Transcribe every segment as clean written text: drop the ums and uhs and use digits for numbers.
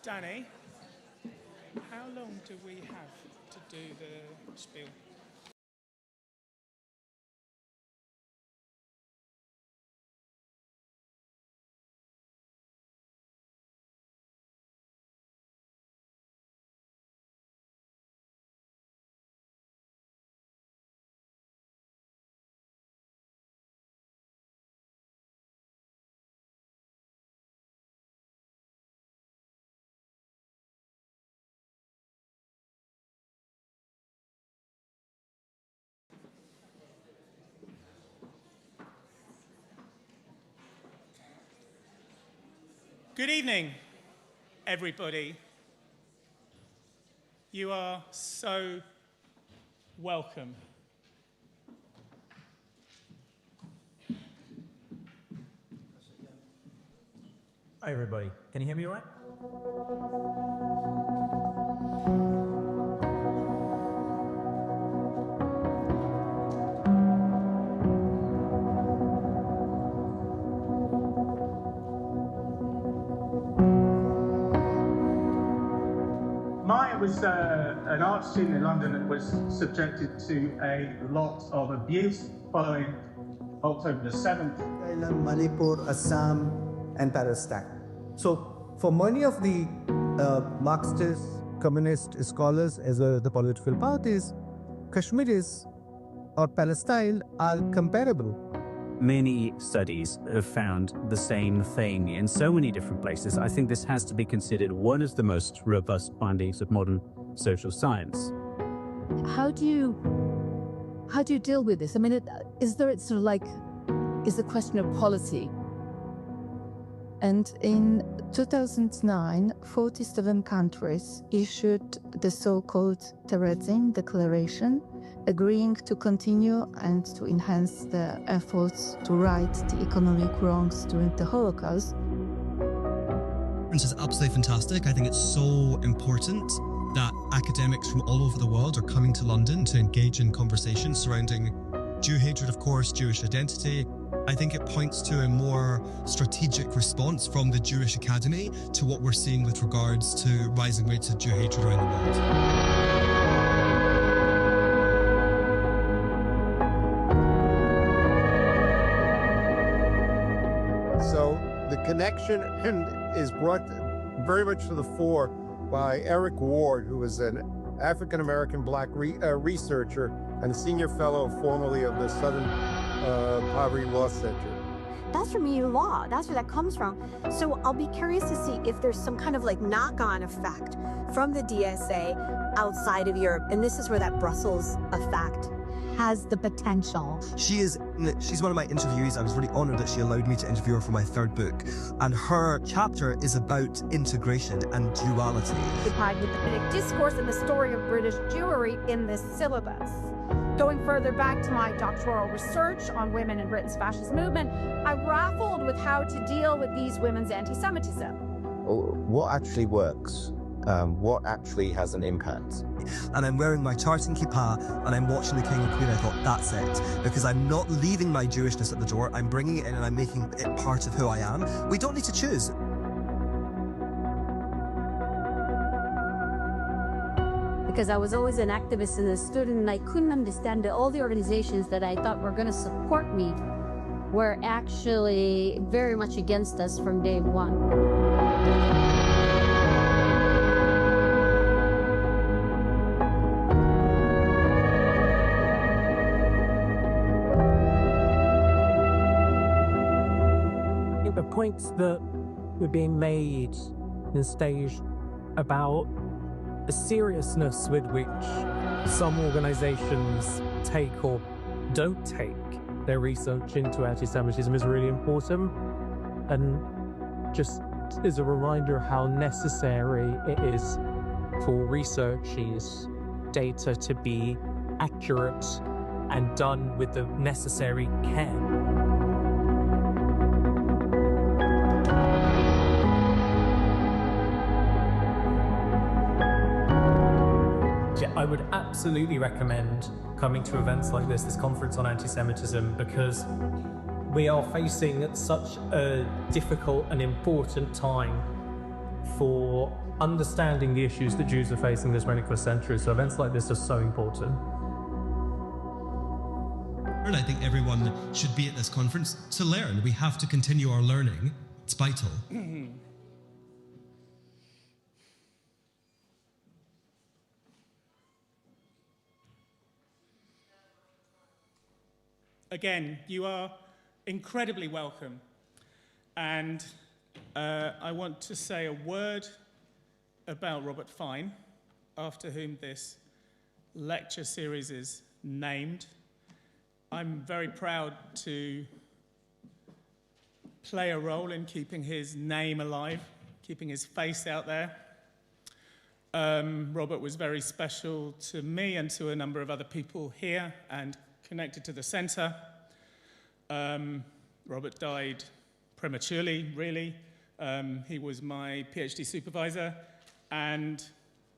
Danny, how long do we have to do the spiel? Good evening, everybody. You are so welcome. Hi, everybody. Can you hear me all right? Maya was an art student in London that was subjected to a lot of abuse following October the 7th. Manipur, Assam, and Palestine. So, for many of the Marxist, communist scholars, as well as the political parties, Kashmiris or Palestine are comparable. Many studies have found the same thing in so many different places. I think this has to be considered one of the most robust findings of modern social science. How do you deal with this? I mean, is there sort of like, is the question of policy? And in 2009, 47 countries issued the so-called Terezin Declaration, agreeing to continue and to enhance the efforts to right the economic wrongs during the Holocaust. This is absolutely fantastic. I think it's so important that academics from all over the world are coming to London to engage in conversations surrounding Jew hatred, of course, Jewish identity. I think it points to a more strategic response from the Jewish Academy to what we're seeing with regards to rising rates of Jew hatred around the world. So the connection is brought very much to the fore by Eric Ward, who is an African-American black researcher and senior fellow formerly of the Southern Poverty Law Center. That's from EU law. That's where that comes from. So I'll be curious to see if there's some kind of like knock-on effect from the DSA outside of Europe. And this is where that Brussels effect has the potential. She's one of my interviewees. I was really honored that she allowed me to interview her for my third book. And her chapter is about integration and duality. Occupied with the British discourse and the story of British Jewry in this syllabus. Going further back to my doctoral research on women in Britain's fascist movement, I grappled with how to deal with these women's anti-Semitism. What actually works? What actually has an impact? And I'm wearing my tartan kippah and I'm watching the King and Queen. I thought, that's it. Because I'm not leaving my Jewishness at the door. I'm bringing it in and I'm making it part of who I am. We don't need to choose. Because I was always an activist and a student, and I couldn't understand that all the organizations that I thought were going to support me were actually very much against us from day one. The points that were being made and staged about the seriousness with which some organizations take or don't take their research into anti-Semitism is really important, and just is a reminder of how necessary it is for researchers' data to be accurate and done with the necessary care. I would absolutely recommend coming to events like this conference on anti-Semitism, because we are facing such a difficult and important time for understanding the issues that Jews are facing this 21st century. So events like this are so important. And I think everyone should be at this conference to learn. We have to continue our learning. It's vital. Again, you are incredibly welcome. And I want to say a word about Robert Fine, after whom this lecture series is named. I'm very proud to play a role in keeping his name alive, keeping his face out there. Robert was very special to me and to a number of other people here and connected to the centre. Robert died prematurely, really. He was my PhD supervisor, and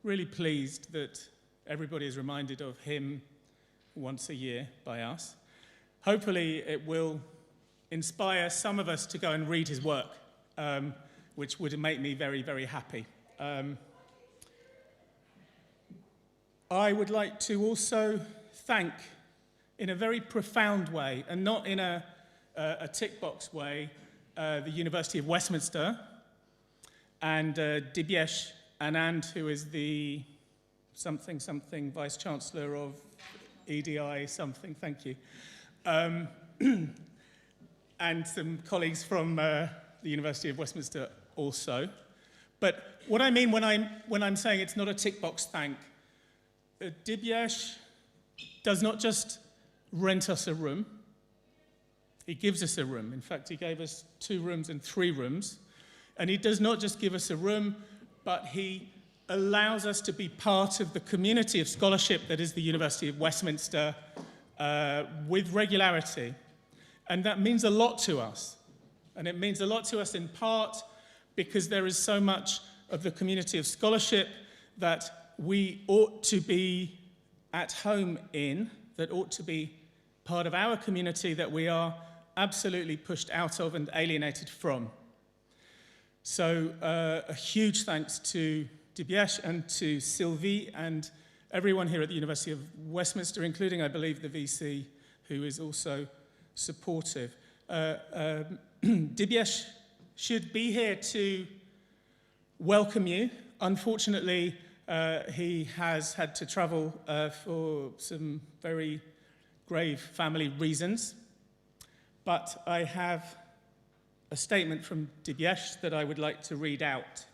really pleased that everybody is reminded of him once a year by us. Hopefully it will inspire some of us to go and read his work, which would make me very, very happy. I would like to also thank, in a very profound way, and not in a tick box way, the University of Westminster and Dibyesh Anand, who is the something Vice Chancellor of EDI something, thank you. And some colleagues from the University of Westminster also. But what I mean when I'm saying it's not a tick box thank, Dibyesh does not just rent us a room. He gives us a room. In fact, he gave us 2 rooms and 3 rooms. And he does not just give us a room, but he allows us to be part of the community of scholarship that is the University of Westminster with regularity. And that means a lot to us. And it means a lot to us in part because there is so much of the community of scholarship that we ought to be at home in, that ought to be part of our community that we are absolutely pushed out of and alienated from. So a huge thanks to Dibyesh and to Sylvie and everyone here at the University of Westminster, including, I believe, the VC, who is also supportive. Dibyesh should be here to welcome you. Unfortunately, he has had to travel for some very grave family reasons. But I have a statement from Dibyesh that I would like to read out.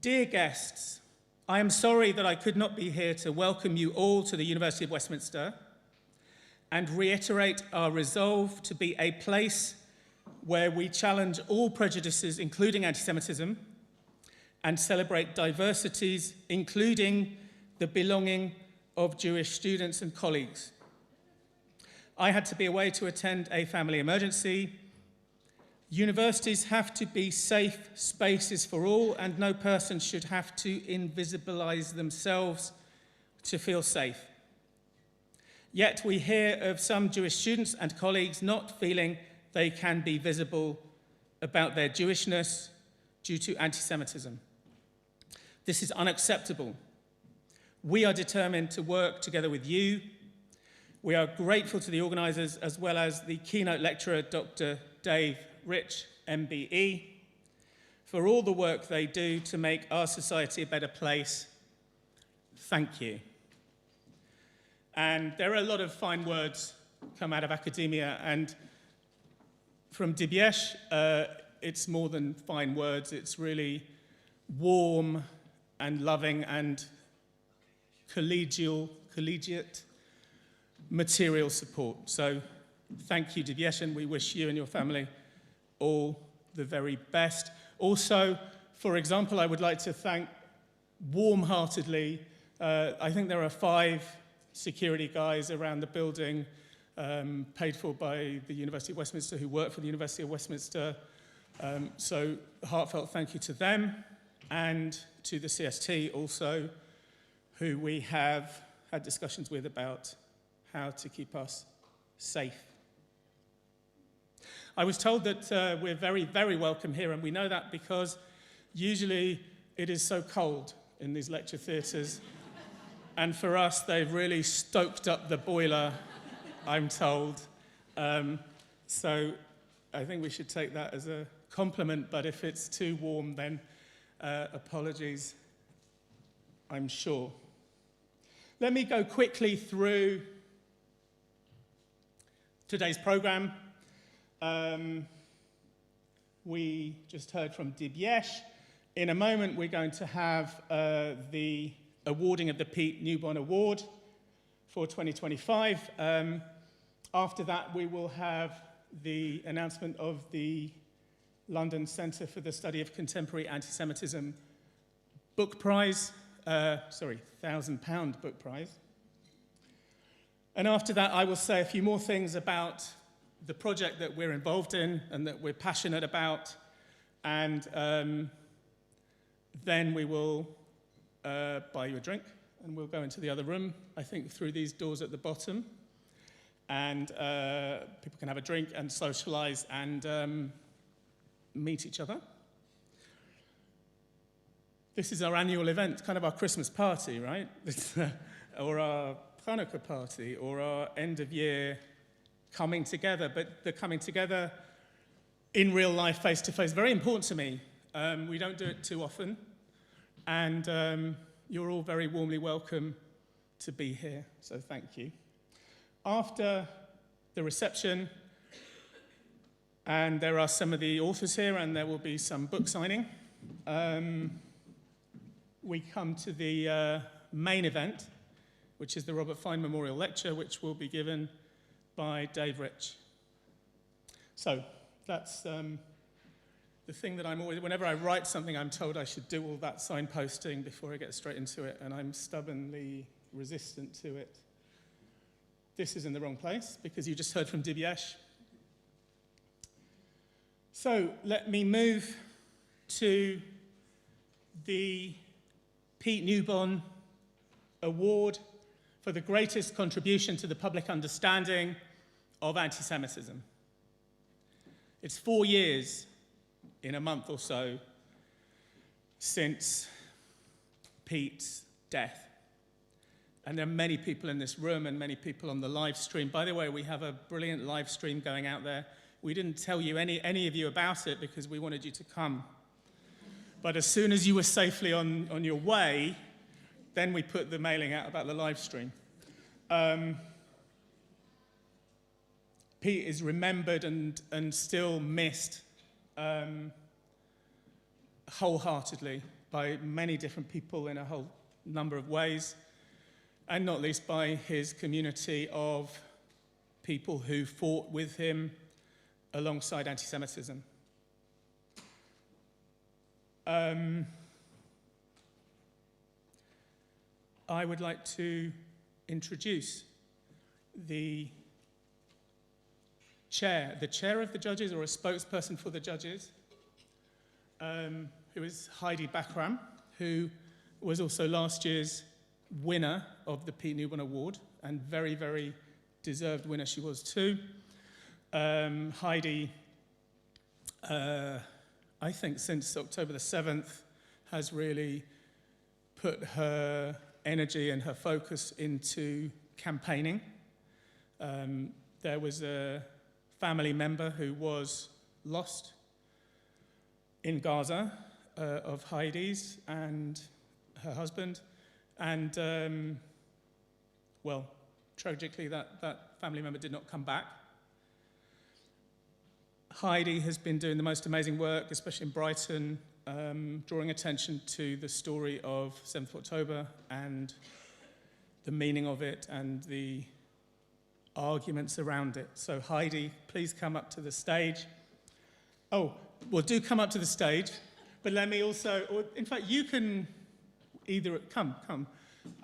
Dear guests, I am sorry that I could not be here to welcome you all to the University of Westminster and reiterate our resolve to be a place where we challenge all prejudices, including anti-Semitism, and celebrate diversities, including the belonging of Jewish students and colleagues. I had to be away to attend a family emergency. Universities have to be safe spaces for all, and no person should have to invisibilize themselves to feel safe. Yet we hear of some Jewish students and colleagues not feeling they can be visible about their Jewishness due to anti-Semitism. This is unacceptable. We are determined to work together with you. We are grateful to the organisers as well as the keynote lecturer, Dr. Dave Rich, MBE, for all the work they do to make our society a better place. Thank you. And there are a lot of fine words come out of academia, and from Dibyesh, it's more than fine words. It's really warm and loving and collegiate material support. So thank you, Dibyesh, and we wish you and your family all the very best. Also, for example, I would like to thank warm-heartedly, I think there are 5 security guys around the building paid for by the University of Westminster who work for the University of Westminster. So heartfelt thank you to them and to the CST also, who we have had discussions with about how to keep us safe I was told that we're very, very welcome here, and we know that because usually it is so cold in these lecture theatres. And for us, they've really stoked up the boiler, I'm told. So I think we should take that as a compliment, but if it's too warm, then apologies, I'm sure. Let me go quickly through today's program. We just heard from Dibyesh. In a moment, we're going to have the awarding of the Pete Newborn Award for 2025. After that, we will have the announcement of the London Centre for the Study of Contemporary Anti-Semitism book prize, £1,000 book prize. And after that, I will say a few more things about the project that we're involved in and that we're passionate about. And then we will buy you a drink and we'll go into the other room, I think through these doors at the bottom. And people can have a drink and socialize and meet each other. This is our annual event, kind of our Christmas party, right? Or our Hanukkah party, or our end of year coming together. But the coming together in real life, face to face, very important to me. We don't do it too often. And you're all very warmly welcome to be here, so thank you. After the reception, and there are some of the authors here, and there will be some book signing, we come to the main event, which is the Robert Fine Memorial Lecture, which will be given by Dave Rich. So that's the thing that I'm always, whenever I write something, I'm told I should do all that signposting before I get straight into it, and I'm stubbornly resistant to it. This is in the wrong place, because you just heard from Dibyesh. So let me move to the Pete Newborn Award for the greatest contribution to the public understanding of anti-Semitism. It's 4 years in a month or so since Pete's death. And there are many people in this room and many people on the live stream. By the way, we have a brilliant live stream going out there. We didn't tell you, any of you, about it because we wanted you to come. But as soon as you were safely on your way, then we put the mailing out about the live stream. Pete is remembered and still missed wholeheartedly by many different people in a whole number of ways, and not least by his community of people who fought with him alongside anti-Semitism. I would like to introduce the chair of the judges, or a spokesperson for the judges, who is Heidi Bakram, who was also last year's winner of the Pete Newborn Award, and very, very deserved winner she was too. Heidi, I think since October the 7th, has really put her energy and her focus into campaigning. There was a family member who was lost in Gaza, of Heidi's and her husband, and well, tragically that family member did not come back. Heidi has been doing the most amazing work, especially in Brighton, drawing attention to the story of 7th of October and the meaning of it and the arguments around it. So Heidi, please come up to the stage. Oh, well, do come up to the stage, but let me also, or in fact, you can either, come.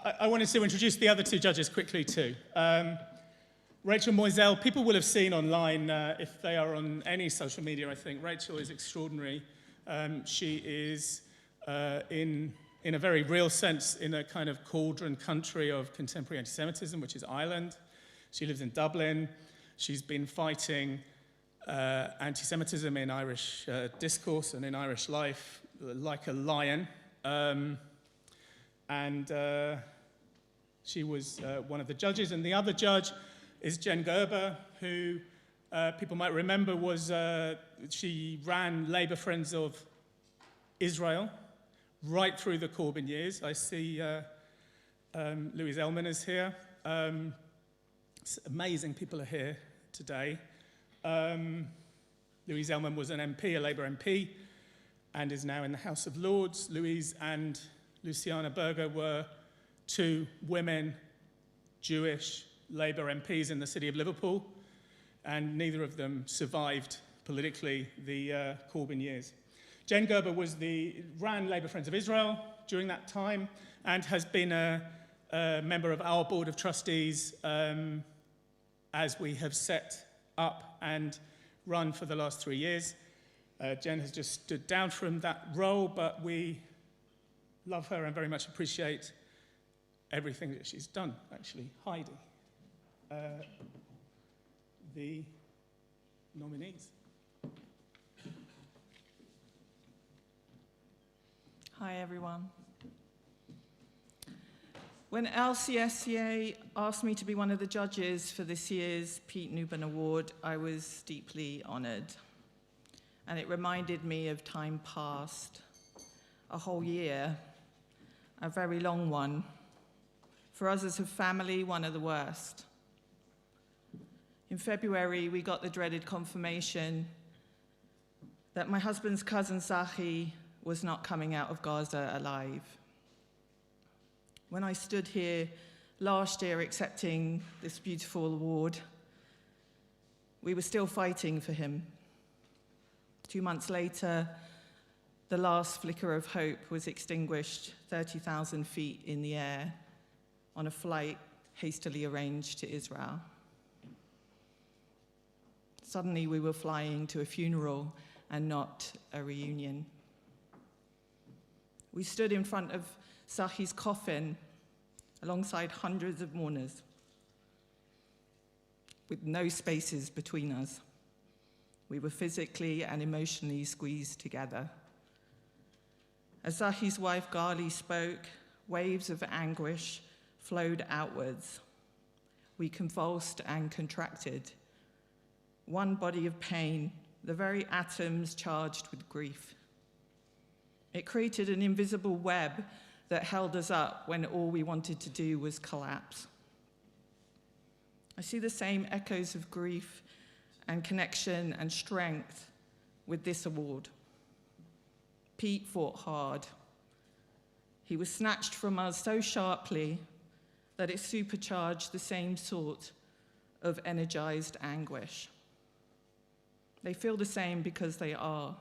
I wanted to introduce the other two judges quickly too. Rachel Moiselle, people will have seen online, if they are on any social media, I think. Rachel is extraordinary. She is, in a very real sense, in a kind of cauldron country of contemporary anti-Semitism, which is Ireland. She lives in Dublin. She's been fighting anti-Semitism in Irish discourse and in Irish life, like a lion. She was one of the judges, and the other judge is Jen Gerber, who people might remember she ran Labour Friends of Israel right through the Corbyn years. I see Louise Ellman is here. It's amazing people are here today. Louise Ellman was an MP, a Labour MP, and is now in the House of Lords. Louise and Luciana Berger were two women, Jewish Labour MPs in the city of Liverpool, and neither of them survived politically the Corbyn years. Jen Gerber ran Labour Friends of Israel during that time and has been a member of our Board of Trustees as we have set up and run for the last 3 years. Jen has just stood down from that role, but we love her and very much appreciate everything that she's done, actually. Heidi, the nominees. Hi, everyone. When LCSCA asked me to be one of the judges for this year's Pete Newburn Award, I was deeply honored. And it reminded me of time past, a whole year, a very long one. For us as a family, one of the worst. In February, we got the dreaded confirmation that my husband's cousin Zahi was not coming out of Gaza alive. When I stood here last year accepting this beautiful award, we were still fighting for him. 2 months later, the last flicker of hope was extinguished 30,000 feet in the air on a flight hastily arranged to Israel. Suddenly, we were flying to a funeral and not a reunion. We stood in front of Zahi's coffin alongside hundreds of mourners with no spaces between us. We were physically and emotionally squeezed together. As Zahi's wife Gali spoke, waves of anguish flowed outwards. We convulsed and contracted. One body of pain, the very atoms charged with grief. It created an invisible web that held us up when all we wanted to do was collapse. I see the same echoes of grief and connection and strength with this award. Pete fought hard. He was snatched from us so sharply that it supercharged the same sort of energized anguish. They feel the same because they are,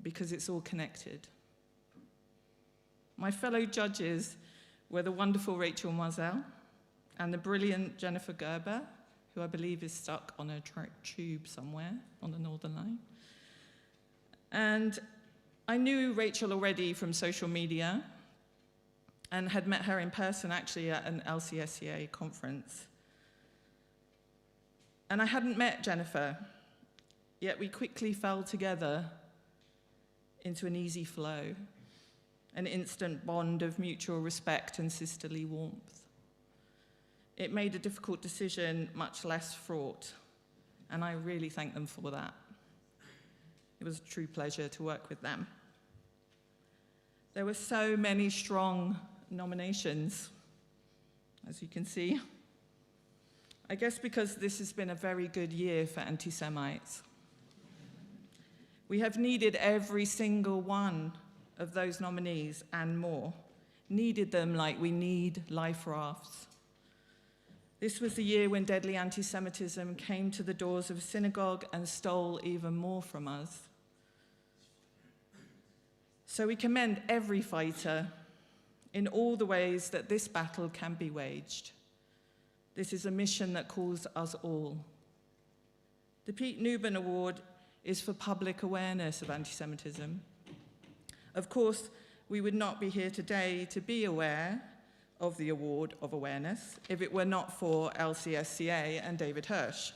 because it's all connected. My fellow judges were the wonderful Rachel Moselle and the brilliant Jennifer Gerber, who I believe is stuck on a tube somewhere on the Northern Line. And I knew Rachel already from social media and had met her in person actually at an LCSCA conference. And I hadn't met Jennifer, yet we quickly fell together into an easy flow, an instant bond of mutual respect and sisterly warmth. It made a difficult decision much less fraught, and I really thank them for that. It was a true pleasure to work with them. There were so many strong nominations, as you can see. I guess because this has been a very good year for anti-Semites. We have needed every single one of those nominees and more. Needed them like we need life rafts. This was the year when deadly anti-Semitism came to the doors of a synagogue and stole even more from us. So we commend every fighter in all the ways that this battle can be waged. This is a mission that calls us all. The Pete Newburn Award is for public awareness of anti-Semitism. Of course, we would not be here today to be aware of the award of awareness if it were not for LCSCA and David Hirsch.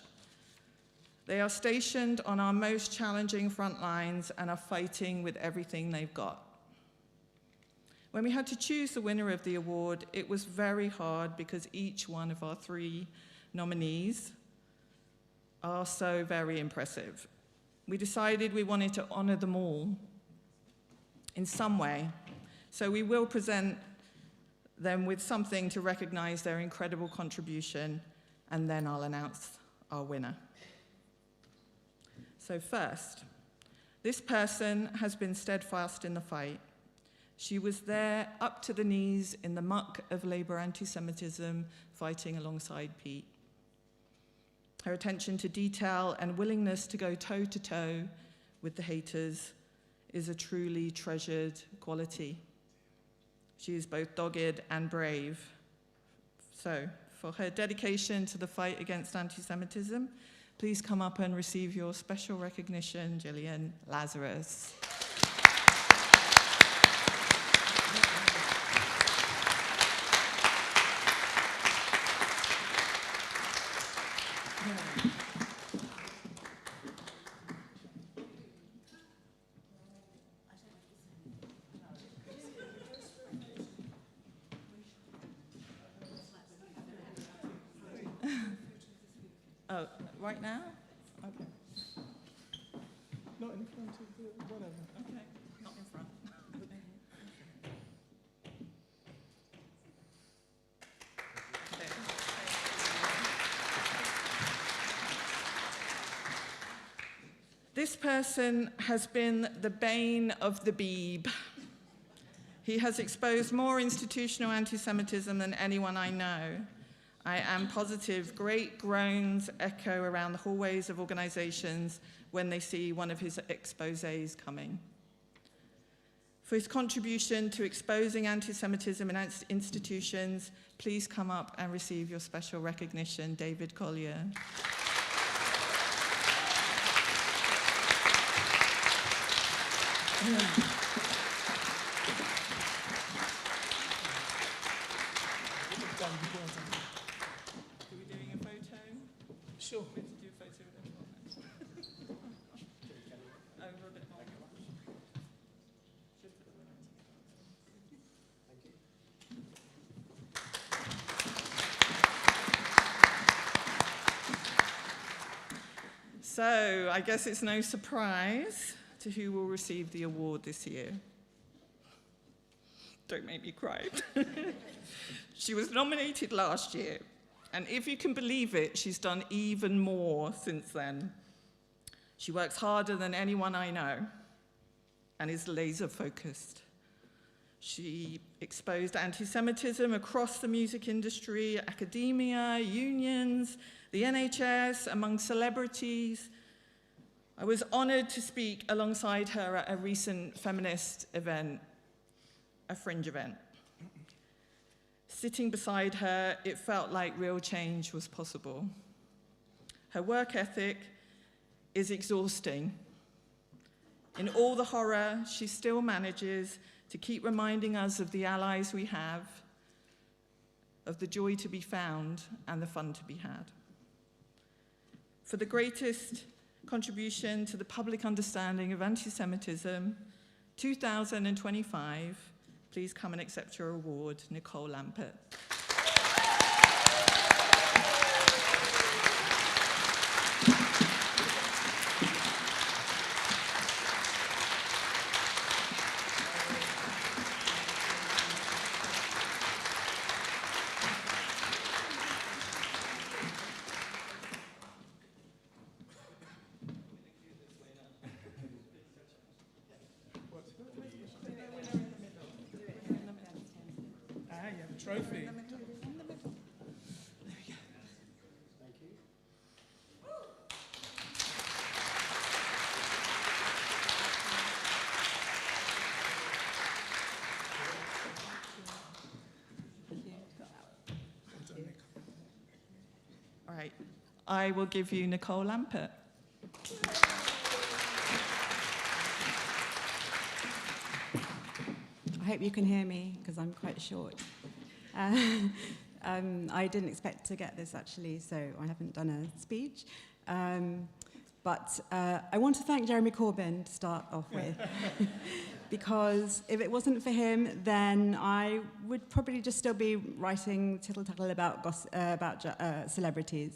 They are stationed on our most challenging front lines and are fighting with everything they've got. When we had to choose the winner of the award, it was very hard because each one of our 3 nominees are so very impressive. We decided we wanted to honor them all in some way, so we will present them with something to recognize their incredible contribution, and then I'll announce our winner. So first, this person has been steadfast in the fight. She was there up to the knees in the muck of Labour anti-Semitism, fighting alongside Pete. Her attention to detail and willingness to go toe-to-toe with the haters is a truly treasured quality. She is both dogged and brave. So, for her dedication to the fight against anti-Semitism, please come up and receive your special recognition, Gillian Lazarus. Oh, right now? Okay. Not in front of the whatever. Okay, not in front. This person has been the bane of the Beeb. He has exposed more institutional anti-Semitism than anyone I know. I am positive great groans echo around the hallways of organizations when they see one of his exposés coming. For his contribution to exposing anti-Semitism in institutions, please come up and receive your special recognition, David Collier. Sure. So, I guess it's no surprise to who will receive the award this year. Don't make me cry. She was nominated last year, and if you can believe it, she's done even more since then. She works harder than anyone I know and is laser focused. She exposed anti-Semitism across the music industry, academia, unions, the NHS, among celebrities. I was honored to speak alongside her at a recent feminist event, a fringe event. Sitting beside her, it felt like real change was possible. Her work ethic is exhausting. In all the horror, she still manages to keep reminding us of the allies we have, of the joy to be found and the fun to be had. For the greatest contribution to the public understanding of anti-Semitism, 2025, please come and accept your award, Nicole Lampert. Trophy. All right, I will give you Nicole Lampert. I hope you can hear me because I'm quite short. I didn't expect to get this actually, so I haven't done a speech. But I want to thank Jeremy Corbyn to start off with, because if it wasn't for him, then I would probably just still be writing tittle-tattle about celebrities.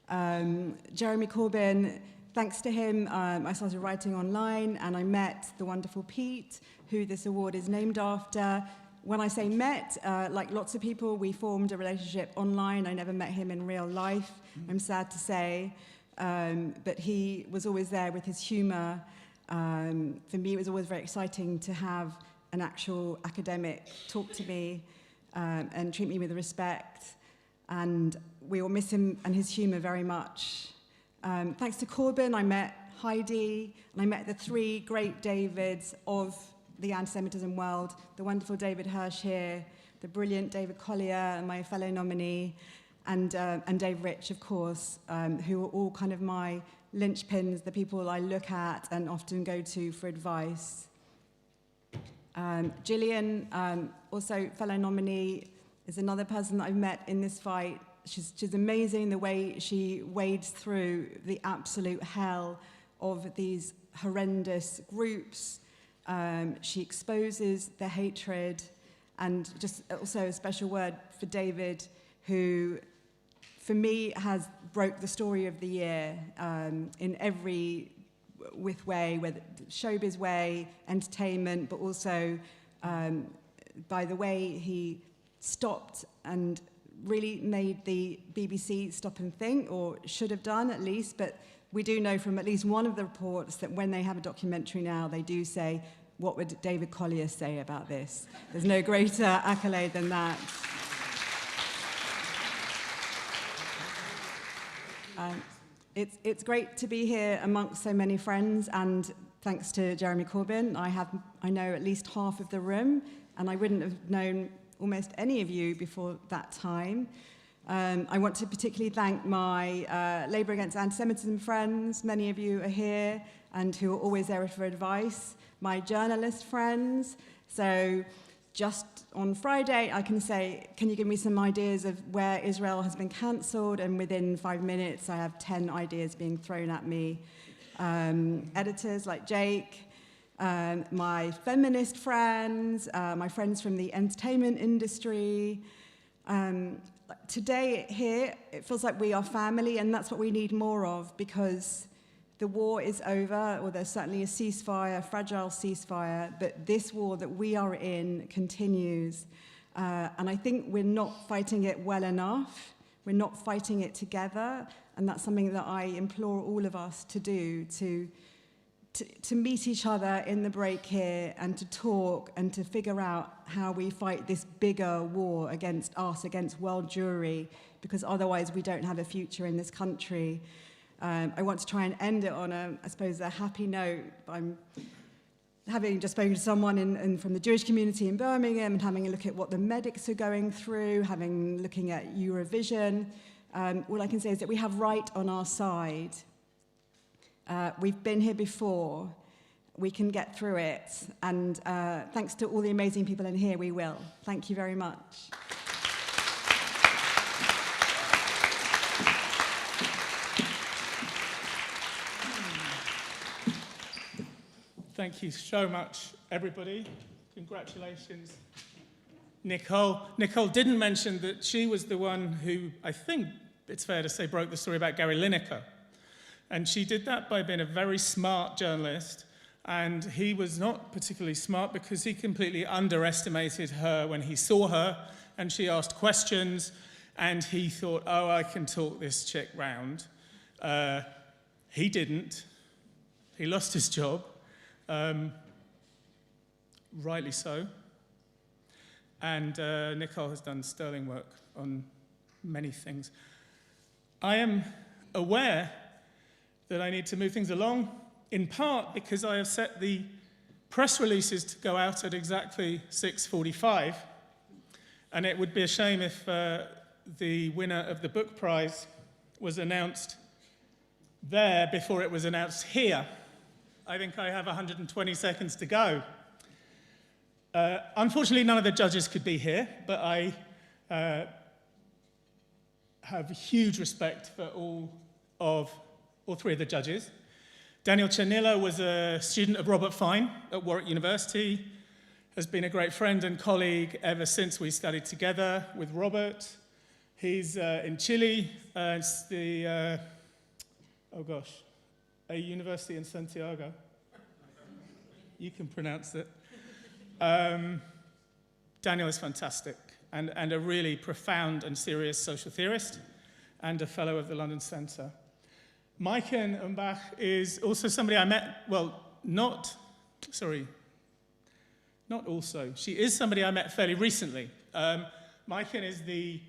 Jeremy Corbyn, thanks to him, I started writing online, and I met the wonderful Pete, who this award is named after. When I say met, like lots of people, we formed a relationship online. I never met him in real life, I'm sad to say. But he was always there with his humour. For me, it was always very exciting to have an actual academic talk to me and treat me with respect. And we all miss him and his humour very much. Thanks to Corbyn, I met Heidi, and I met the three great Davids of the anti-Semitism world, the wonderful David Hirsch here, the brilliant David Collier, my fellow nominee, and Dave Rich, of course, who are all kind of my linchpins, the people I look at and often go to for advice. Gillian, also fellow nominee, is another person that I've met in this fight. She's amazing the way she wades through the absolute hell of these horrendous groups. She exposes the hatred, and just also a special word for David, who, for me, has broke the story of the year in every way, whether showbiz way, entertainment, but also by the way he stopped and really made the BBC stop and think, or should have done at least. But we do know from at least one of the reports that when they have a documentary now, they do say, what would David Collier say about this? There's no greater accolade than that. It's great to be here amongst so many friends, and thanks to Jeremy Corbyn, I know at least half of the room, and I wouldn't have known almost any of you before that time. I want to particularly thank my Labour Against Anti-Semitism friends. Many of you are here and who are always there for advice. My journalist friends. So just on Friday, I can say, can you give me some ideas of where Israel has been cancelled? And within 5 minutes, I have 10 ideas being thrown at me. Editors like Jake, my feminist friends, my friends from the entertainment industry. Today here, it feels like we are family, and that's what we need more of, because the war is over, or there's certainly a ceasefire, a fragile ceasefire, but this war that we are in continues. And I think we're not fighting it well enough. We're not fighting it together, and that's something that I implore all of us to do, to meet each other in the break here and to talk and to figure out how we fight this bigger war against us, against world Jewry, because otherwise we don't have a future in this country. I want to try and end it on I suppose, a happy note. I'm having just spoken to someone from the Jewish community in Birmingham and having a look at what the medics are going through, looking at Eurovision. All I can say is that we have right on our side. We've been here before. We can get through it. And thanks to all the amazing people in here, we will. Thank you very much. Thank you so much, everybody. Congratulations. Nicole didn't mention that she was the one who, I think it's fair to say, broke the story about Gary Lineker. And she did that by being a very smart journalist, and he was not particularly smart because he completely underestimated her when he saw her, and she asked questions, and he thought, oh, I can talk this chick round. He didn't. He lost his job. Rightly so. And Nicole has done sterling work on many things. I am aware that I need to move things along, in part because I have set the press releases to go out at exactly 6:45, and it would be a shame if the winner of the book prize was announced there before it was announced here. I think I have 120 seconds to go. Unfortunately, none of the judges could be here, but I have huge respect for all all three of the judges. Daniel Chanillo was a student of Robert Fine at Warwick University, has been a great friend and colleague ever since we studied together with Robert. He's in Chile, it's the, a university in Santiago. You can pronounce it. Daniel is fantastic and a really profound and serious social theorist and a fellow of the London Centre. Maiken Umbach is also somebody I met, she is somebody I met fairly recently. Maiken is the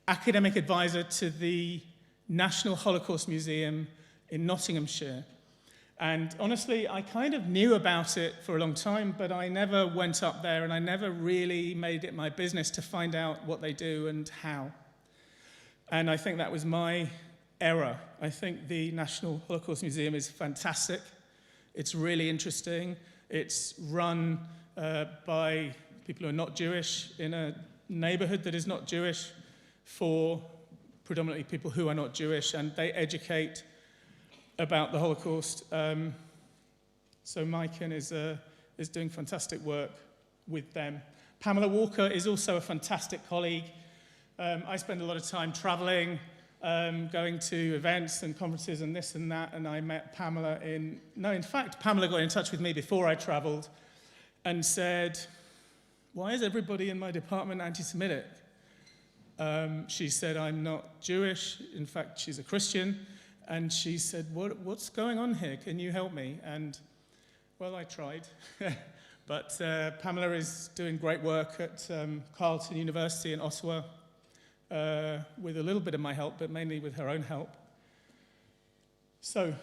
academic advisor to the National Holocaust Museum in Nottinghamshire. And honestly, I kind of knew about it for a long time, but I never went up there and I never really made it my business to find out what they do and how. And I think that was my error. I think the National Holocaust Museum is fantastic. It's really interesting. It's run by people who are not Jewish in a neighborhood that is not Jewish for predominantly people who are not Jewish, and they educate about the Holocaust. So Maiken is doing fantastic work with them. Pamela Walker is also a fantastic colleague. I spend a lot of time traveling, going to events and conferences and this and that, and I met Pamela in fact, Pamela got in touch with me before I traveled and said, why is everybody in my department anti-Semitic? She said, I'm not Jewish. In fact, she's a Christian. And she said, what's going on here? Can you help me? And, well, I tried. But Pamela is doing great work at Carleton University in Ottawa with a little bit of my help, but mainly with her own help. So,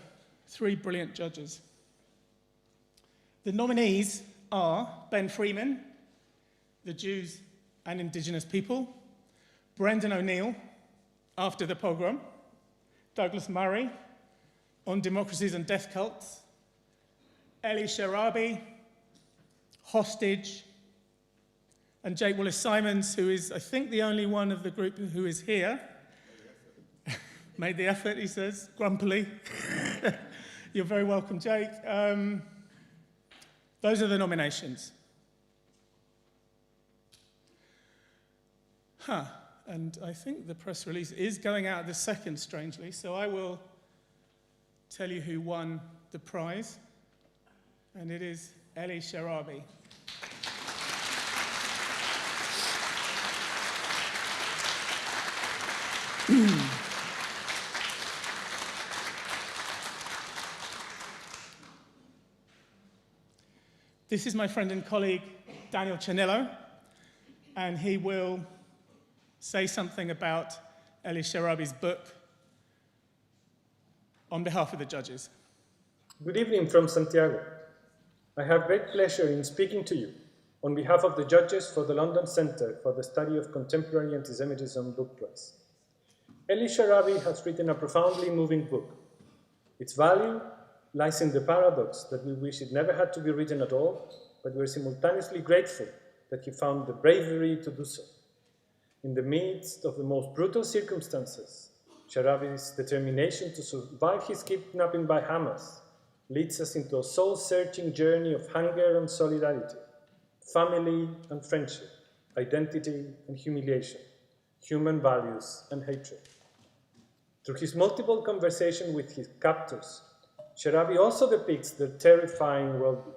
3 brilliant judges. The nominees are Ben Freeman, the Jews and Indigenous people, Brendan O'Neill, After the Pogrom, Douglas Murray, On Democracies and Death Cults, Eli Sharabi, Hostage, and Jake Wallace-Simons, who is, I think, the only one of the group who is here. Made the effort, he says, grumpily. You're very welcome, Jake. Those are the nominations. And I think the press release is going out this second, strangely, so I will tell you who won the prize, and it is Eli Sharabi. This is my friend and colleague, Daniel Chanillo, and he will say something about Eli Sharabi's book on behalf of the judges. Good evening from Santiago. I have great pleasure in speaking to you on behalf of the judges for the London Centre for the Study of Contemporary Antisemitism Book Prize. Eli Sharabi has written a profoundly moving book. Its value lies in the paradox that we wish it never had to be written at all, but we're simultaneously grateful that he found the bravery to do so. In the midst of the most brutal circumstances, Sharabi's determination to survive his kidnapping by Hamas leads us into a soul-searching journey of hunger and solidarity, family and friendship, identity and humiliation, human values and hatred. Through his multiple conversations with his captors, Sharabi also depicts their terrifying worldview.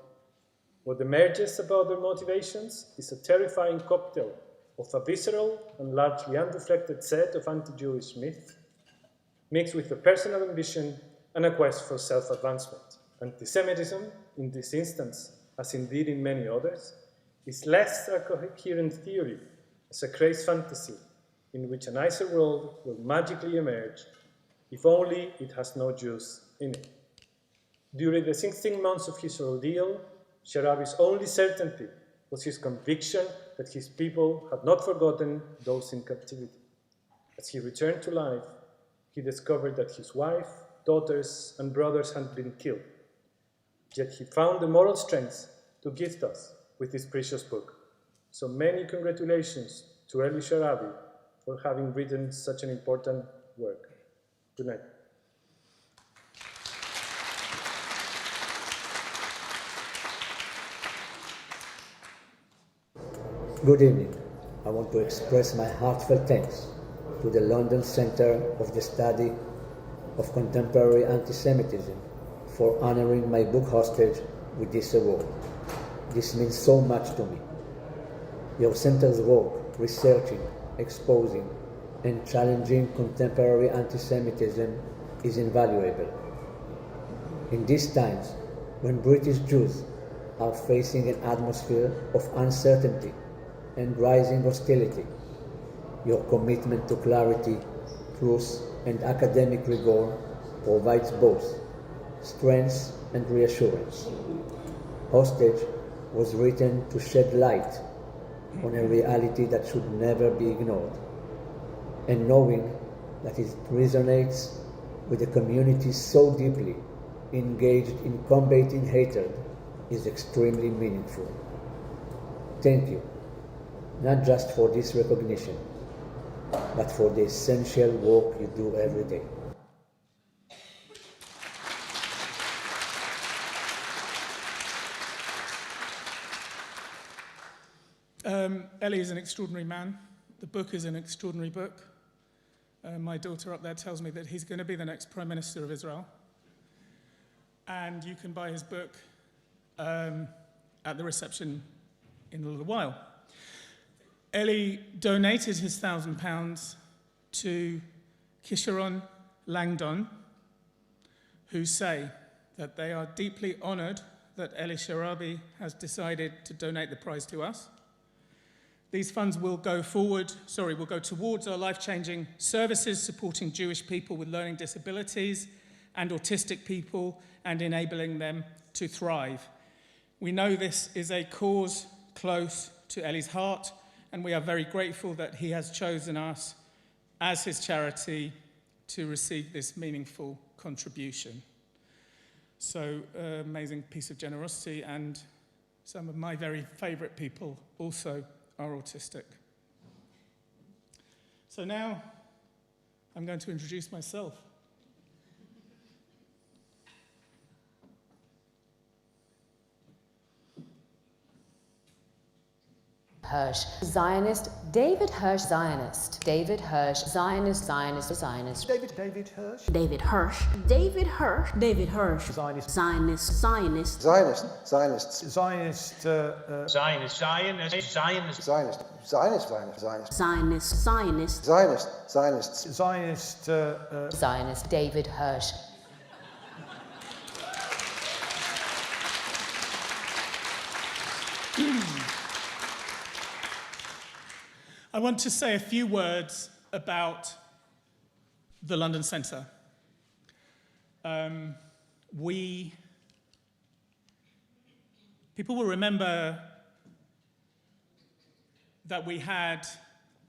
What emerges about their motivations is a terrifying cocktail of a visceral and largely unreflected set of anti-Jewish myths, mixed with a personal ambition and a quest for self-advancement. Antisemitism, in this instance, as indeed in many others, is less a coherent theory as a crazed fantasy in which a nicer world will magically emerge if only it has no Jews in it. During the 16 months of his ordeal, Sharabi's only certainty was his conviction that his people had not forgotten those in captivity. As he returned to life, he discovered that his wife, daughters, and brothers had been killed. Yet he found the moral strength to gift us with this precious book. So many congratulations to Eli Sharabi for having written such an important work. Good night. Good evening. I want to express my heartfelt thanks to the London Centre of the Study of Contemporary Anti-Semitism for honoring my book Hostage with this award. This means so much to me. Your center's work researching, exposing, and challenging contemporary anti-Semitism is invaluable. In these times, when British Jews are facing an atmosphere of uncertainty and rising hostility, your commitment to clarity, truth, and academic rigor provides both strength and reassurance. Hostage was written to shed light on a reality that should never be ignored, and knowing that it resonates with a community so deeply engaged in combating hatred is extremely meaningful. Thank you, not just for this recognition, but for the essential work you do every day. Ellie is an extraordinary man. The book is an extraordinary book. My daughter up there tells me that he's going to be the next Prime Minister of Israel. And you can buy his book at the reception in a little while. Ellie donated his £1,000 to Kisharon Langdon, who say that they are deeply honoured that Eli Sharabi has decided to donate the prize to us. These funds will go towards our life-changing services supporting Jewish people with learning disabilities and autistic people and enabling them to thrive. We know this is a cause close to Eli's heart, and we are very grateful that he has chosen us as his charity to receive this meaningful contribution. So, amazing piece of generosity, and some of my very favourite people also are autistic. So now I'm going to introduce myself. Hirsch, Zionist, David Hirsch, Zionist, David Hirsch, Zionist, Zionist, Zionist, David Hirsch, David Hirsch, David Hirsch, David Hirsch, Zionist, Zionist, Zionist, Zionist, Zionist, Zionist, Zionist, Zionist, Zionist, Zionist, Zionist, Zionist, Zionist, Zionist, Zionist, Zionist, Zionist, Zionist, David Hirsch. I want to say a few words about the London Centre. People will remember that we had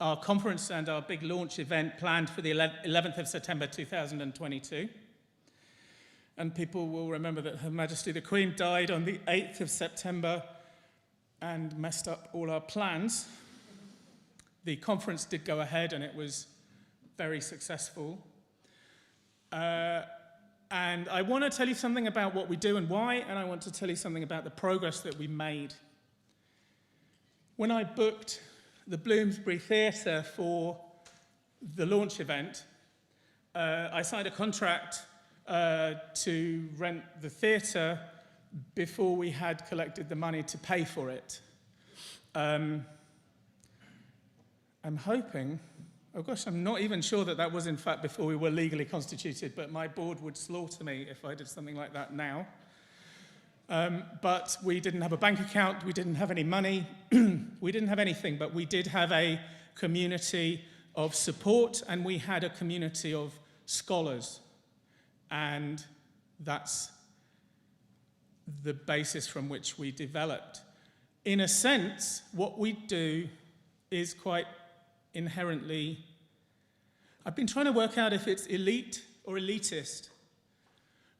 our conference and our big launch event planned for the 11th of September 2022. And people will remember that Her Majesty the Queen died on the 8th of September and messed up all our plans. The conference did go ahead and it was very successful. And I want to tell you something about what we do and why, and I want to tell you something about the progress that we made. When I booked the Bloomsbury Theatre for the launch event, I signed a contract to rent the theatre before we had collected the money to pay for it. I'm hoping, I'm not even sure that that was in fact before we were legally constituted, but my board would slaughter me if I did something like that now. But we didn't have a bank account, we didn't have any money, we didn't have anything, but we did have a community of support and we had a community of scholars. And that's the basis from which we developed. In a sense, what we do is quite inherently, I've been trying to work out if it's elite or elitist,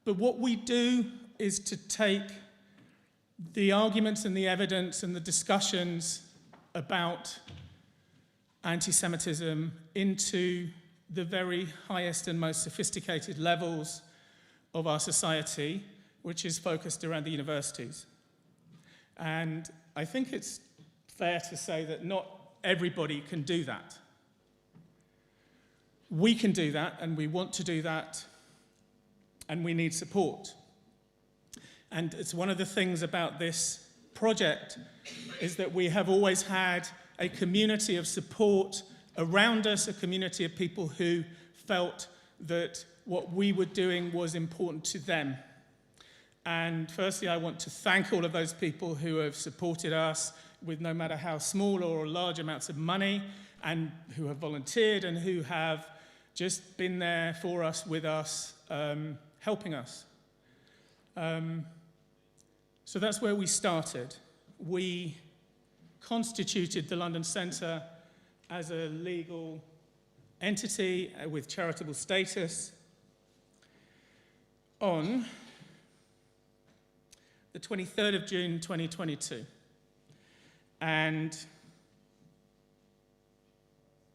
but what we do is to take the arguments and the evidence and the discussions about anti-Semitism into the very highest and most sophisticated levels of our society, which is focused around the universities. And I think it's fair to say that not everybody can do that. We can do that, and we want to do that, and we need support. And it's one of the things about this project is that we have always had a community of support around us, a community of people who felt that what we were doing was important to them. And firstly, I want to thank all of those people who have supported us with no matter how small or large amounts of money, and who have volunteered and who have just been there for us, with us, helping us. So that's where we started. We constituted the London Centre as a legal entity with charitable status on the 23rd of June 2022. And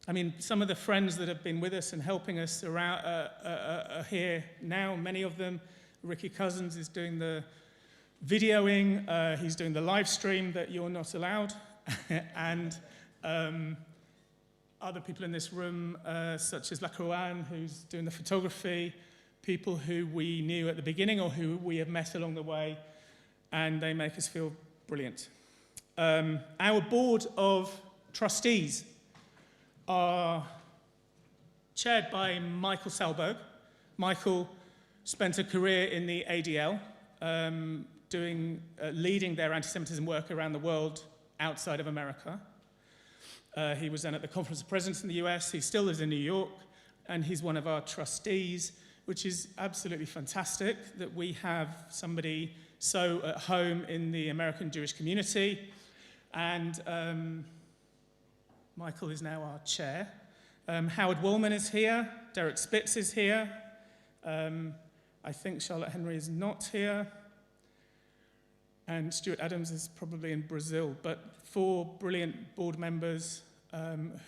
I mean, some of the friends that have been with us and helping us around are here now, many of them. Ricky Cousins is doing the videoing, he's doing the live stream that you're not allowed, and other people in this room, such as Lacroix, who's doing the photography, people who we knew at the beginning or who we have met along the way, and they make us feel brilliant. Our board of trustees are chaired by Michael Salberg. Michael spent a career in the ADL, leading their anti-Semitism work around the world outside of America. He was then at the Conference of Presidents in the US. He still lives in New York, and he's one of our trustees, which is absolutely fantastic that we have somebody so at home in the American Jewish community. And Michael is now our chair. Howard Woolman is here. Derek Spitz is here. I think Charlotte Henry is not here. And Stuart Adams is probably in Brazil. But 4 brilliant board members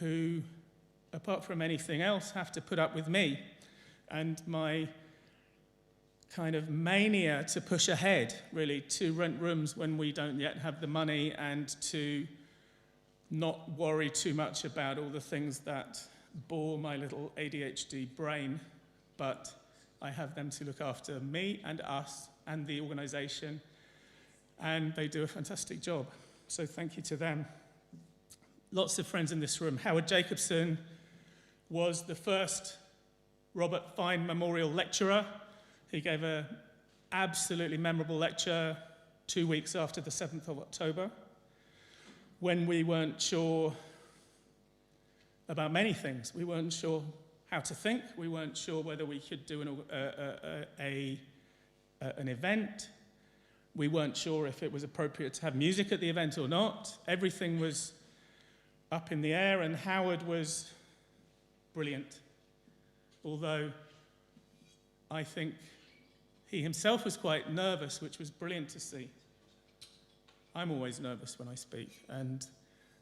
who, apart from anything else, have to put up with me and my kind of mania to push ahead, really, to rent rooms when we don't yet have the money, and to not worry too much about all the things that bore my little ADHD brain, but I have them to look after me and us and the organisation, and they do a fantastic job. So thank you to them. Lots of friends in this room. Howard Jacobson was the first Robert Fine Memorial Lecturer. He gave an absolutely memorable lecture 2 weeks after the 7th of October, when we weren't sure about many things. We weren't sure how to think. We weren't sure whether we could do an event. We weren't sure if it was appropriate to have music at the event or not. Everything was up in the air, and Howard was brilliant. Although I think he himself was quite nervous, which was brilliant to see. I'm always nervous when I speak, and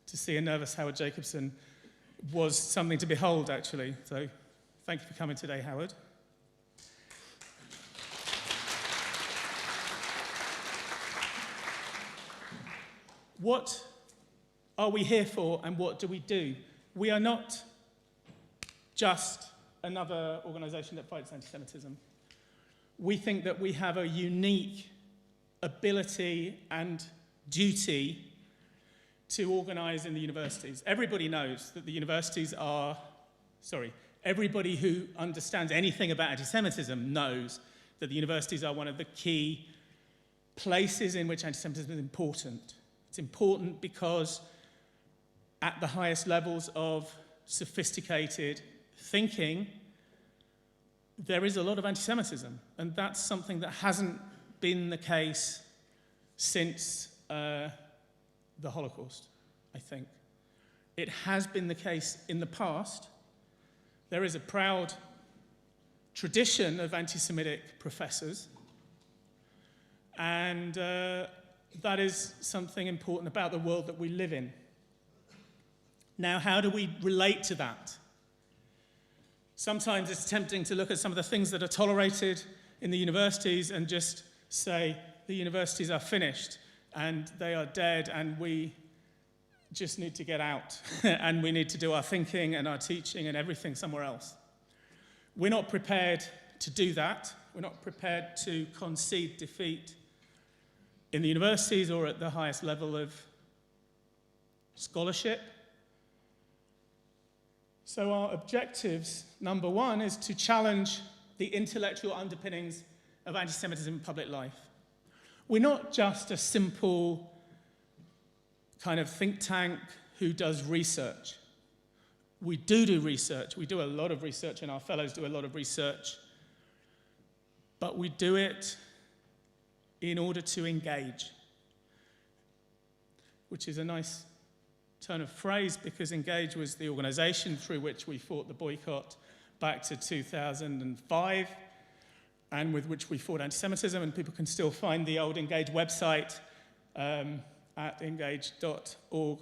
to see a nervous Howard Jacobson was something to behold, actually. So thank you for coming today, Howard. What are we here for, and what do we do? We are not just another organisation that fights anti-Semitism. We think that we have a unique ability and duty to organise in the universities. Everybody knows that the universities are, everybody who understands anything about anti-Semitism knows that the universities are one of the key places in which anti-Semitism is important. It's important because at the highest levels of sophisticated thinking, there is a lot of anti-Semitism, and that's something that hasn't been the case since the Holocaust, I think. It has been the case in the past. There is a proud tradition of anti-Semitic professors, and that is something important about the world that we live in. Now, how do we relate to that? Sometimes it's tempting to look at some of the things that are tolerated in the universities and just say the universities are finished and they are dead, and we just need to get out and we need to do our thinking and our teaching and everything somewhere else. We're not prepared to do that. We're not prepared to concede defeat in the universities or at the highest level of scholarship. So our objectives, number one, is to challenge the intellectual underpinnings of anti-Semitism in public life. We're not just a simple kind of think tank who does research. We do research. We do a lot of research, and our fellows do a lot of research. But we do it in order to engage, which is a nice turn of phrase, because Engage was the organization through which we fought the boycott back to 2005, and with which we fought anti-Semitism, and people can still find the old Engage website at engage.org.uk.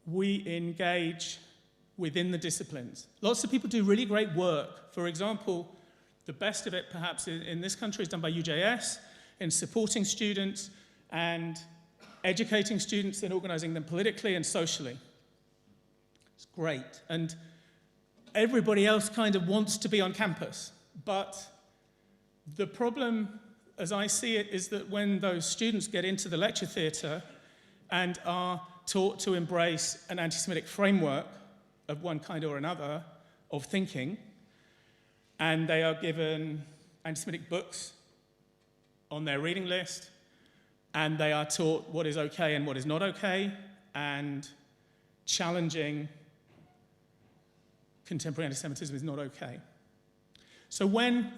We engage within the disciplines. Lots of people do really great work. For example, the best of it perhaps in this country is done by UJS in supporting students and educating students and organizing them politically and socially. It's great. And everybody else kind of wants to be on campus. But the problem, as I see it, is that when those students get into the lecture theatre and are taught to embrace an anti-Semitic framework of one kind or another of thinking, and they are given anti-Semitic books on their reading list, and they are taught what is okay and what is not okay, and challenging contemporary anti-Semitism is not okay. So when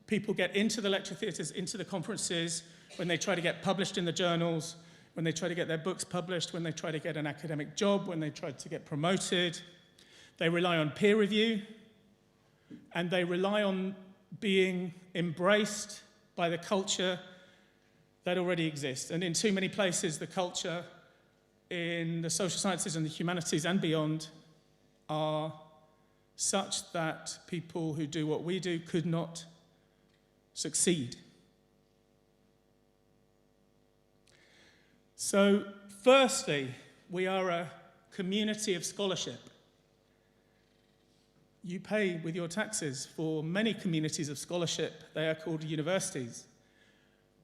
people get into the lecture theatres, into the conferences, when they try to get published in the journals, when they try to get their books published, when they try to get an academic job, when they try to get promoted, they rely on peer review, and they rely on being embraced by the culture that already exists. And in too many places, the culture in the social sciences and the humanities and beyond are such that people who do what we do could not succeed. So, firstly, we are a community of scholarship. You pay with your taxes for many communities of scholarship. They are called universities.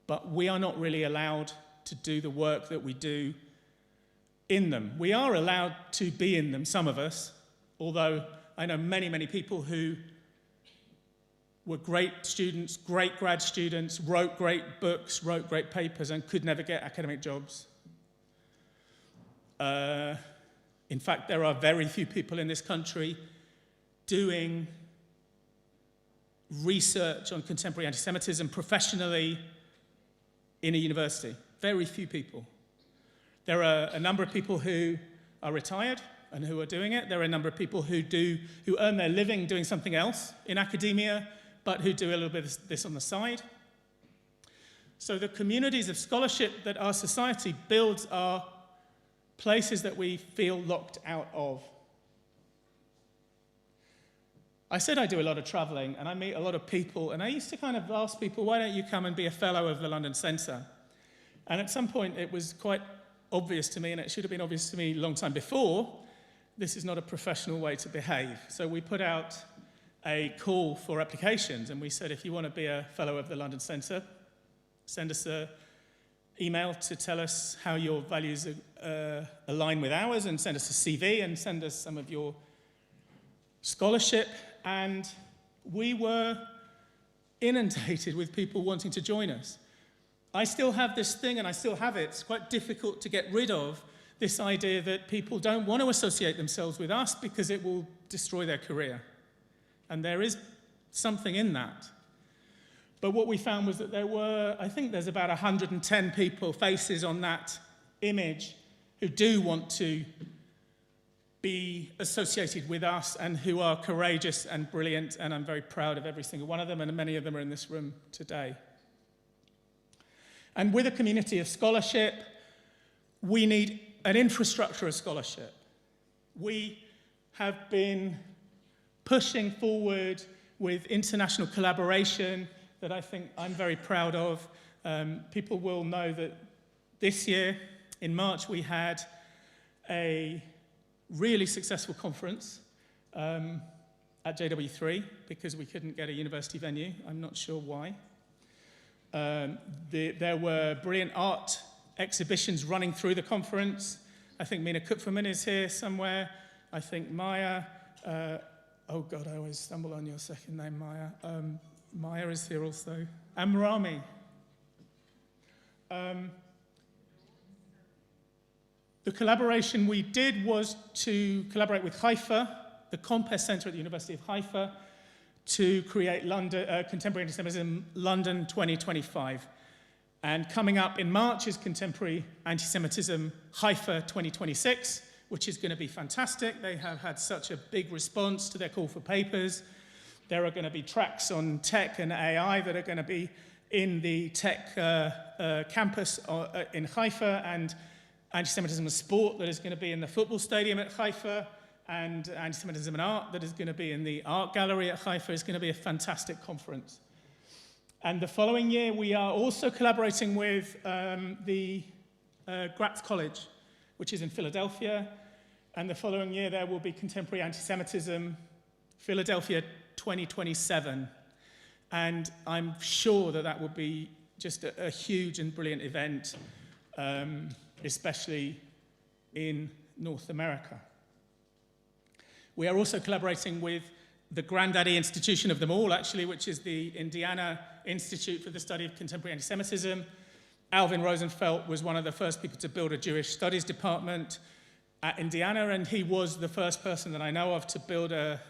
But we are not really allowed to do the work that we do in them. We are allowed to be in them, some of us, although I know many, many people who were great students, great grad students, wrote great books, wrote great papers, and could never get academic jobs. In fact, there are very few people in this country doing research on contemporary anti-Semitism professionally in a university. Very few people. There are a number of people who are retired and who are doing it. There are a number of people who earn their living doing something else in academia, but who do a little bit of this on the side. So the communities of scholarship that our society builds are places that we feel locked out of. I said I do a lot of traveling, and I meet a lot of people, and I used to kind of ask people, why don't you come and be a fellow of the London Centre? And at some point, it was quite obvious to me, and it should have been obvious to me a long time before, this is not a professional way to behave. So we put out a call for applications, and we said, if you want to be a fellow of the London Centre, send us an email to tell us how your values align with ours, and send us a CV, and send us some of your scholarship. And we were inundated with people wanting to join us. I still have this thing, and I still have it. It's quite difficult to get rid of this idea that people don't want to associate themselves with us because it will destroy their career. And there is something in that. But what we found was that there were, I think there's about 110 people, faces on that image, who do want to be associated with us and who are courageous and brilliant, and I'm very proud of every single one of them, and many of them are in this room today. And with a community of scholarship, we need an infrastructure of scholarship. We have been pushing forward with international collaboration that I think I'm very proud of. People will know that this year In March, we had a really successful conference at JW3 because we couldn't get a university venue. I'm not sure why. There were brilliant art exhibitions running through the conference. I think Mina Kupferman is here somewhere. I think Maya, oh God, I always stumble on your second name, Maya. Maya is here also. And Marami. The collaboration we did was to collaborate with Haifa, the Compes Center at the University of Haifa, to create London, Contemporary Anti-Semitism London 2025. And coming up in March is Contemporary Anti-Semitism Haifa 2026, which is going to be fantastic. They have had such a big response to their call for papers. There are going to be tracks on tech and AI that are going to be in the tech campus in Haifa, and anti-Semitism and sport that is going to be in the football stadium at Haifa, and anti-Semitism and art that is going to be in the art gallery at Haifa. Is going to be a fantastic conference. And the following year, we are also collaborating with the Gratz College, which is in Philadelphia. And the following year, there will be Contemporary Anti-Semitism Philadelphia 2027. And I'm sure that that will be just a huge and brilliant event, especially in North America. We are also collaborating with the granddaddy institution of them all, actually, which is the Indiana Institute for the Study of Contemporary Anti-Semitism. Alvin Rosenfeld was one of the first people to build a Jewish studies department at Indiana, and he was the first person that I know of to build a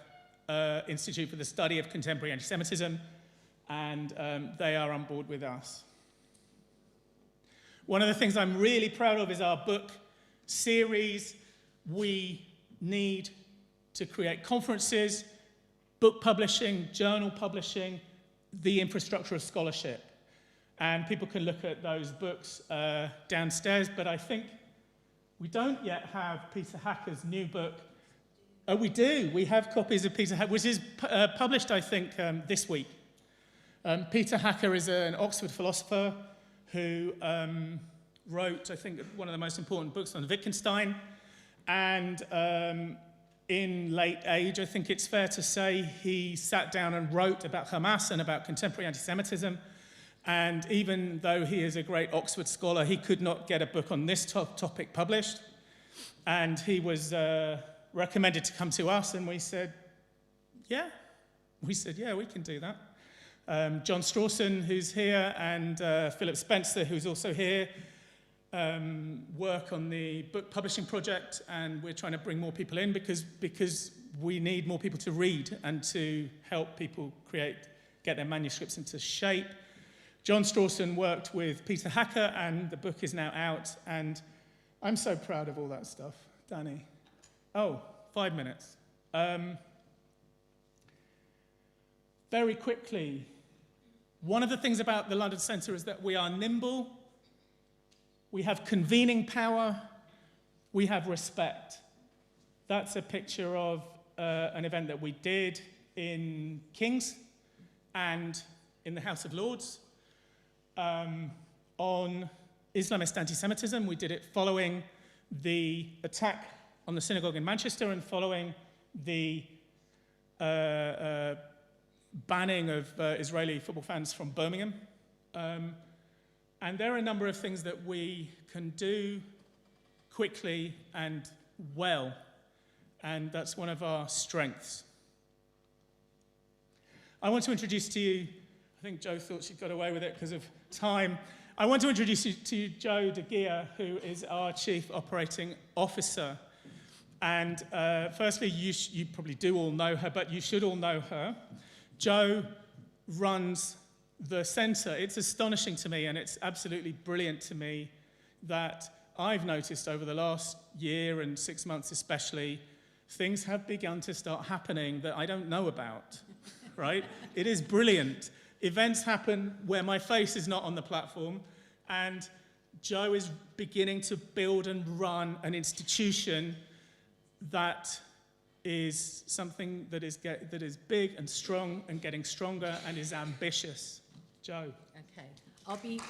Institute for the Study of Contemporary Anti-Semitism, and they are on board with us. One of the things I'm really proud of is our book series. We need to create conferences, book publishing, journal publishing, the infrastructure of scholarship. And people can look at those books downstairs, but I think we don't yet have Peter Hacker's new book. Oh, we do. We have copies of Peter Hacker, which is published, I think, this week. Peter Hacker is an Oxford philosopher who wrote, I think, one of the most important books on Wittgenstein. And in late age, I think it's fair to say he sat down and wrote about Hamas and about contemporary anti-Semitism. And even though he is a great Oxford scholar, he could not get a book on this topic published. And he was recommended to come to us, and we said, yeah. We said, yeah, we can do that. John Strawson, who's here, and Philip Spencer, who's also here, work on the book publishing project, and we're trying to bring more people in because we need more people to read and to help people get their manuscripts into shape. John Strawson worked with Peter Hacker, and the book is now out, and I'm so proud of all that stuff. Danny. Oh, 5 minutes. Very quickly, one of the things about the London Centre is that we are nimble, we have convening power, we have respect. That's a picture of an event that we did in King's and in the House of Lords on Islamist anti-Semitism. We did it following the attack on the synagogue in Manchester and following the banning of Israeli football fans from Birmingham. And there are a number of things that we can do quickly and well, and that's one of our strengths. I want to introduce to you, I think Jo thought she got away with it because of time. I want to introduce you to Jo De Geer, who is our Chief Operating Officer. And firstly, you probably do all know her, but you should all know her. Jo runs the centre. It's astonishing to me, and it's absolutely brilliant to me that I've noticed over the last year and 6 months especially, things have begun to start happening that I don't know about, right? It is brilliant. Events happen where my face is not on the platform, and Jo is beginning to build and run an institution that is something that is big and strong and getting stronger and is ambitious. Jo. Okay, I'll be...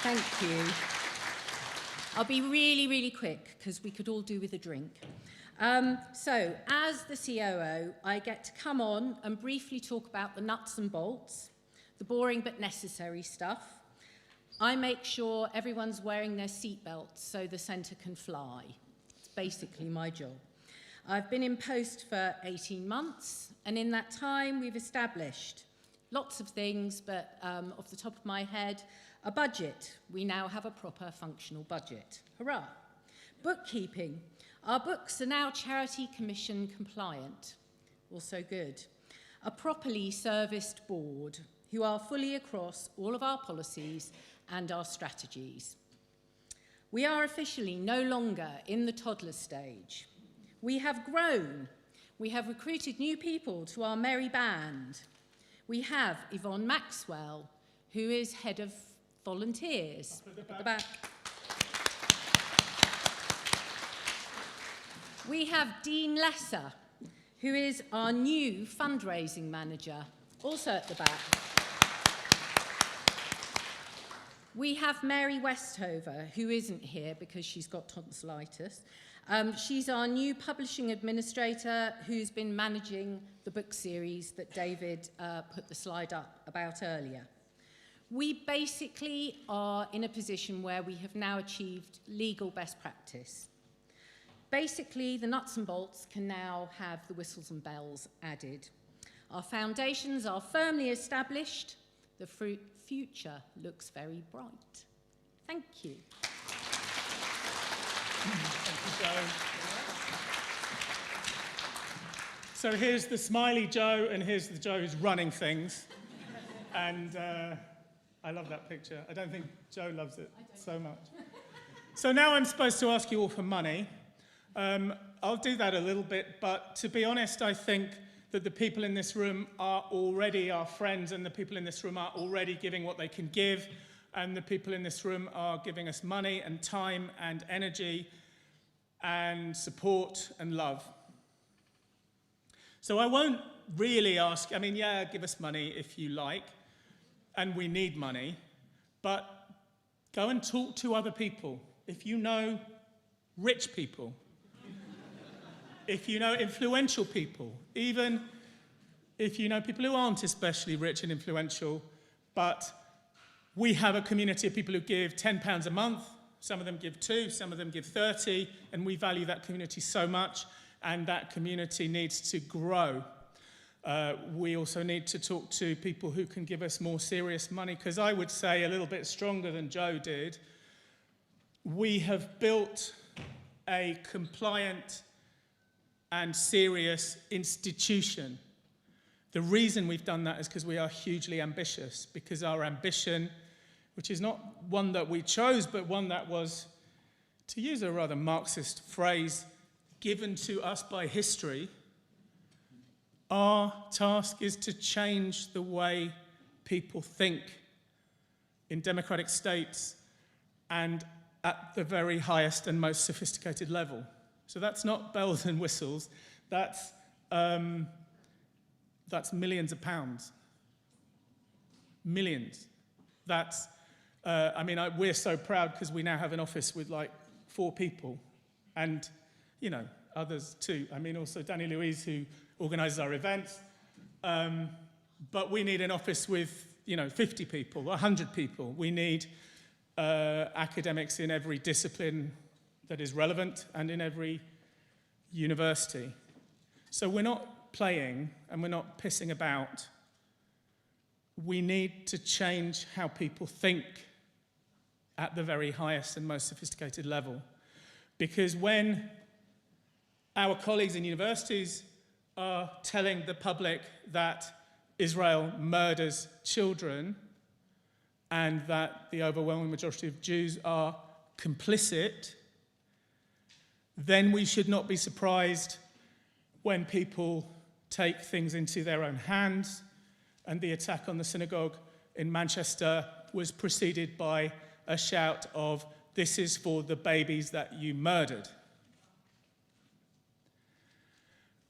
Thank you. I'll be really, really quick, because we could all do with a drink. So, as the COO, I get to come on and briefly talk about the nuts and bolts, the boring but necessary stuff. I make sure everyone's wearing their seatbelts so the centre can fly. It's basically my job. I've been in post for 18 months, and in that time we've established lots of things, but off the top of my head, a budget. We now have a proper functional budget. Hurrah. Bookkeeping. Our books are now Charity Commission compliant. Also good. A properly serviced board who are fully across all of our policies and our strategies. We are officially no longer in the toddler stage. We have grown. We have recruited new people to our merry band. We have Yvonne Maxwell, who is head of volunteers at the back. We have Dean Lesser, who is our new fundraising manager, also at the back. We have Mary Westhover, who isn't here because she's got tonsillitis. She's our new publishing administrator who's been managing the book series that David put the slide up about earlier. We basically are in a position where we have now achieved legal best practice. Basically, the nuts and bolts can now have the whistles and bells added. Our foundations are firmly established. The future looks very bright. Thank you. Thank you, Joe. So here's the smiley Joe, and here's the Joe who's running things. And I love that picture. I don't think Joe loves it so much. So now I'm supposed to ask you all for money. I'll do that a little bit, but to be honest, I think that the people in this room are already our friends, and the people in this room are already giving what they can give, and the people in this room are giving us money and time and energy and support and love. So I won't really ask, I mean, yeah, give us money if you like, and we need money, but go and talk to other people. If you know rich people, if you know influential people, even if you know people who aren't especially rich and influential, but we have a community of people who give £10 a month. Some of them give 2, some of them give 30, and we value that community so much, and that community needs to grow. We also need to talk to people who can give us more serious money, because I would say a little bit stronger than Joe did, we have built a compliant and serious institution. The reason we've done that is because we are hugely ambitious, because our ambition, which is not one that we chose, but one that was, to use a rather Marxist phrase, given to us by history, our task is to change the way people think in democratic states and at the very highest and most sophisticated level. So that's not bells and whistles, that's millions of pounds. Millions. That's, we're so proud because we now have an office with like 4 people, and, you know, others too. I mean, also Danny Louise, who organises our events, but we need an office with, 50 people, 100 people. We need academics in every discipline that is relevant and in every university. So we're not playing and we're not pissing about. We need to change how people think at the very highest and most sophisticated level. Because when our colleagues in universities are telling the public that Israel murders children and that the overwhelming majority of Jews are complicit, then we should not be surprised when people take things into their own hands. And the attack on the synagogue in Manchester was preceded by a shout of, "This is for the babies that you murdered."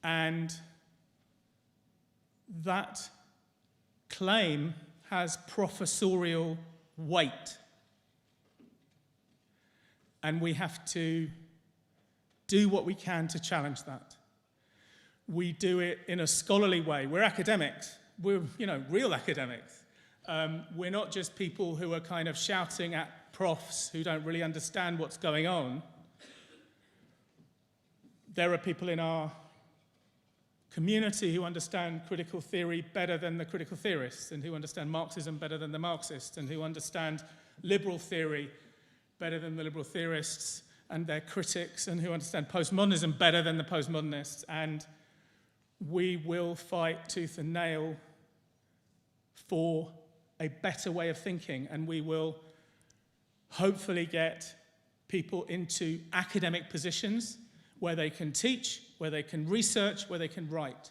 And that claim has professorial weight. And we have to do what we can to challenge that. We do it in a scholarly way. We're academics. We're, real academics. We're not just people who are kind of shouting at profs who don't really understand what's going on. There are people in our community who understand critical theory better than the critical theorists, and who understand Marxism better than the Marxists, and who understand liberal theory better than the liberal theorists and their critics, and who understand postmodernism better than the postmodernists. And we will fight tooth and nail for a better way of thinking, and we will hopefully get people into academic positions where they can teach, where they can research, where they can write.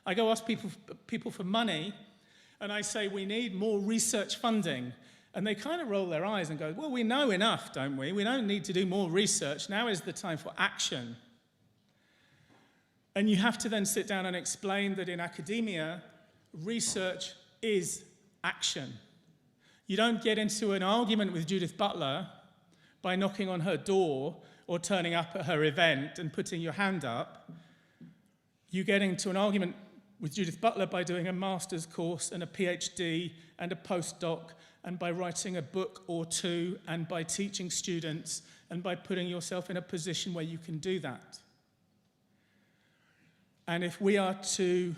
I go ask people for money, and I say, we need more research funding. And they kind of roll their eyes and go, well, we know enough, don't we? We don't need to do more research. Now is the time for action. And you have to then sit down and explain that in academia, research is action. You don't get into an argument with Judith Butler by knocking on her door or turning up at her event and putting your hand up. You get into an argument with Judith Butler by doing a master's course and a PhD and a postdoc, and by writing a book or two, and by teaching students, and by putting yourself in a position where you can do that. And if we are to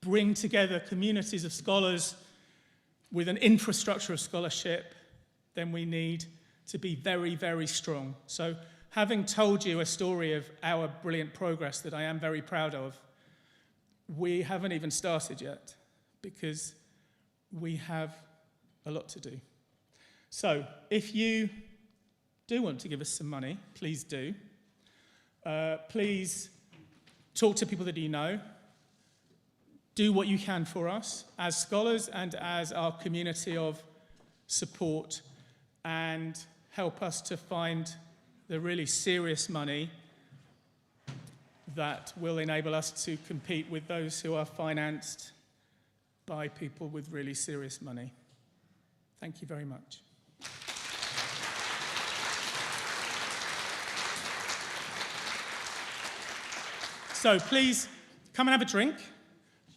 bring together communities of scholars with an infrastructure of scholarship, then we need to be very, very strong. So, having told you a story of our brilliant progress that I am very proud of, we haven't even started yet, because we have a lot to do. So, if you do want to give us some money, please do. Please talk to people that you know. Do what you can for us as scholars and as our community of support, and help us to find the really serious money that will enable us to compete with those who are financed by people with really serious money. Thank you very much. So please come and have a drink,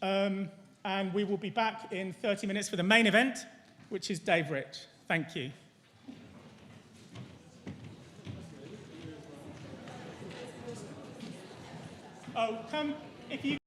and we will be back in 30 minutes for the main event, which is Dave Rich. Thank you. Oh, come, if you...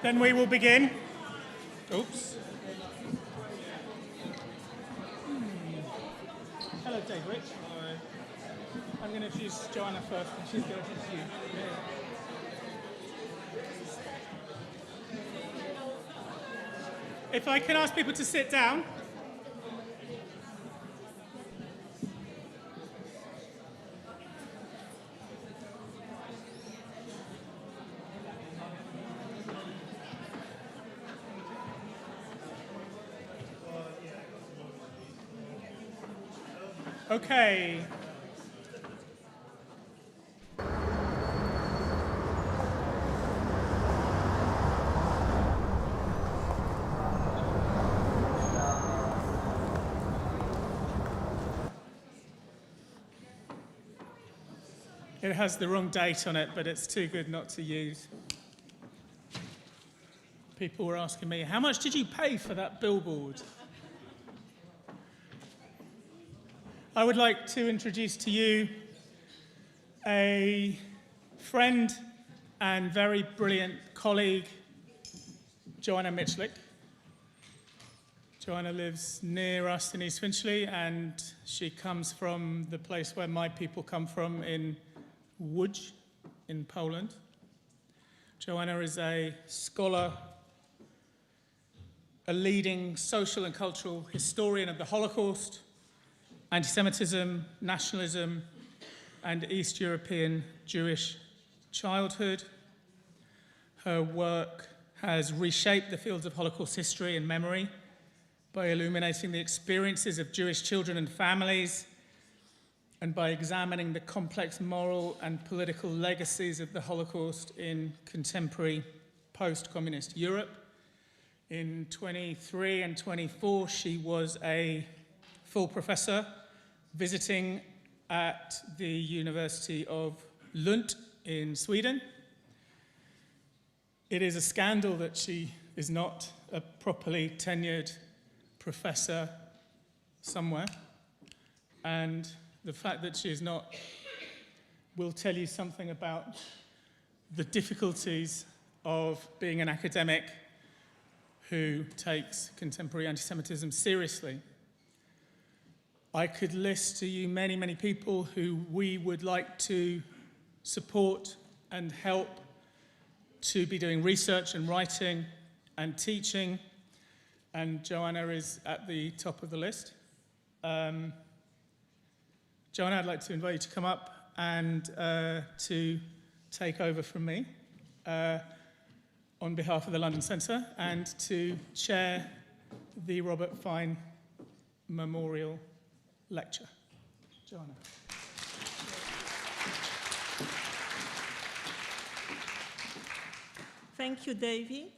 Then we will begin. Oops. Hello, David. Hello. I'm going to introduce Joanna first, and she's going to introduce you. If I can ask people to sit down. Okay. It has the wrong date on it, but it's too good not to use. People were asking me, how much did you pay for that billboard? I would like to introduce to you a friend and very brilliant colleague, Joanna Mitchlick. Joanna lives near us in East Finchley, and she comes from the place where my people come from in Łódź in Poland. Joanna is a scholar, a leading social and cultural historian of the Holocaust, anti-Semitism, nationalism, and East European Jewish childhood. Her work has reshaped the fields of Holocaust history and memory by illuminating the experiences of Jewish children and families, and by examining the complex moral and political legacies of the Holocaust in contemporary post-communist Europe. In 23 and 24, she was a full professor visiting at the University of Lund in Sweden. It is a scandal that she is not a properly tenured professor somewhere, and the fact that she is not will tell you something about the difficulties of being an academic who takes contemporary anti-Semitism seriously. I could list to you many, many people who we would like to support and help to be doing research and writing and teaching, and Joanna is at the top of the list. Joanna, I'd like to invite you to come up and to take over from me on behalf of the London Centre and to chair the Robert Fine Memorial Lecture. Joanna. Thank you, David.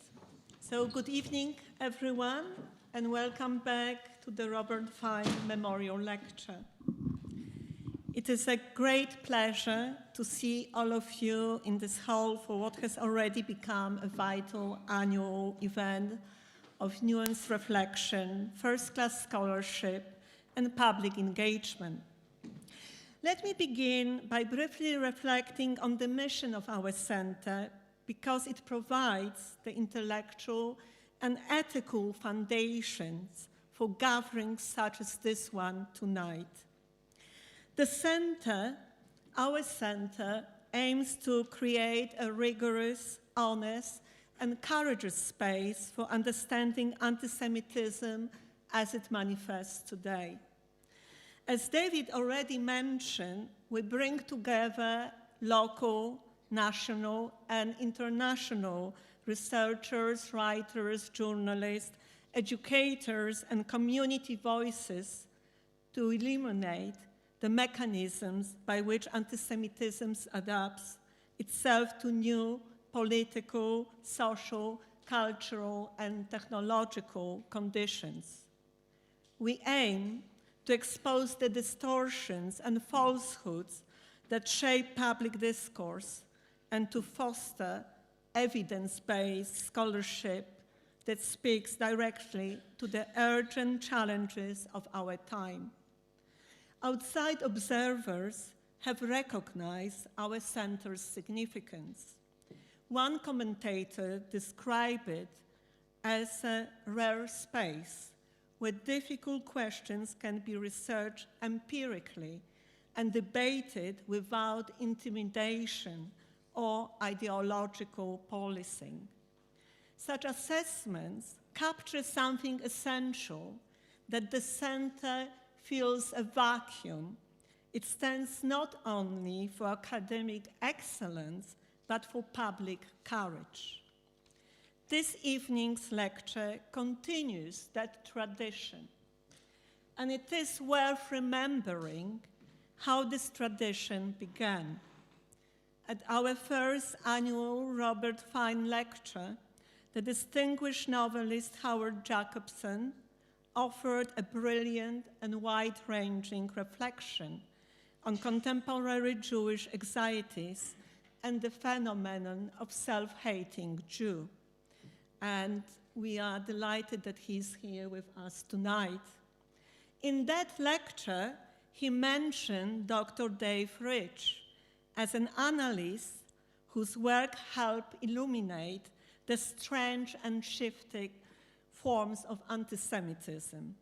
So good evening, everyone, and welcome back to the Robert Fine Memorial Lecture. It is a great pleasure to see all of you in this hall for what has already become a vital annual event of nuanced reflection, first-class scholarship, and public engagement. Let me begin by briefly reflecting on the mission of our center, because it provides the intellectual and ethical foundations for gatherings such as this one tonight. The center, our center, aims to create a rigorous, honest, and courageous space for understanding anti-Semitism as it manifests today. As David already mentioned, we bring together local, national, and international researchers, writers, journalists, educators, and community voices to illuminate the mechanisms by which anti-Semitism adapts itself to new political, social, cultural, and technological conditions. We aim to expose the distortions and falsehoods that shape public discourse and to foster evidence-based scholarship that speaks directly to the urgent challenges of our time. Outside observers have recognized our center's significance. One commentator described it as a rare space where difficult questions can be researched empirically and debated without intimidation or ideological policing. Such assessments capture something essential, that the center fills a vacuum. It stands not only for academic excellence, but for public courage. This evening's lecture continues that tradition, and it is worth remembering how this tradition began. At our first annual Robert Fine Lecture, the distinguished novelist Howard Jacobson offered a brilliant and wide-ranging reflection on contemporary Jewish anxieties and the phenomenon of self-hating Jew. And we are delighted that he's here with us tonight. In that lecture, he mentioned Dr. Dave Rich as an analyst whose work helped illuminate the strange and shifting forms of anti-Semitism.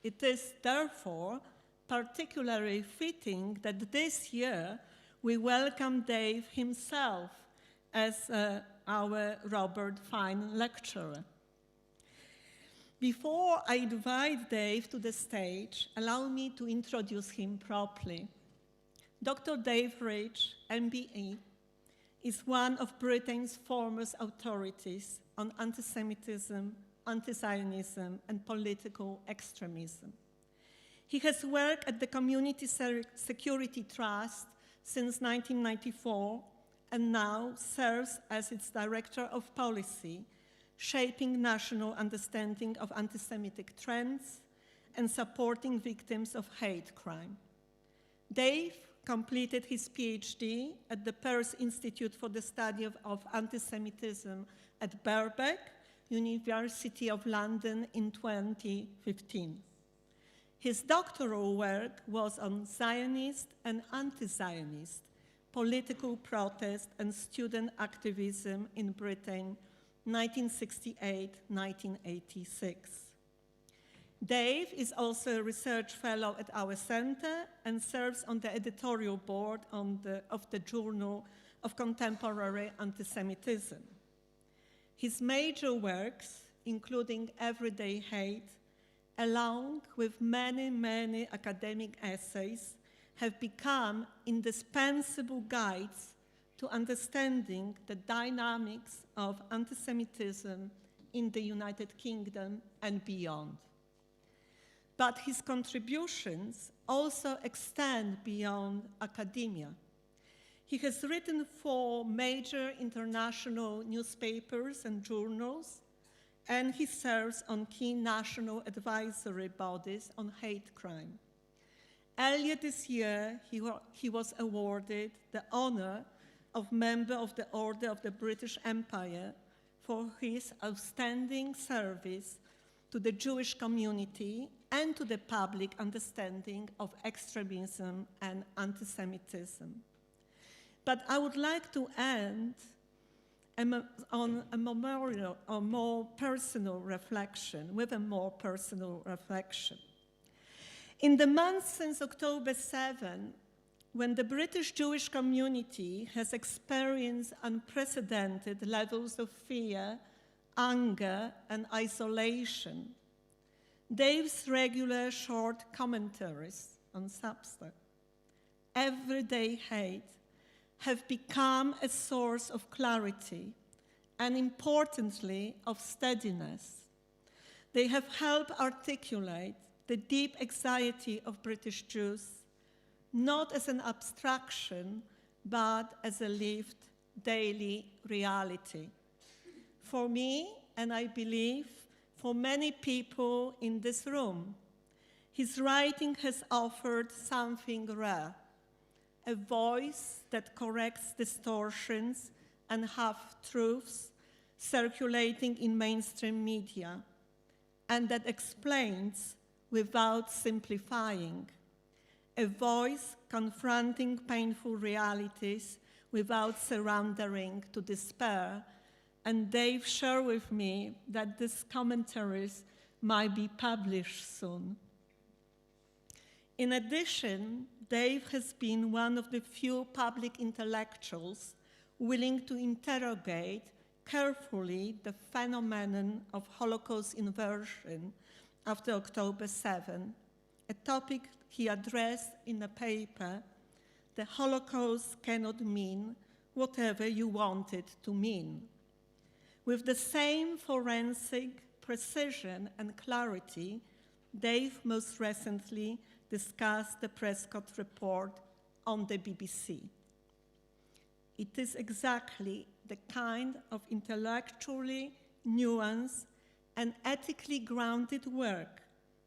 It is therefore particularly fitting that this year we welcome Dave himself as our Robert Fine lecturer. Before I invite Dave to the stage, allow me to introduce him properly. Dr. Dave Rich, MBE, is one of Britain's foremost authorities on anti-Semitism, anti-Zionism, and political extremism. He has worked at the Community Security Trust since 1994 and now serves as its Director of Policy, shaping national understanding of anti-Semitic trends and supporting victims of hate crime. Dave completed his PhD at the Peirce Institute for the Study of Anti-Semitism at Birkbeck, University of London in 2015. His doctoral work was on Zionist and anti-Zionist political protest and student activism in Britain, 1968-1986. Dave is also a research fellow at our center and serves on the editorial board of the Journal of Contemporary Antisemitism. His major works, including Everyday Hate, along with many, many academic essays, have become indispensable guides to understanding the dynamics of antisemitism in the United Kingdom and beyond. But his contributions also extend beyond academia. He has written for major international newspapers and journals, and he serves on key national advisory bodies on hate crime. Earlier this year, he was awarded the honor of Member of the Order of the British Empire for his outstanding service to the Jewish community and to the public understanding of extremism and anti-Semitism. But I would like to end on a memorial or more personal reflection, with a more personal reflection. In the months since October 7, when the British Jewish community has experienced unprecedented levels of fear, anger, and isolation, Dave's regular short commentaries on Substack, Everyday Hate, have become a source of clarity and, importantly, of steadiness. They have helped articulate the deep anxiety of British Jews, not as an abstraction, but as a lived daily reality. For me, and I believe for many people in this room, his writing has offered something rare, a voice that corrects distortions and half-truths circulating in mainstream media, and that explains without simplifying, a voice confronting painful realities without surrendering to despair, and Dave shared with me that these commentaries might be published soon. In addition, Dave has been one of the few public intellectuals willing to interrogate carefully the phenomenon of Holocaust inversion after October 7, a topic he addressed in a paper, "The Holocaust Cannot Mean Whatever You Want It to Mean." With the same forensic precision and clarity, Dave most recently discussed the Prescott Report on the BBC. It is exactly the kind of intellectually nuanced and ethically grounded work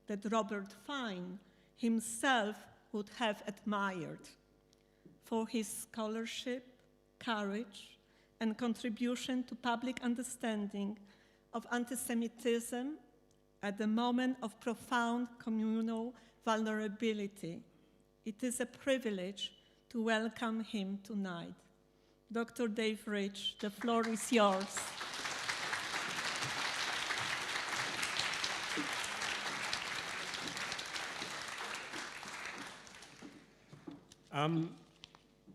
that Robert Fine himself would have admired for his scholarship, courage, and contribution to public understanding of anti-Semitism at the moment of profound communal vulnerability. It is a privilege to welcome him tonight. Dr. Dave Rich, the floor is yours.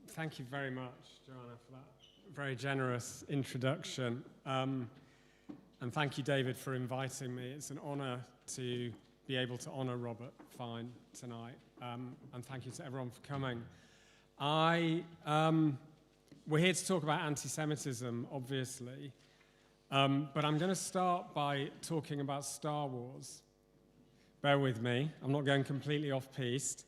Thank you very much, Joanna, for that very generous introduction. And thank you, David, for inviting me. It's an honor to be able to honor Robert Fine tonight. And thank you to everyone for coming. We're here to talk about anti-Semitism, obviously. But I'm going to start by talking about Star Wars. Bear with me. I'm not going completely off-piste.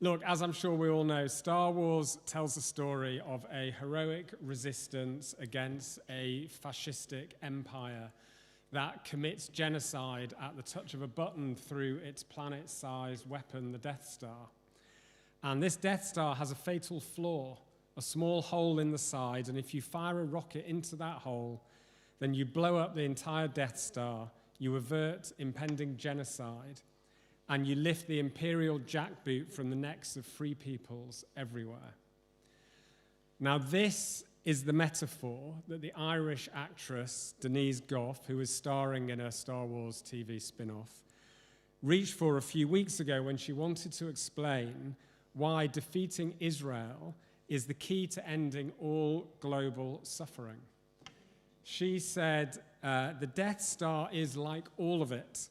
Look, as I'm sure we all know, Star Wars tells the story of a heroic resistance against a fascistic empire that commits genocide at the touch of a button through its planet-sized weapon, the Death Star. And this Death Star has a fatal flaw, a small hole in the side, and if you fire a rocket into that hole, then you blow up the entire Death Star, you avert impending genocide, and you lift the imperial jackboot from the necks of free peoples everywhere. Now, this is the metaphor that the Irish actress Denise Gough, who is starring in a Star Wars TV spin-off, reached for a few weeks ago when she wanted to explain why defeating Israel is the key to ending all global suffering. She said, the Death Star is like all of it.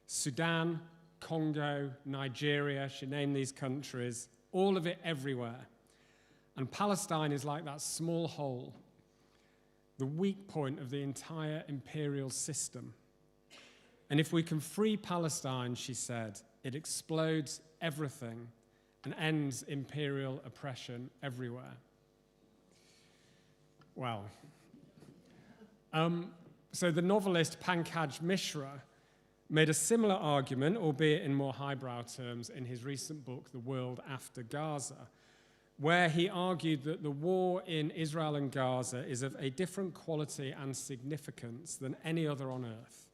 Sudan, Congo, Nigeria, she named these countries, all of it everywhere. And Palestine is like that small hole, the weak point of the entire imperial system. And if we can free Palestine, she said, it explodes everything and ends imperial oppression everywhere. Well, so the novelist Pankaj Mishra made a similar argument, albeit in more highbrow terms, in his recent book, The World After Gaza, where he argued that the war in Israel and Gaza is of a different quality and significance than any other on earth.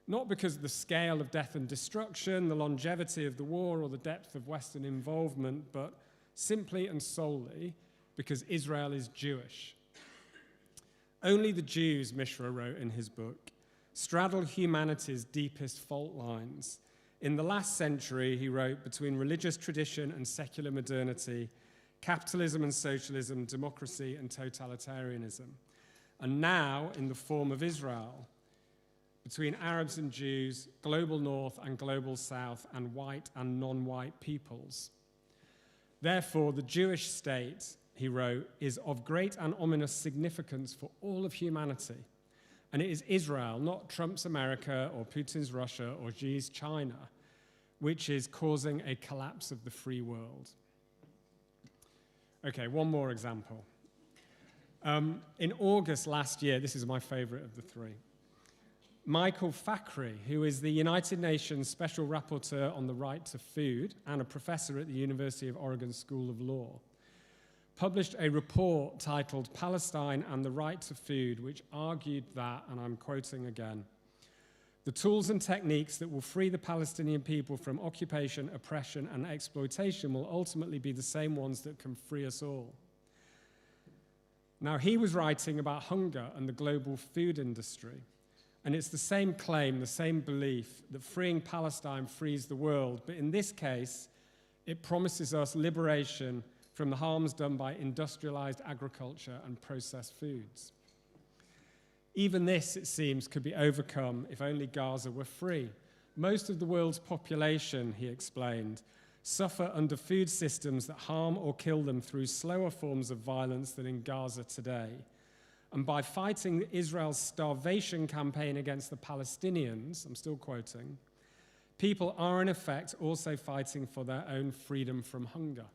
Not because of the scale of death and destruction, the longevity of the war, or the depth of Western involvement, but simply and solely because Israel is Jewish. Only the Jews, Mishra wrote in his book, straddle humanity's deepest fault lines. In the last century, he wrote, between religious tradition and secular modernity, capitalism and socialism, democracy and totalitarianism. And now, in the form of Israel, between Arabs and Jews, global north and global south, and white and non-white peoples. Therefore, the Jewish state, he wrote, is of great and ominous significance for all of humanity. And it is Israel, not Trump's America or Putin's Russia or Xi's China, which is causing a collapse of the free world. Okay, one more example. In August last year, this is my favorite of the three, Michael Fakhri, who is the United Nations Special Rapporteur on the Right to Food and a professor at the University of Oregon School of Law, published a report titled Palestine and the Right to Food, which argued that, and I'm quoting again, The tools and techniques that will free the Palestinian people from occupation, oppression, and exploitation will ultimately be the same ones that can free us all. Now, he was writing about hunger and the global food industry. And it's the same claim, the same belief, that freeing Palestine frees the world. But in this case, it promises us liberation from the harms done by industrialized agriculture and processed foods. Even this, it seems, could be overcome if only Gaza were free. Most of the world's population, he explained, suffer under food systems that harm or kill them through slower forms of violence than in Gaza today. And by fighting Israel's starvation campaign against the Palestinians, I'm still quoting, people are in effect also fighting for their own freedom from hunger.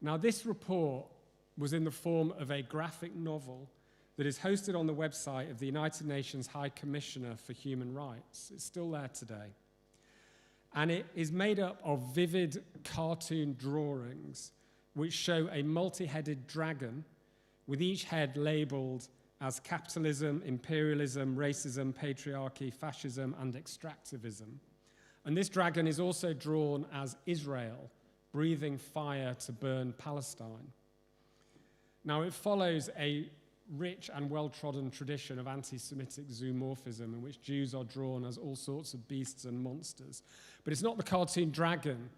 Now, this report was in the form of a graphic novel that is hosted on the website of the United Nations High Commissioner for Human Rights. It's still there today. And it is made up of vivid cartoon drawings which show a multi-headed dragon with each head labeled as capitalism, imperialism, racism, patriarchy, fascism, and extractivism. And this dragon is also drawn as Israel, breathing fire to burn Palestine. Now, it follows a rich and well-trodden tradition of anti-Semitic zoomorphism in which Jews are drawn as all sorts of beasts and monsters. But it's not the cartoon dragon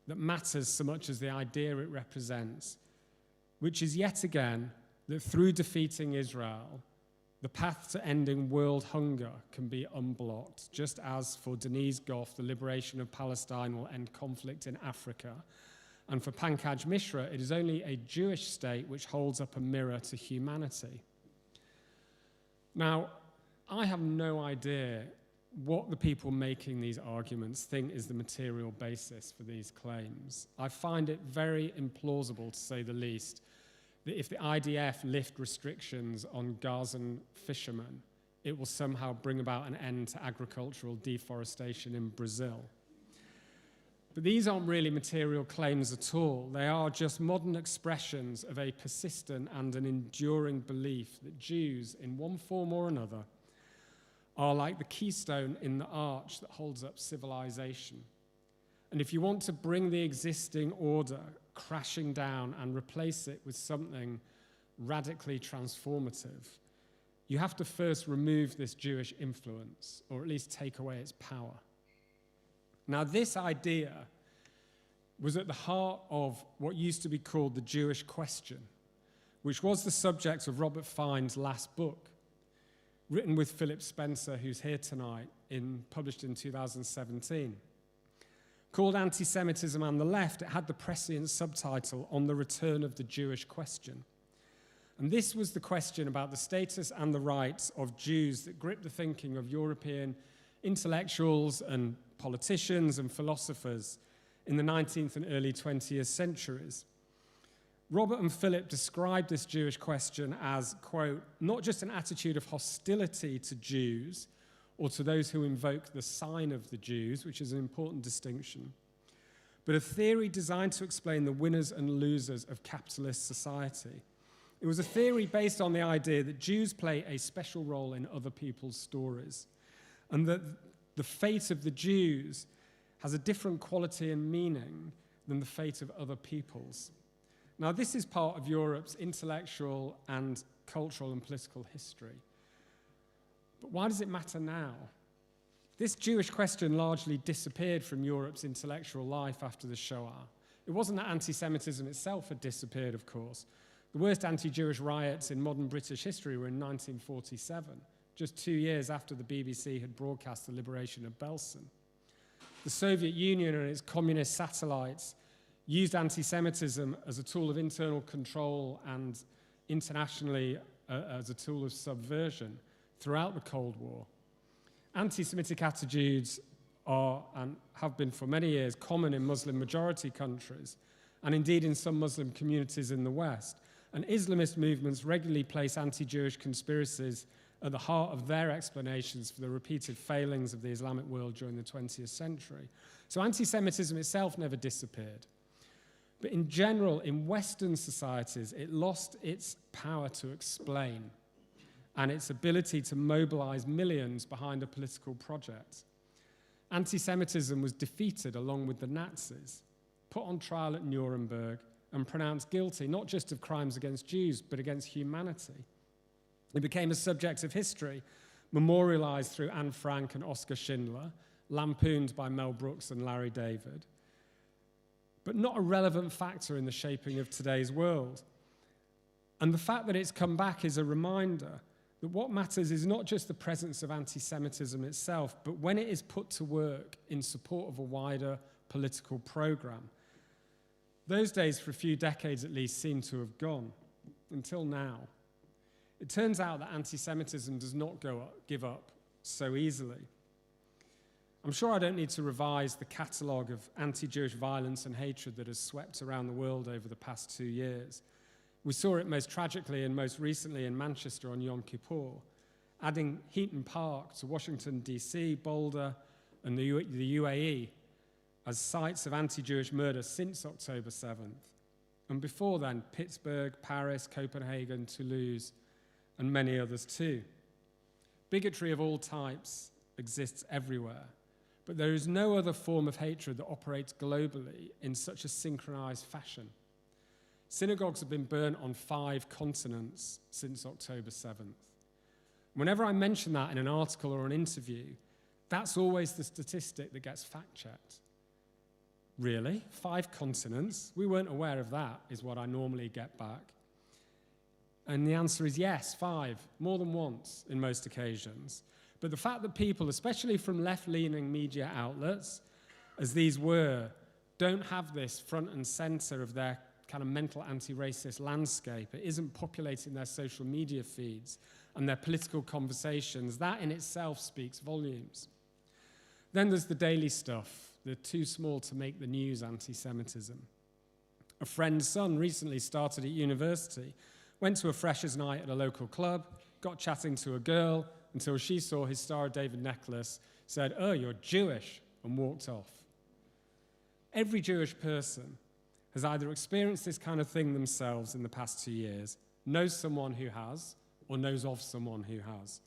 that matters so much as the idea it represents, which is yet again that through defeating Israel, the path to ending world hunger can be unblocked, just as for Denise Goff, the liberation of Palestine will end conflict in Africa. And for Pankaj Mishra, it is only a Jewish state which holds up a mirror to humanity. Now, I have no idea what the people making these arguments think is the material basis for these claims. I find it very implausible, to say the least, that if the IDF lift restrictions on Gazan fishermen, it will somehow bring about an end to agricultural deforestation in Brazil. But these aren't really material claims at all. They are just modern expressions of a persistent and an enduring belief that Jews, in one form or another, are like the keystone in the arch that holds up civilization. And if you want to bring the existing order crashing down and replace it with something radically transformative, you have to first remove this Jewish influence, or at least take away its power. Now, this idea was at the heart of what used to be called the Jewish question, which was the subject of Robert Fine's last book, written with Philip Spencer, who's here tonight, published in 2017. Called Anti-Semitism and the Left, it had the prescient subtitle, On the Return of the Jewish Question. And this was the question about the status and the rights of Jews that gripped the thinking of European intellectuals and politicians and philosophers in the 19th and early 20th centuries. Robert and Philip described this Jewish question as, quote, not just an attitude of hostility to Jews or to those who invoke the sign of the Jews, which is an important distinction, but a theory designed to explain the winners and losers of capitalist society. It was a theory based on the idea that Jews play a special role in other people's stories, and that the fate of the Jews has a different quality and meaning than the fate of other peoples. Now, this is part of Europe's intellectual and cultural and political history. But why does it matter now? This Jewish question largely disappeared from Europe's intellectual life after the Shoah. It wasn't that anti-Semitism itself had disappeared, of course. The worst anti-Jewish riots in modern British history were in 1947, just 2 years after the BBC had broadcast the liberation of Belsen. The Soviet Union and its communist satellites used anti-Semitism as a tool of internal control and internationally as a tool of subversion throughout the Cold War. Anti-Semitic attitudes are, and have been for many years, common in Muslim-majority countries, and indeed in some Muslim communities in the West. And Islamist movements regularly place anti-Jewish conspiracies at the heart of their explanations for the repeated failings of the Islamic world during the 20th century. So anti-Semitism itself never disappeared. But in general, in Western societies, it lost its power to explain. and its ability to mobilize millions behind a political project. Anti-Semitism was defeated along with the Nazis, put on trial at Nuremberg, and pronounced guilty not just of crimes against Jews, but against humanity. It became a subject of history, memorialized through Anne Frank and Oskar Schindler, lampooned by Mel Brooks and Larry David, but not a relevant factor in the shaping of today's world. And the fact that it's come back is a reminder that what matters is not just the presence of anti-Semitism itself, but when it is put to work in support of a wider political program. Those days, for a few decades at least, seem to have gone, until now. It turns out that anti-Semitism does not give up so easily. I'm sure I don't need to revise the catalogue of anti-Jewish violence and hatred that has swept around the world over the past 2 years. We saw it most tragically and most recently in Manchester on Yom Kippur, adding Heaton Park to Washington, D.C., Boulder, and the UAE as sites of anti-Jewish murder since October 7th. And before then, Pittsburgh, Paris, Copenhagen, Toulouse, and many others too. Bigotry of all types exists everywhere, but there is no other form of hatred that operates globally in such a synchronized fashion. Synagogues have been burnt on 5 continents since October 7th. Whenever I mention that in an article or an interview, that's always the statistic that gets fact-checked. Really? 5 continents? We weren't aware of that, is what I normally get back. And the answer is yes, 5, more than once in most occasions. But the fact that people, especially from left-leaning media outlets, as these were, don't have this front and center of their kind of mental anti-racist landscape, it isn't populating their social media feeds and their political conversations, that in itself speaks volumes. Then there's the daily stuff, the too small to make the news anti-Semitism. A friend's son recently started at university, went to a freshers' night at a local club, got chatting to a girl until she saw his Star of David necklace, said, "Oh, you're Jewish," and walked off. Every Jewish person has either experienced this kind of thing themselves in the past 2 years, knows someone who has, or knows of someone who has.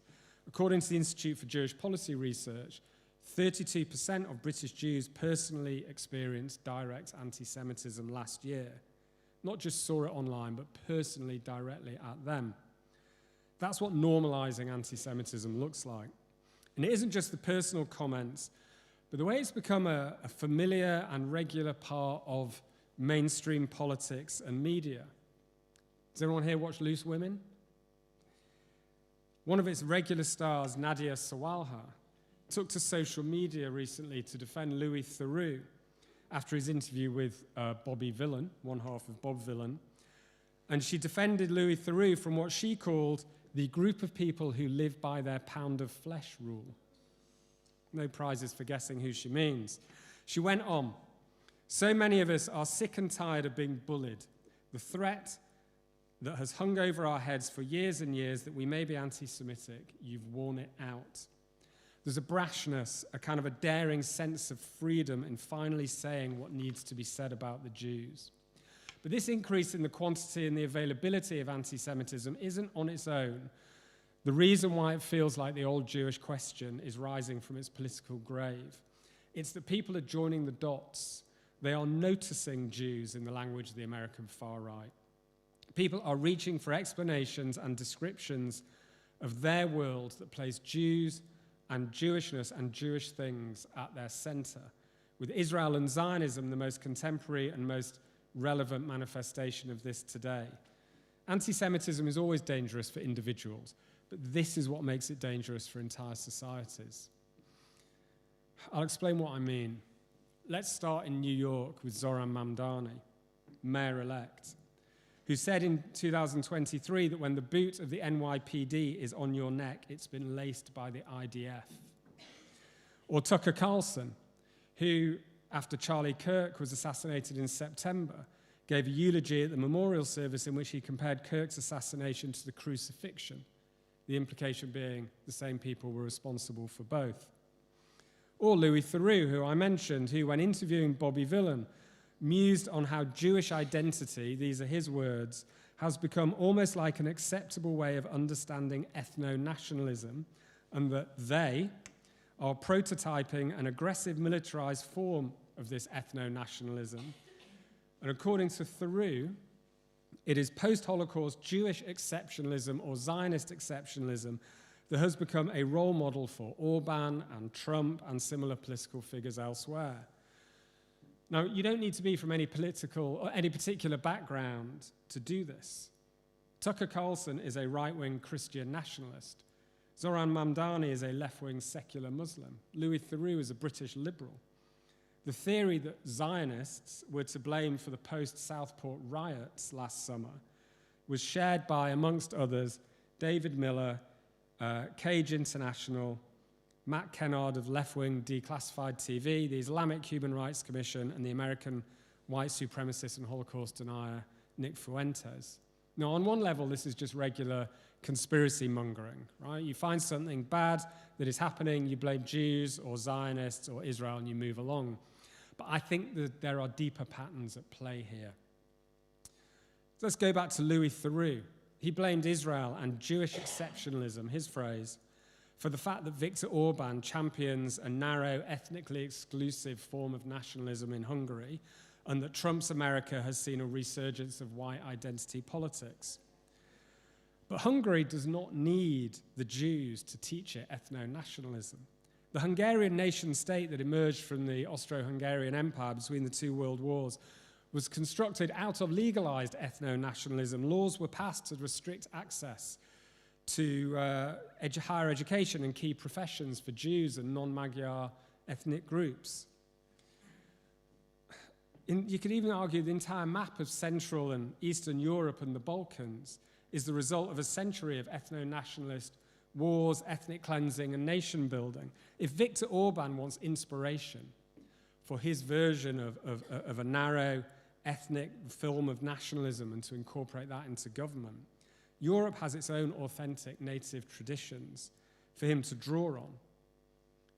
According to the Institute for Jewish Policy Research, 32% of British Jews personally experienced direct anti-Semitism last year. Not just saw it online, but personally, directly at them. That's what normalizing anti-Semitism looks like. And it isn't just the personal comments, but the way it's become a familiar and regular part of mainstream politics and media. Does everyone here watch Loose Women? One of its regular stars, Nadia Sawalha, took to social media recently to defend Louis Theroux after his interview with Bobby Villan, one half of Bob Villan. And she defended Louis Theroux from what she called the group of people who live by their pound of flesh rule. No prizes for guessing who she means. She went on, "So many of us are sick and tired of being bullied. The threat that has hung over our heads for years and years that we may be anti-Semitic, you've worn it out. There's a brashness, a kind of a daring sense of freedom in finally saying what needs to be said about the Jews." But this increase in the quantity and the availability of anti-Semitism isn't on its own the reason why it feels like the old Jewish question is rising from its political grave. It's that people are joining the dots. They are noticing Jews in the language of the American far right. People are reaching for explanations and descriptions of their world that place Jews and Jewishness and Jewish things at their center, with Israel and Zionism the most contemporary and most relevant manifestation of this today. Anti-Semitism is always dangerous for individuals, but this is what makes it dangerous for entire societies. I'll explain what I mean. Let's start in New York with Zohran Mamdani, mayor-elect, who said in 2023 that when the boot of the NYPD is on your neck, it's been laced by the IDF. Or Tucker Carlson, who, after Charlie Kirk was assassinated in September, gave a eulogy at the memorial service in which he compared Kirk's assassination to the crucifixion, the implication being the same people were responsible for both. Or Louis Theroux, who I mentioned, who, when interviewing Bobby Villan, mused on how Jewish identity, these are his words, has become almost like an acceptable way of understanding ethno-nationalism, and that they are prototyping an aggressive militarized form of this ethno-nationalism. And according to Theroux, it is post-Holocaust Jewish exceptionalism or Zionist exceptionalism that has become a role model for Orban and Trump and similar political figures elsewhere. Now, you don't need to be from any political or any particular background to do this. Tucker Carlson is a right-wing Christian nationalist. Zoran Mamdani is a left-wing secular Muslim. Louis Theroux is a British liberal. The theory that Zionists were to blame for the post-Southport riots last summer was shared by, amongst others, David Miller, Cage International, Matt Kennard of left-wing Declassified TV, the Islamic Human Rights Commission, and the American white supremacist and Holocaust denier Nick Fuentes. Now, on one level, this is just regular conspiracy mongering, right? You find something bad that is happening, you blame Jews or Zionists or Israel, and you move along. But I think that there are deeper patterns at play here. So let's go back to Louis Theroux. He blamed Israel and Jewish exceptionalism, his phrase, for the fact that Viktor Orban champions a narrow, ethnically exclusive form of nationalism in Hungary, and that Trump's America has seen a resurgence of white identity politics. But Hungary does not need the Jews to teach it ethno-nationalism. The Hungarian nation-state that emerged from the Austro-Hungarian Empire between the two world wars was constructed out of legalized ethno-nationalism. Laws were passed to restrict access to higher education and key professions for Jews and non-Magyar ethnic groups. You could even argue the entire map of Central and Eastern Europe and the Balkans is the result of a century of ethno-nationalist wars, ethnic cleansing, and nation building. If Viktor Orban wants inspiration for his version of a narrow ethnic film of nationalism and to incorporate that into government, Europe has its own authentic native traditions for him to draw on.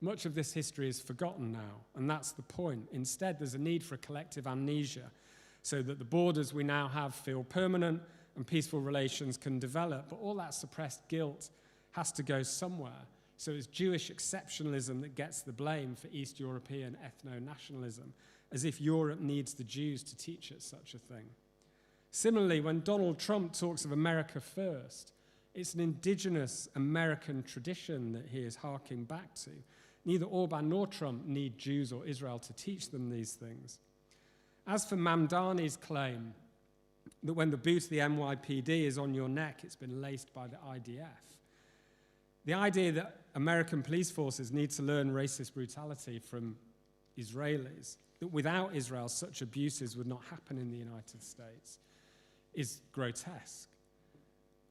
Much of this history is forgotten now, and that's the point. Instead, there's a need for a collective amnesia so that the borders we now have feel permanent and peaceful relations can develop, but all that suppressed guilt has to go somewhere. So it's Jewish exceptionalism that gets the blame for East European ethno-nationalism, as if Europe needs the Jews to teach it such a thing. Similarly, when Donald Trump talks of America first, it's an indigenous American tradition that he is harking back to. Neither Orban nor Trump need Jews or Israel to teach them these things. As for Mamdani's claim that when the boot of the NYPD is on your neck, it's been laced by the IDF, the idea that American police forces need to learn racist brutality from Israelis, that without Israel such abuses would not happen in the United States, is grotesque.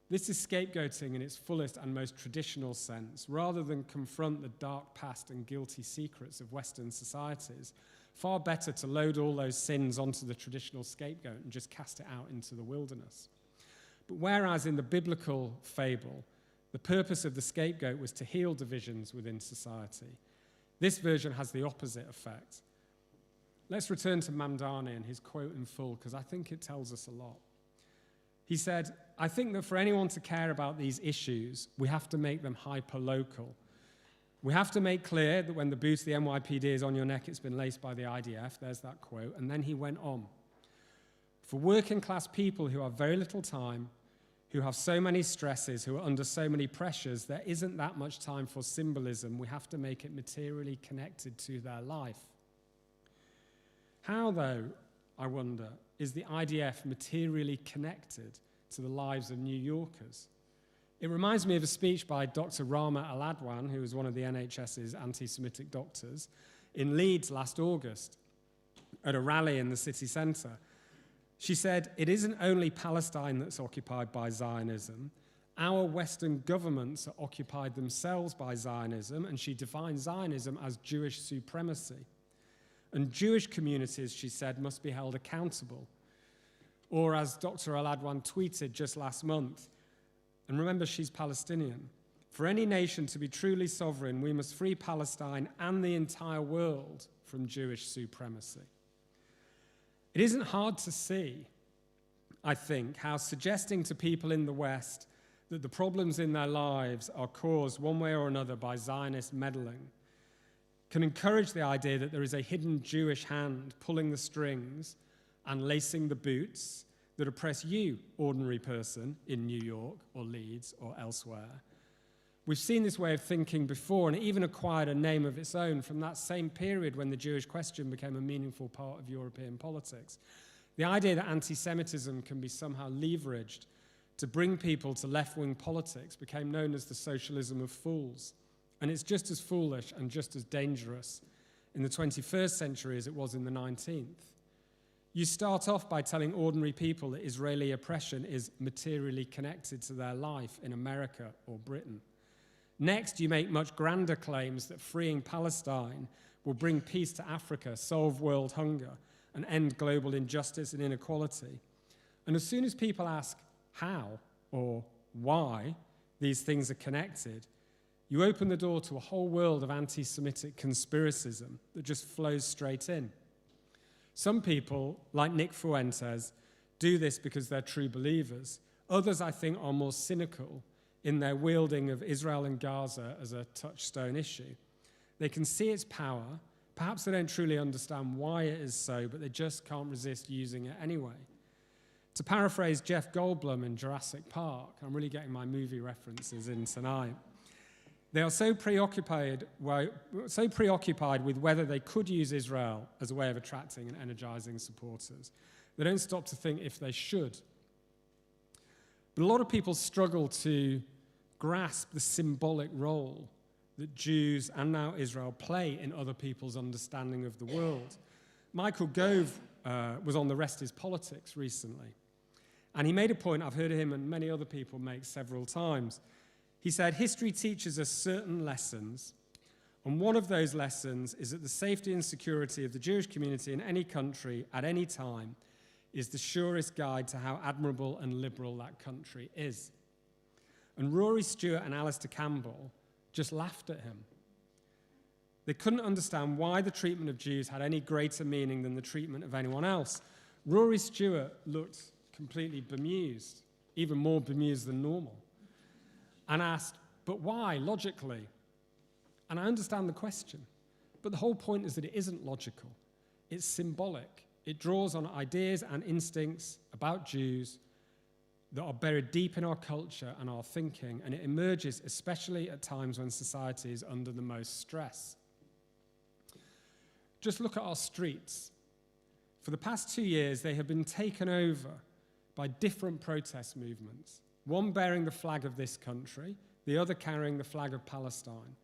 This is scapegoating in its fullest and most traditional sense. Rather than confront the dark past and guilty secrets of Western societies, far better to load all those sins onto the traditional scapegoat and just cast it out into the wilderness. But whereas in the biblical fable, the purpose of the scapegoat was to heal divisions within society, this version has the opposite effect. Let's return to Mamdani and his quote in full, because I think it tells us a lot. He said, "I think that for anyone to care about these issues, we have to make them hyper-local. We have to make clear that when the boot of the NYPD is on your neck, it's been laced by the IDF." There's that quote. And then he went on. "For working-class people who have very little time, who have so many stresses, who are under so many pressures, there isn't that much time for symbolism. We have to make it materially connected to their life." How, though, I wonder, is the IDF materially connected to the lives of New Yorkers? It reminds me of a speech by Dr. Rama Aladwan, who was one of the NHS's anti-Semitic doctors, in Leeds last August at a rally in the city centre. She said, "It isn't only Palestine that's occupied by Zionism. Our Western governments are occupied themselves by Zionism," and she defined Zionism as Jewish supremacy. "And Jewish communities," she said, "must be held accountable." Or as Dr. Aladwan tweeted just last month, and remember she's Palestinian, "For any nation to be truly sovereign, we must free Palestine and the entire world from Jewish supremacy." It isn't hard to see I think, how suggesting to people in the West that the problems in their lives are caused one way or another by Zionist meddling can encourage the idea that there is a hidden Jewish hand pulling the strings and lacing the boots that oppress you, ordinary person, in New York or Leeds or elsewhere. We've seen this way of thinking before, and it even acquired a name of its own from that same period when the Jewish question became a meaningful part of European politics. The idea that anti-Semitism can be somehow leveraged to bring people to left-wing politics became known as the socialism of fools. And it's just as foolish and just as dangerous in the 21st century as it was in the 19th. You start off by telling ordinary people that Israeli oppression is materially connected to their life in America or Britain. Next, you make much grander claims that freeing Palestine will bring peace to Africa, solve world hunger, and end global injustice and inequality. And as soon as people ask how or why these things are connected, you open the door to a whole world of anti-Semitic conspiracism that just flows straight in. Some people, like Nick Fuentes, do this because they're true believers. Others, I think, are more cynical in their wielding of Israel and Gaza as a touchstone issue. They can see its power. Perhaps they don't truly understand why it is so, but they just can't resist using it anyway. To paraphrase Jeff Goldblum in Jurassic Park, I'm really getting my movie references in tonight. They are so preoccupied with whether they could use Israel as a way of attracting and energizing supporters. They don't stop to think if they should. But a lot of people struggle to grasp the symbolic role that Jews and now Israel play in other people's understanding of the world. Michael Gove was on The Rest is Politics recently, and he made a point I've heard him and many other people make several times. He said, history teaches us certain lessons, and one of those lessons is that the safety and security of the Jewish community in any country at any time is the surest guide to how admirable and liberal that country is. And Rory Stewart and Alistair Campbell just laughed at him. They couldn't understand why the treatment of Jews had any greater meaning than the treatment of anyone else. Rory Stewart looked completely bemused, even more bemused than normal, and asked, but why, logically? And I understand the question, but the whole point is that it isn't logical. It's symbolic. It draws on ideas and instincts about Jews that are buried deep in our culture and our thinking, and it emerges especially at times when society is under the most stress. Just look at our streets. For the past 2 years, they have been taken over by different protest movements, one bearing the flag of this country, the other carrying the flag of Palestine.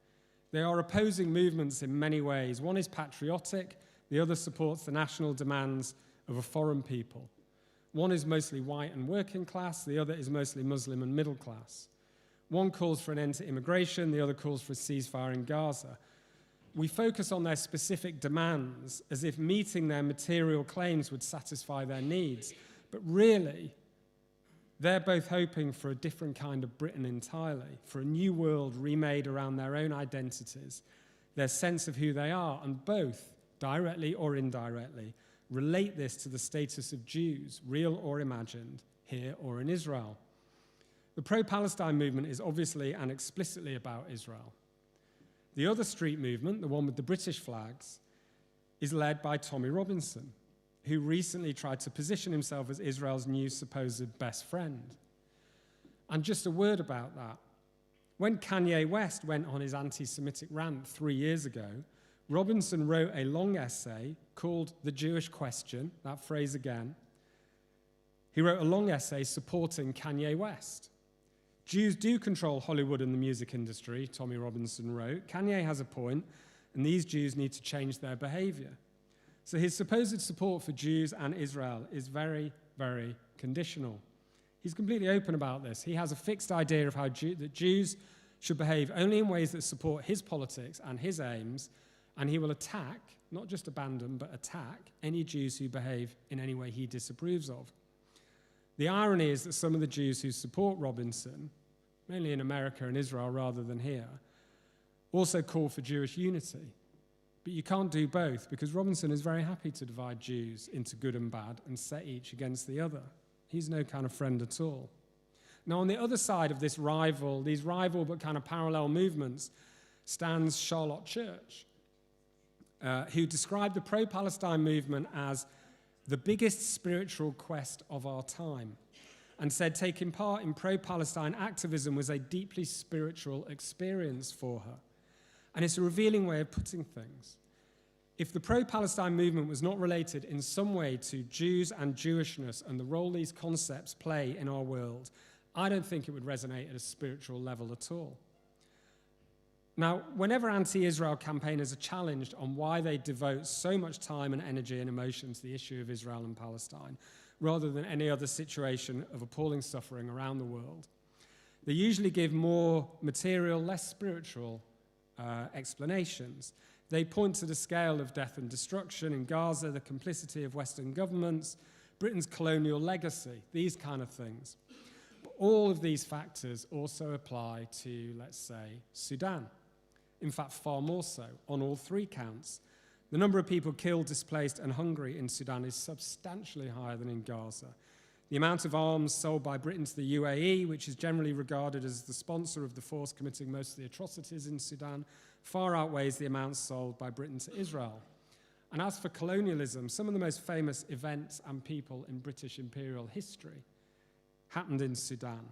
They are opposing movements in many ways. One is patriotic, the other supports the national demands of a foreign people. One is mostly white and working class, the other is mostly Muslim and middle class. One calls for an end to immigration, the other calls for a ceasefire in Gaza. We focus on their specific demands as if meeting their material claims would satisfy their needs. But really, they're both hoping for a different kind of Britain entirely, for a new world remade around their own identities, their sense of who they are, and both, directly or indirectly, relate this to the status of Jews, real or imagined, here or in Israel. The pro-Palestine movement is obviously and explicitly about Israel. The other street movement, the one with the British flags, is led by Tommy Robinson, who recently tried to position himself as Israel's new supposed best friend. And just a word about that. When Kanye West went on his anti-Semitic rant 3 years ago, Robinson wrote a long essay called The Jewish Question, that phrase again. He wrote a long essay supporting Kanye West. Jews do control Hollywood and the music industry, Tommy Robinson wrote. Kanye has a point, and these Jews need to change their behavior. So his supposed support for Jews and Israel is very, very conditional. He's completely open about this. He has a fixed idea of how that Jews should behave only in ways that support his politics and his aims, and he will attack, not just abandon, but attack any Jews who behave in any way he disapproves of. The irony is that some of the Jews who support Robinson, mainly in America and Israel rather than here, also call for Jewish unity. But you can't do both, because Robinson is very happy to divide Jews into good and bad and set each against the other. He's no kind of friend at all. Now, on the other side of these rival but kind of parallel movements, stands Charlotte Church, who described the pro-Palestine movement as the biggest spiritual quest of our time, and said taking part in pro-Palestine activism was a deeply spiritual experience for her. And it's a revealing way of putting things. If the pro-Palestine movement was not related in some way to Jews and Jewishness and the role these concepts play in our world, I don't think it would resonate at a spiritual level at all. Now, whenever anti-Israel campaigners are challenged on why they devote so much time and energy and emotion to the issue of Israel and Palestine, rather than any other situation of appalling suffering around the world, they usually give more material, less spiritual explanations. They point to the scale of death and destruction in Gaza, the complicity of Western governments, Britain's colonial legacy, these kind of things. But all of these factors also apply to, let's say, Sudan. In fact, far more so, on all three counts. The number of people killed, displaced, and hungry in Sudan is substantially higher than in Gaza. The amount of arms sold by Britain to the UAE, which is generally regarded as the sponsor of the force committing most of the atrocities in Sudan, far outweighs the amounts sold by Britain to Israel. And as for colonialism, some of the most famous events and people in British imperial history happened in Sudan.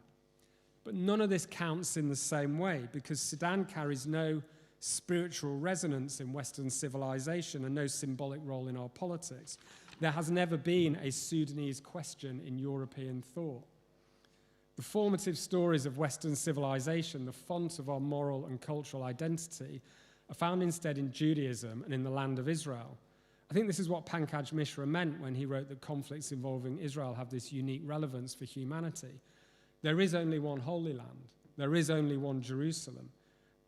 But none of this counts in the same way, because Sudan carries no spiritual resonance in Western civilization and no symbolic role in our politics. There has never been a Sudanese question in European thought. The formative stories of Western civilization, the font of our moral and cultural identity, are found instead in Judaism and in the land of Israel. I think this is what Pankaj Mishra meant when he wrote that conflicts involving Israel have this unique relevance for humanity. There is only one Holy Land. There is only one Jerusalem.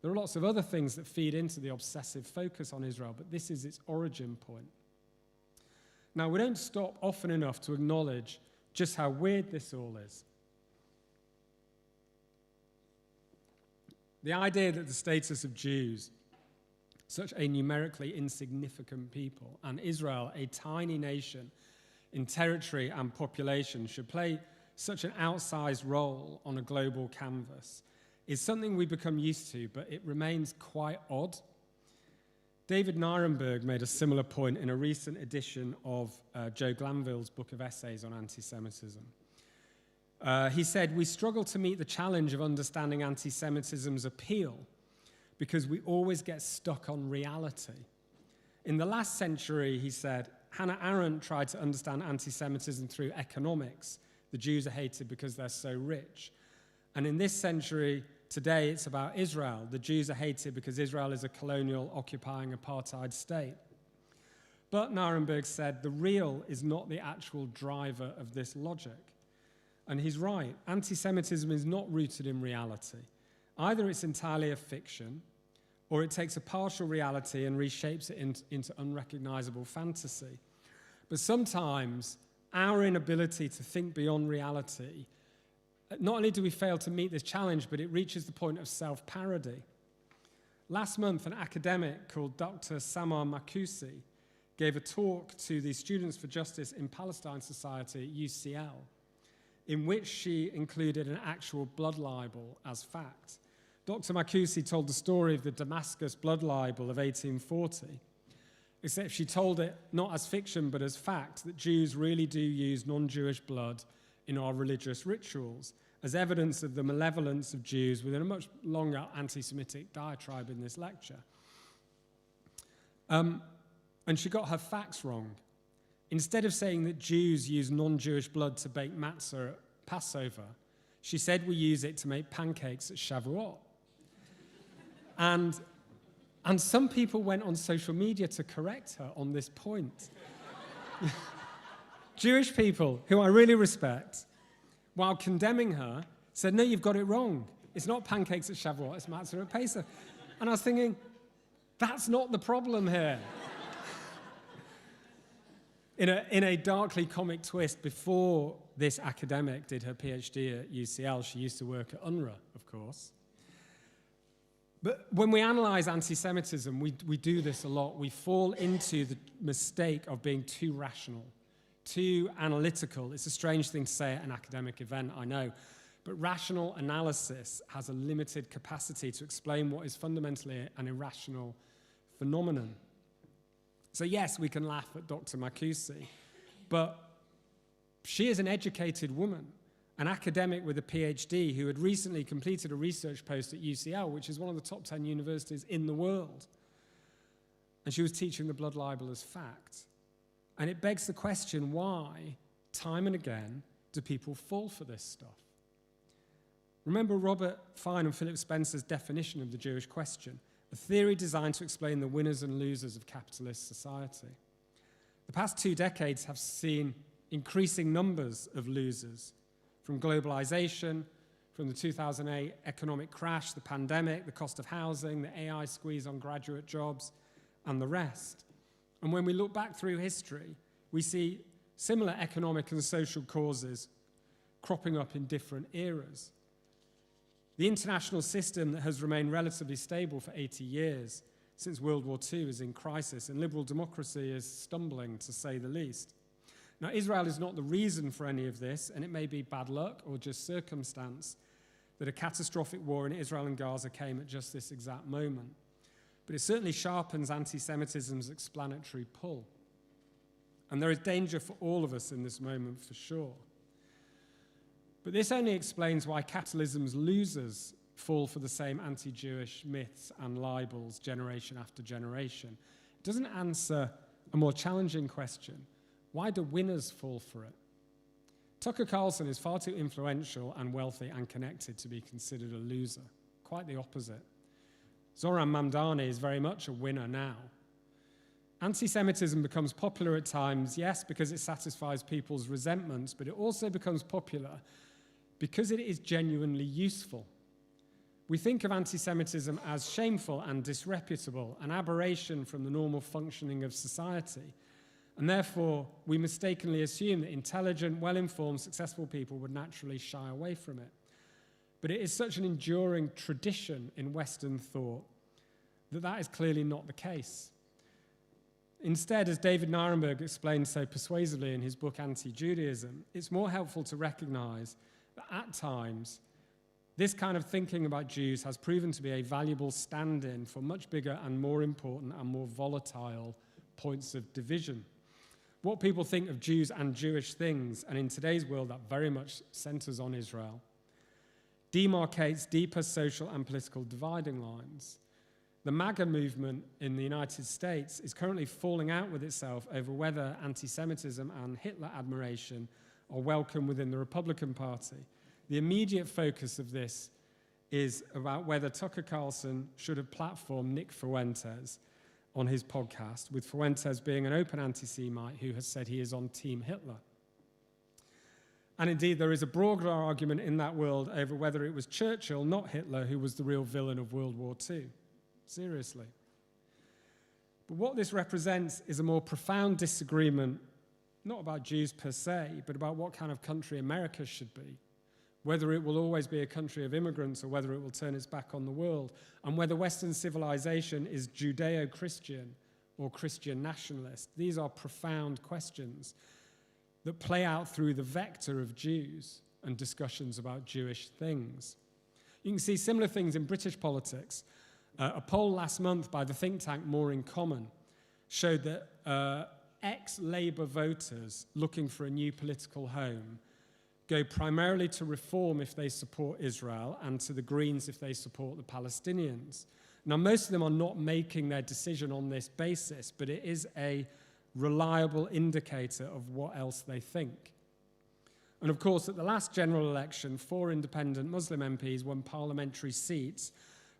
There are lots of other things that feed into the obsessive focus on Israel, but this is its origin point. Now, we don't stop often enough to acknowledge just how weird this all is. The idea that the status of Jews, such a numerically insignificant people, and Israel, a tiny nation in territory and population, should play such an outsized role on a global canvas is something we become used to, but it remains quite odd. David Nirenberg made a similar point in a recent edition of Joe Glanville's book of essays on anti-Semitism. He said, "We struggle to meet the challenge of understanding anti-Semitism's appeal because we always get stuck on reality. In the last century," he said, "Hannah Arendt tried to understand anti-Semitism through economics. The Jews are hated because they're so rich. And in this century, today, it's about Israel. The Jews are hated because Israel is a colonial, occupying apartheid state." But, Nirenberg said, the real is not the actual driver of this logic. And he's right. Anti-Semitism is not rooted in reality. Either it's entirely a fiction, or it takes a partial reality and reshapes it into unrecognizable fantasy. But sometimes our inability to think beyond reality, not only do we fail to meet this challenge, but it reaches the point of self-parody. Last month, an academic called Dr. Samar Makusi gave a talk to the Students for Justice in Palestine Society at UCL, in which she included an actual blood libel as fact. Dr. Makusi told the story of the Damascus blood libel of 1840, except she told it not as fiction but as fact, that Jews really do use non-Jewish blood in our religious rituals, as evidence of the malevolence of Jews within a much longer anti-Semitic diatribe in this lecture. And she got her facts wrong. Instead of saying that Jews use non-Jewish blood to bake matzah at Passover, she said we use it to make pancakes at Shavuot. And some people went on social media to correct her on this point. Jewish people, who I really respect, while condemning her, said, "No, you've got it wrong. It's not pancakes at Shavuot, it's matzah at Pesach." And I was thinking, that's not the problem here. In a darkly comic twist, before this academic did her PhD at UCL, she used to work at UNRWA, of course. But when we analyze anti-Semitism, we do this a lot. We fall into the mistake of being too rational, too analytical. It's a strange thing to say at an academic event, I know, but rational analysis has a limited capacity to explain what is fundamentally an irrational phenomenon. So yes, we can laugh at Dr. Marcusi, but she is an educated woman, an academic with a PhD who had recently completed a research post at UCL, which is one of the top 10 universities in the world. And she was teaching the blood libel as fact. And it begs the question, why, time and again, do people fall for this stuff? Remember Robert Fine and Philip Spencer's definition of the Jewish question, a theory designed to explain the winners and losers of capitalist society. The past 2 decades have seen increasing numbers of losers, from globalization, from the 2008 economic crash, the pandemic, the cost of housing, the AI squeeze on graduate jobs, and the rest. And when we look back through history, we see similar economic and social causes cropping up in different eras. The international system that has remained relatively stable for 80 years since World War II is in crisis, and liberal democracy is stumbling, to say the least. Now, Israel is not the reason for any of this, and it may be bad luck or just circumstance that a catastrophic war in Israel and Gaza came at just this exact moment. But it certainly sharpens anti-Semitism's explanatory pull. And there is danger for all of us in this moment, for sure. But this only explains why capitalism's losers fall for the same anti-Jewish myths and libels generation after generation. It doesn't answer a more challenging question. Why do winners fall for it? Tucker Carlson is far too influential and wealthy and connected to be considered a loser. Quite the opposite. Zohran Mamdani is very much a winner now. Anti-Semitism becomes popular at times, yes, because it satisfies people's resentments, but it also becomes popular because it is genuinely useful. We think of anti-Semitism as shameful and disreputable, an aberration from the normal functioning of society. And therefore, we mistakenly assume that intelligent, well-informed, successful people would naturally shy away from it. But it is such an enduring tradition in Western thought that that is clearly not the case. Instead, as David Nirenberg explained so persuasively in his book Anti-Judaism, it's more helpful to recognize that at times, this kind of thinking about Jews has proven to be a valuable stand-in for much bigger and more important and more volatile points of division. What people think of Jews and Jewish things, and in today's world that very much centers on Israel, demarcates deeper social and political dividing lines. The MAGA movement in the United States is currently falling out with itself over whether anti-Semitism and Hitler admiration are welcome within the Republican Party. The immediate focus of this is about whether Tucker Carlson should have platformed Nick Fuentes on his podcast, with Fuentes being an open anti-Semite who has said he is on Team Hitler. And indeed, there is a broader argument in that world over whether it was Churchill, not Hitler, who was the real villain of World War II. Seriously. But what this represents is a more profound disagreement, not about Jews per se, but about what kind of country America should be, whether it will always be a country of immigrants or whether it will turn its back on the world, and whether Western civilization is Judeo-Christian or Christian nationalist. These are profound questions that play out through the vector of Jews and discussions about Jewish things. You can see similar things in British politics. A poll last month by the think tank More in Common showed that ex-Labour voters looking for a new political home go primarily to Reform if they support Israel and to the Greens if they support the Palestinians. Now, most of them are not making their decision on this basis, but it is a reliable indicator of what else they think. And of course, at the last general election, 4 independent Muslim MPs won parliamentary seats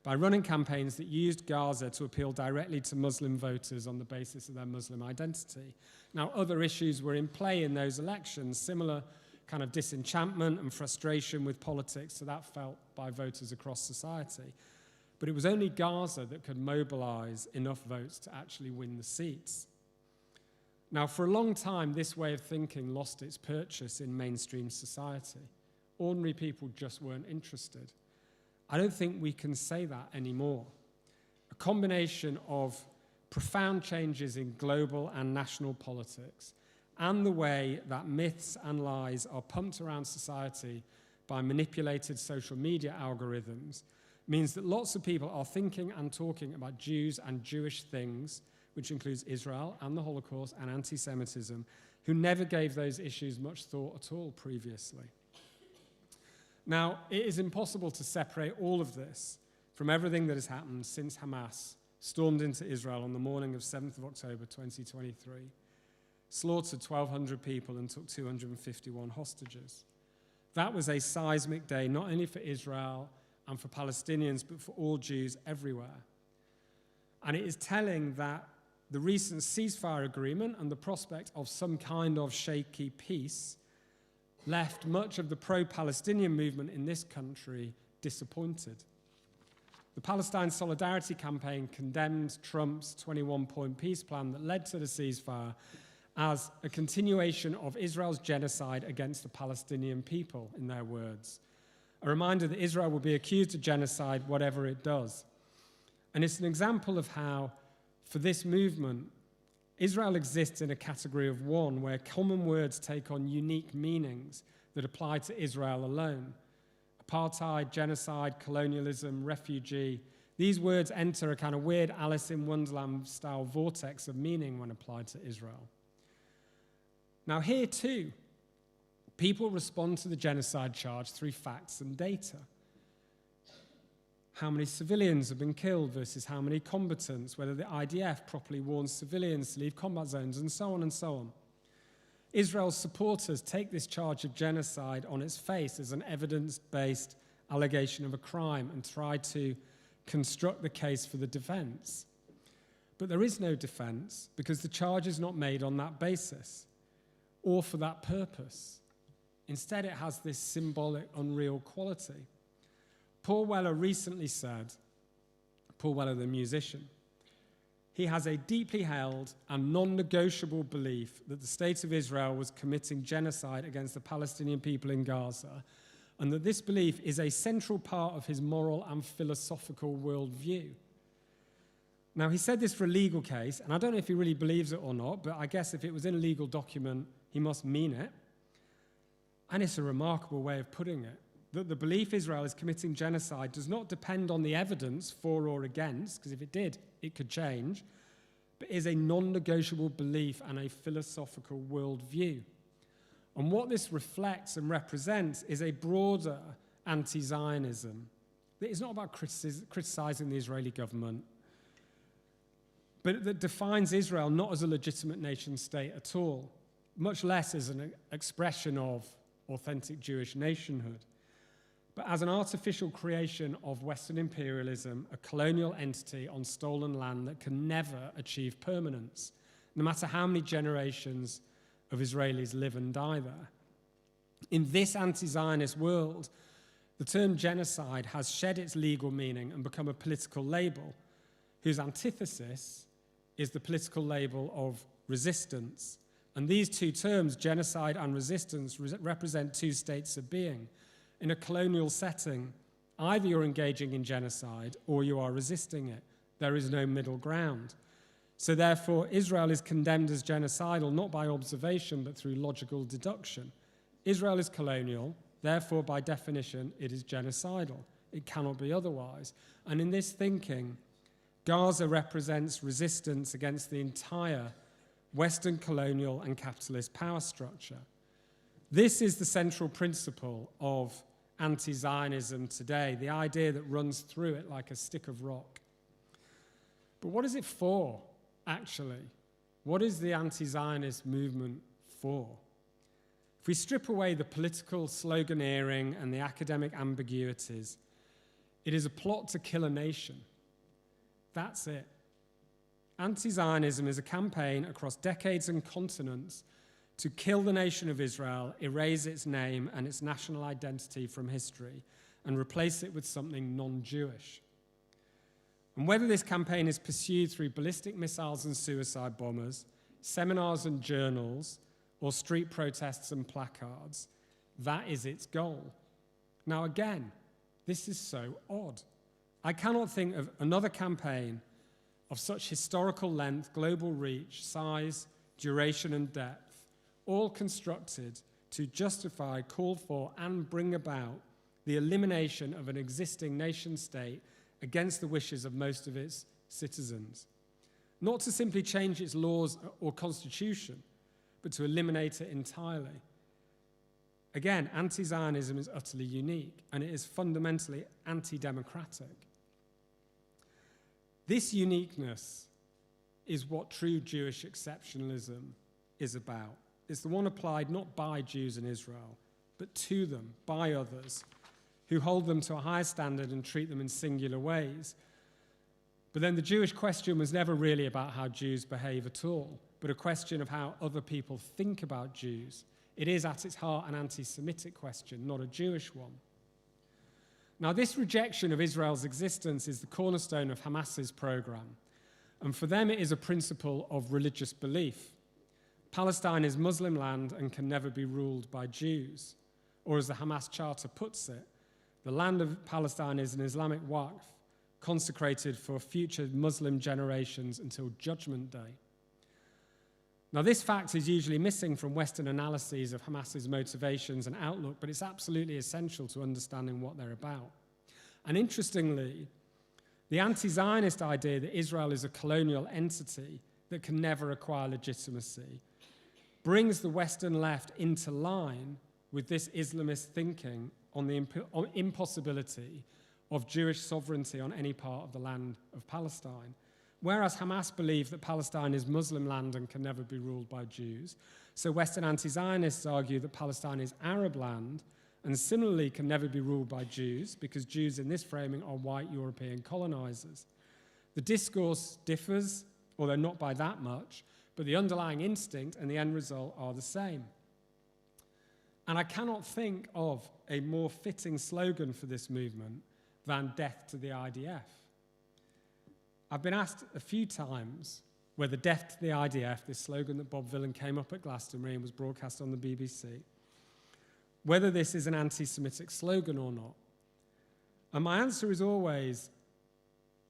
by running campaigns that used Gaza to appeal directly to Muslim voters on the basis of their Muslim identity. Now, other issues were in play in those elections, similar kind of disenchantment and frustration with politics, so that felt by voters across society. But it was only Gaza that could mobilize enough votes to actually win the seats. Now, for a long time, this way of thinking lost its purchase in mainstream society. Ordinary people just weren't interested. I don't think we can say that anymore. A combination of profound changes in global and national politics and the way that myths and lies are pumped around society by manipulated social media algorithms means that lots of people are thinking and talking about Jews and Jewish things, which includes Israel and the Holocaust and anti-Semitism, who never gave those issues much thought at all previously. Now, it is impossible to separate all of this from everything that has happened since Hamas stormed into Israel on the morning of 7th of October 2023, slaughtered 1,200 people and took 251 hostages. That was a seismic day, not only for Israel and for Palestinians, but for all Jews everywhere. And it is telling that the recent ceasefire agreement and the prospect of some kind of shaky peace left much of the pro-Palestinian movement in this country disappointed. The Palestine Solidarity Campaign condemned Trump's 21-point peace plan that led to the ceasefire as a continuation of Israel's genocide against the Palestinian people, in their words. A reminder that Israel will be accused of genocide whatever it does. And it's an example of how, for this movement, Israel exists in a category of one where common words take on unique meanings that apply to Israel alone. Apartheid, genocide, colonialism, refugee, these words enter a kind of weird Alice in Wonderland-style vortex of meaning when applied to Israel. Now here too, people respond to the genocide charge through facts and data. How many civilians have been killed versus how many combatants, whether the IDF properly warns civilians to leave combat zones, and so on and so on. Israel's supporters take this charge of genocide on its face as an evidence-based allegation of a crime and try to construct the case for the defense. But there is no defense because the charge is not made on that basis or for that purpose. Instead, it has this symbolic, unreal quality. Paul Weller recently said, Paul Weller, the musician, he has a deeply held and non-negotiable belief that the state of Israel was committing genocide against the Palestinian people in Gaza, and that this belief is a central part of his moral and philosophical worldview. Now, he said this for a legal case, and I don't know if he really believes it or not, but I guess if it was in a legal document, he must mean it. And it's a remarkable way of putting it, that the belief Israel is committing genocide does not depend on the evidence for or against, because if it did, it could change, but is a non-negotiable belief and a philosophical worldview. And what this reflects and represents is a broader anti-Zionism that is not about criticizing the Israeli government, but that defines Israel not as a legitimate nation state at all, much less as an expression of authentic Jewish nationhood, but as an artificial creation of Western imperialism, a colonial entity on stolen land that can never achieve permanence, no matter how many generations of Israelis live and die there. In this anti-Zionist world, the term genocide has shed its legal meaning and become a political label, whose antithesis is the political label of resistance. And these two terms, genocide and resistance, represent two states of being. In a colonial setting, either you're engaging in genocide or you are resisting it. There is no middle ground. So therefore, Israel is condemned as genocidal not by observation but through logical deduction. Israel is colonial, therefore by definition it is genocidal. It cannot be otherwise. And in this thinking, Gaza represents resistance against the entire Western colonial and capitalist power structure. This is the central principle of anti-Zionism today, the idea that runs through it like a stick of rock. But what is it for, actually? What is the anti-Zionist movement for? If we strip away the political sloganeering and the academic ambiguities, it is a plot to kill a nation. That's it. Anti-Zionism is a campaign across decades and continents to kill the nation of Israel, erase its name and its national identity from history, and replace it with something non-Jewish. And whether this campaign is pursued through ballistic missiles and suicide bombers, seminars and journals, or street protests and placards, that is its goal. Now again, this is so odd. I cannot think of another campaign of such historical length, global reach, size, duration and depth, all constructed to justify, call for, and bring about the elimination of an existing nation state against the wishes of most of its citizens. Not to simply change its laws or constitution, but to eliminate it entirely. Again, anti-Zionism is utterly unique, and it is fundamentally anti-democratic. This uniqueness is what true Jewish exceptionalism is about. It's the one applied not by Jews in Israel, but to them, by others, who hold them to a higher standard and treat them in singular ways. But then the Jewish question was never really about how Jews behave at all, but a question of how other people think about Jews. It is at its heart an anti-Semitic question, not a Jewish one. Now, this rejection of Israel's existence is the cornerstone of Hamas's program, and for them it is a principle of religious belief. Palestine is Muslim land and can never be ruled by Jews. Or as the Hamas Charter puts it, the land of Palestine is an Islamic waqf, consecrated for future Muslim generations until Judgment Day. Now, this fact is usually missing from Western analyses of Hamas's motivations and outlook, but it's absolutely essential to understanding what they're about. And interestingly, the anti-Zionist idea that Israel is a colonial entity that can never acquire legitimacy brings the Western left into line with this Islamist thinking on the impossibility of Jewish sovereignty on any part of the land of Palestine. Whereas Hamas believe that Palestine is Muslim land and can never be ruled by Jews, so Western anti-Zionists argue that Palestine is Arab land and similarly can never be ruled by Jews because Jews in this framing are white European colonizers. The discourse differs, although not by that much, but the underlying instinct and the end result are the same. And I cannot think of a more fitting slogan for this movement than death to the IDF. I've been asked a few times whether death to the IDF, this slogan that Bob Villan came up at Glastonbury and was broadcast on the BBC, whether this is an anti-Semitic slogan or not. And my answer is always,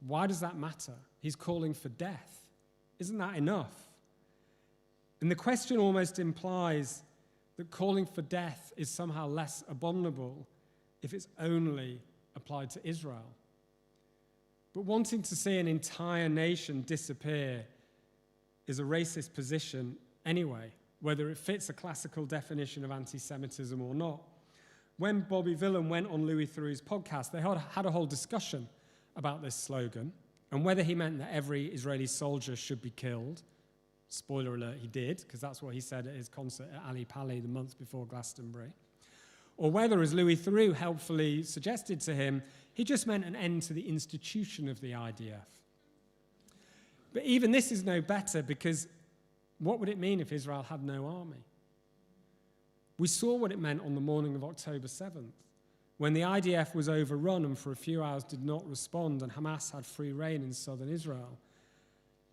why does that matter? He's calling for death. Isn't that enough? And the question almost implies that calling for death is somehow less abominable if it's only applied to Israel. But wanting to see an entire nation disappear is a racist position anyway, whether it fits a classical definition of anti-Semitism or not. When Bobby Villan went on Louis Theroux's podcast, they had a whole discussion about this slogan and whether he meant that every Israeli soldier should be killed. Spoiler alert, he did, because that's what he said at his concert at Ali Pali the month before Glastonbury. Or whether, as Louis Theroux helpfully suggested to him, he just meant an end to the institution of the IDF. But even this is no better, because what would it mean if Israel had no army? We saw what it meant on the morning of October 7th, when the IDF was overrun and for a few hours did not respond and Hamas had free reign in southern Israel.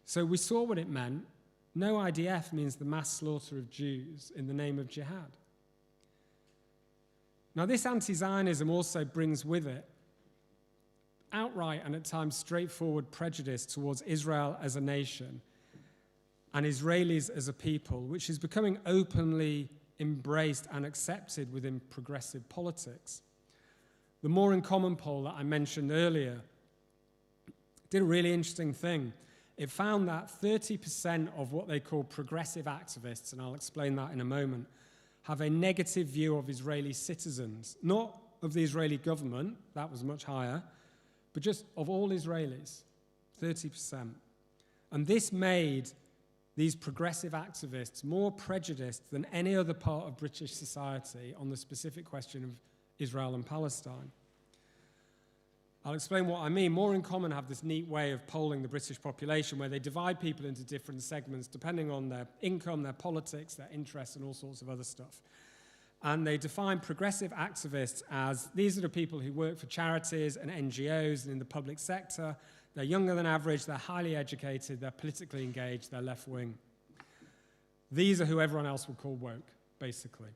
So we saw what it meant. No IDF means the mass slaughter of Jews in the name of jihad. Now, this anti-Zionism also brings with it outright and at times straightforward prejudice towards Israel as a nation and Israelis as a people, which is becoming openly embraced and accepted within progressive politics. The More in Common poll that I mentioned earlier did a really interesting thing. It found that 30% of what they call progressive activists, and I'll explain that in a moment, have a negative view of Israeli citizens, not of the Israeli government, that was much higher, but just of all Israelis, 30%. And this made these progressive activists more prejudiced than any other part of British society on the specific question of Israel and Palestine. I'll explain what I mean. More in Common have this neat way of polling the British population where they divide people into different segments depending on their income, their politics, their interests, and all sorts of other stuff. And they define progressive activists as these are the people who work for charities and NGOs and in the public sector. They're younger than average, they're highly educated, they're politically engaged, they're left-wing. These are who everyone else would call woke, basically.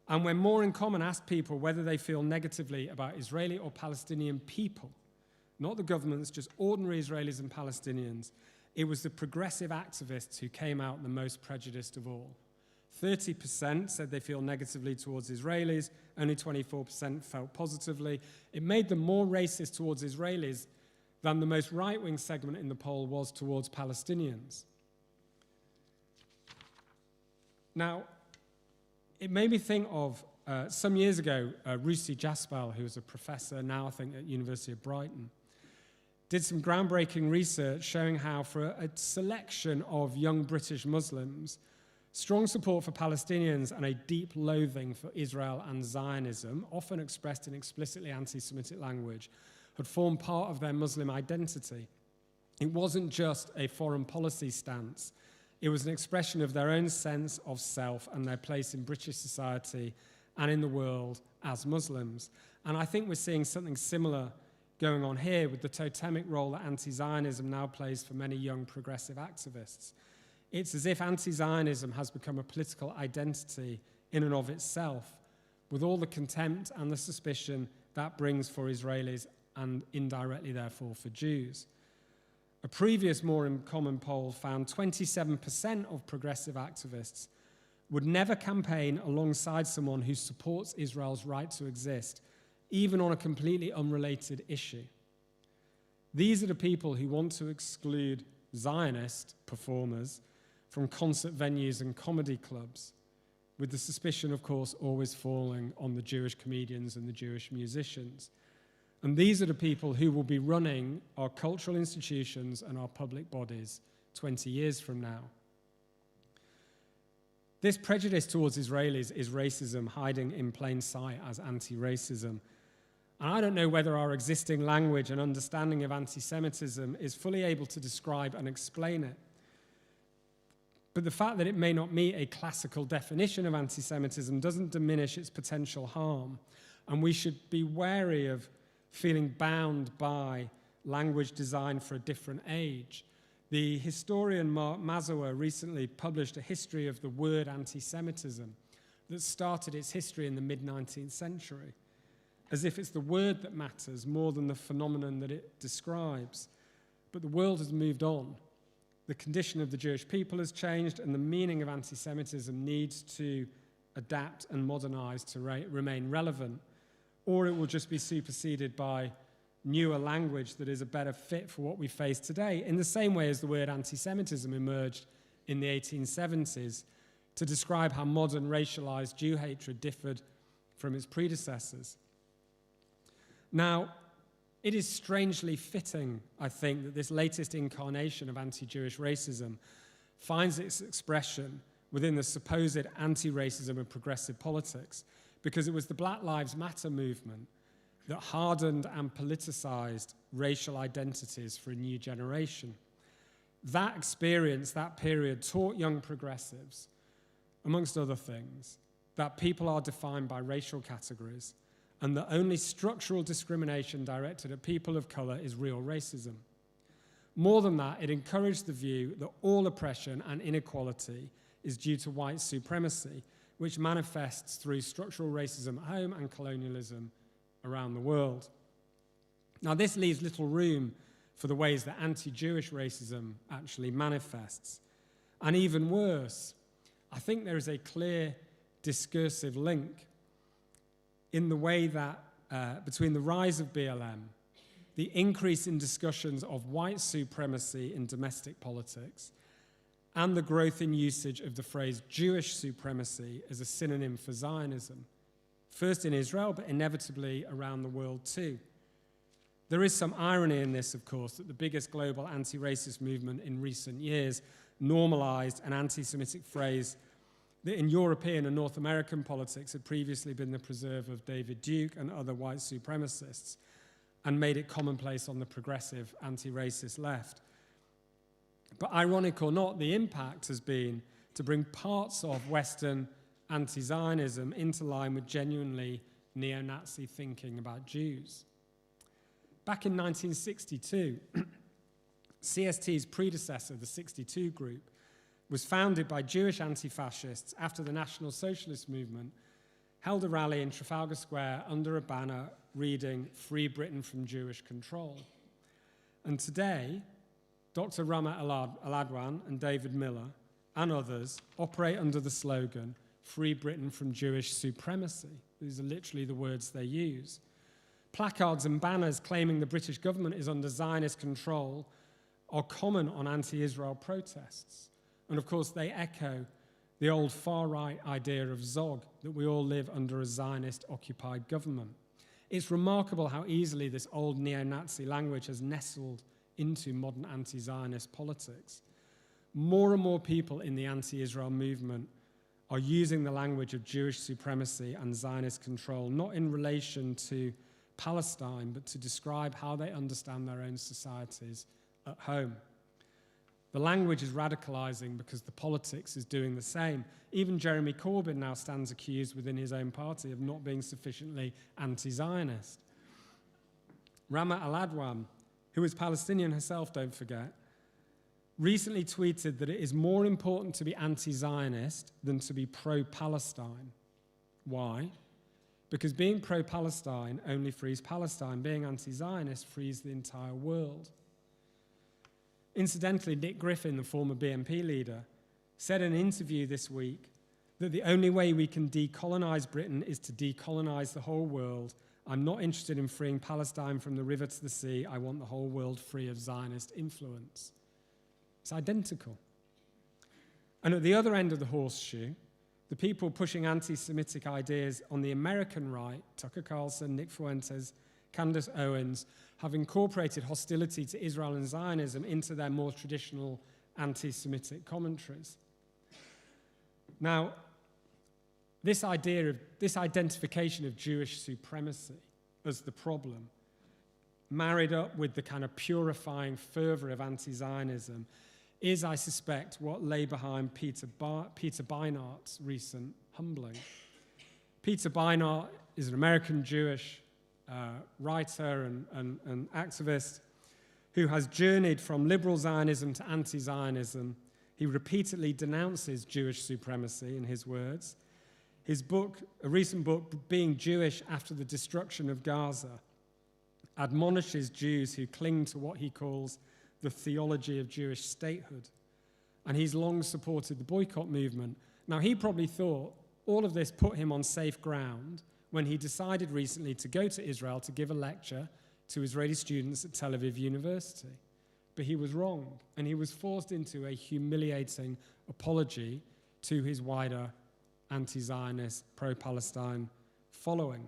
And when More in Common asked people whether they feel negatively about Israeli or Palestinian people, not the governments, just ordinary Israelis and Palestinians, it was the progressive activists who came out the most prejudiced of all. 30% said they feel negatively towards Israelis, only 24% felt positively. It made them more racist towards Israelis than the most right-wing segment in the poll was towards Palestinians. Now, it made me think of some years ago, Rusi Jaspal, who was a professor now, I think, at University of Brighton, did some groundbreaking research showing how for a selection of young British Muslims, strong support for Palestinians and a deep loathing for Israel and Zionism, often expressed in explicitly anti-Semitic language, had formed part of their Muslim identity. It wasn't just a foreign policy stance. It was an expression of their own sense of self and their place in British society and in the world as Muslims. And I think we're seeing something similar going on here with the totemic role that anti-Zionism now plays for many young progressive activists. It's as if anti-Zionism has become a political identity in and of itself, with all the contempt and the suspicion that brings for Israelis and indirectly, therefore, for Jews. A previous More in Common poll found 27% of progressive activists would never campaign alongside someone who supports Israel's right to exist, even on a completely unrelated issue. These are the people who want to exclude Zionist performers from concert venues and comedy clubs, with the suspicion, of course, always falling on the Jewish comedians and the Jewish musicians. And these are the people who will be running our cultural institutions and our public bodies 20 years from now. This prejudice towards Israelis is racism hiding in plain sight as anti-racism. And I don't know whether our existing language and understanding of anti-Semitism is fully able to describe and explain it. But the fact that it may not meet a classical definition of anti-Semitism doesn't diminish its potential harm. And we should be wary of feeling bound by language designed for a different age. The historian Mark Mazower recently published a history of the word anti-Semitism that started its history in the mid-19th century, as if it's the word that matters more than the phenomenon that it describes. But the world has moved on. The condition of the Jewish people has changed, and the meaning of anti-Semitism needs to adapt and modernize to remain relevant, or it will just be superseded by newer language that is a better fit for what we face today, in the same way as the word anti-Semitism emerged in the 1870s to describe how modern racialized Jew hatred differed from its predecessors. Now, it is strangely fitting, I think, that this latest incarnation of anti-Jewish racism finds its expression within the supposed anti-racism of progressive politics, because it was the Black Lives Matter movement that hardened and politicized racial identities for a new generation. That experience, that period, taught young progressives, amongst other things, that people are defined by racial categories, and that only structural discrimination directed at people of color is real racism. More than that, it encouraged the view that all oppression and inequality is due to white supremacy, which manifests through structural racism at home and colonialism around the world. Now, this leaves little room for the ways that anti-Jewish racism actually manifests. And even worse, I think there is a clear discursive link in the way that between the rise of BLM, the increase in discussions of white supremacy in domestic politics, and the growth in usage of the phrase Jewish supremacy as a synonym for Zionism, first in Israel, but inevitably around the world too. There is some irony in this, of course, that the biggest global anti-racist movement in recent years normalized an anti-Semitic phrase that in European and North American politics had previously been the preserve of David Duke and other white supremacists, and made it commonplace on the progressive anti-racist left. But ironic or not, the impact has been to bring parts of Western anti-Zionism into line with genuinely neo-Nazi thinking about Jews. Back in 1962, CST's predecessor, the 62 Group, was founded by Jewish anti-fascists after the National Socialist movement held a rally in Trafalgar Square under a banner reading "Free Britain from Jewish Control." And today, Dr. Rama Aladwan and David Miller and others operate under the slogan, "Free Britain from Jewish supremacy." These are literally the words they use. Placards and banners claiming the British government is under Zionist control are common on anti-Israel protests. And of course, they echo the old far-right idea of Zog, that we all live under a Zionist-occupied government. It's remarkable how easily this old neo-Nazi language has nestled into modern anti-Zionist politics. More and more people in the anti-Israel movement are using the language of Jewish supremacy and Zionist control, not in relation to Palestine, but to describe how they understand their own societies at home. The language is radicalizing because the politics is doing the same. Even Jeremy Corbyn now stands accused within his own party of not being sufficiently anti-Zionist. Rama Al-Adwan, who is Palestinian herself, don't forget, recently tweeted that it is more important to be anti-Zionist than to be pro-Palestine. Why? Because being pro-Palestine only frees Palestine. Being anti-Zionist frees the entire world. Incidentally, Nick Griffin, the former BNP leader, said in an interview this week that the only way we can decolonize Britain is to decolonize the whole world. I'm not interested in freeing Palestine from the river to the sea. I want the whole world free of Zionist influence. It's identical. And at the other end of the horseshoe, the people pushing anti-Semitic ideas on the American right, Tucker Carlson, Nick Fuentes, Candace Owens, have incorporated hostility to Israel and Zionism into their more traditional anti-Semitic commentaries. Now, this identification of Jewish supremacy as the problem, married up with the kind of purifying fervor of anti-Zionism, is, I suspect, what lay behind Peter Beinart's recent humbling. Peter Beinart is an American Jewish writer and activist who has journeyed from liberal Zionism to anti-Zionism. He repeatedly denounces Jewish supremacy, in his words. His book, a recent book, Being Jewish After the Destruction of Gaza, admonishes Jews who cling to what he calls the theology of Jewish statehood. And he's long supported the boycott movement. Now, he probably thought all of this put him on safe ground when he decided recently to go to Israel to give a lecture to Israeli students at Tel Aviv University. But he was wrong, and he was forced into a humiliating apology to his wider anti-Zionist, pro-Palestine following.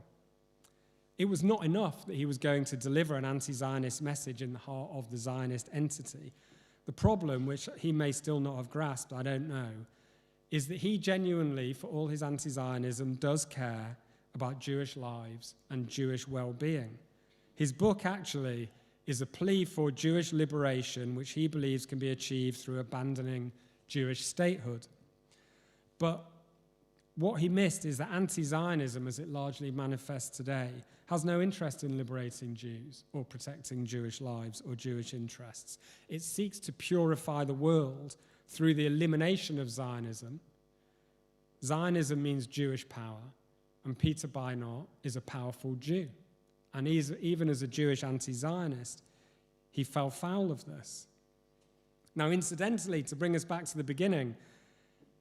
It was not enough that he was going to deliver an anti-Zionist message in the heart of the Zionist entity. The problem, which he may still not have grasped, I don't know, is that he genuinely, for all his anti-Zionism, does care about Jewish lives and Jewish well-being. His book, actually, is a plea for Jewish liberation, which he believes can be achieved through abandoning Jewish statehood. But what he missed is that anti-Zionism, as it largely manifests today, has no interest in liberating Jews or protecting Jewish lives or Jewish interests. It seeks to purify the world through the elimination of Zionism. Zionism means Jewish power, and Peter Beinart is a powerful Jew. And even as a Jewish anti-Zionist, he fell foul of this. Now, incidentally, to bring us back to the beginning,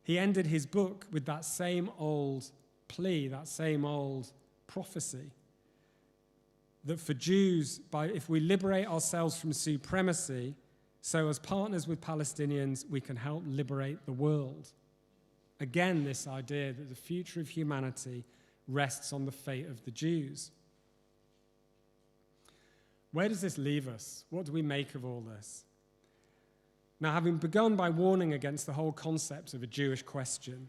he ended his book with that same old plea, that same old prophecy, that for Jews, if we liberate ourselves from supremacy, so as partners with Palestinians, we can help liberate the world. Again, this idea that the future of humanity rests on the fate of the Jews. Where does this leave us? What do we make of all this? Now, having begun by warning against the whole concept of a Jewish question,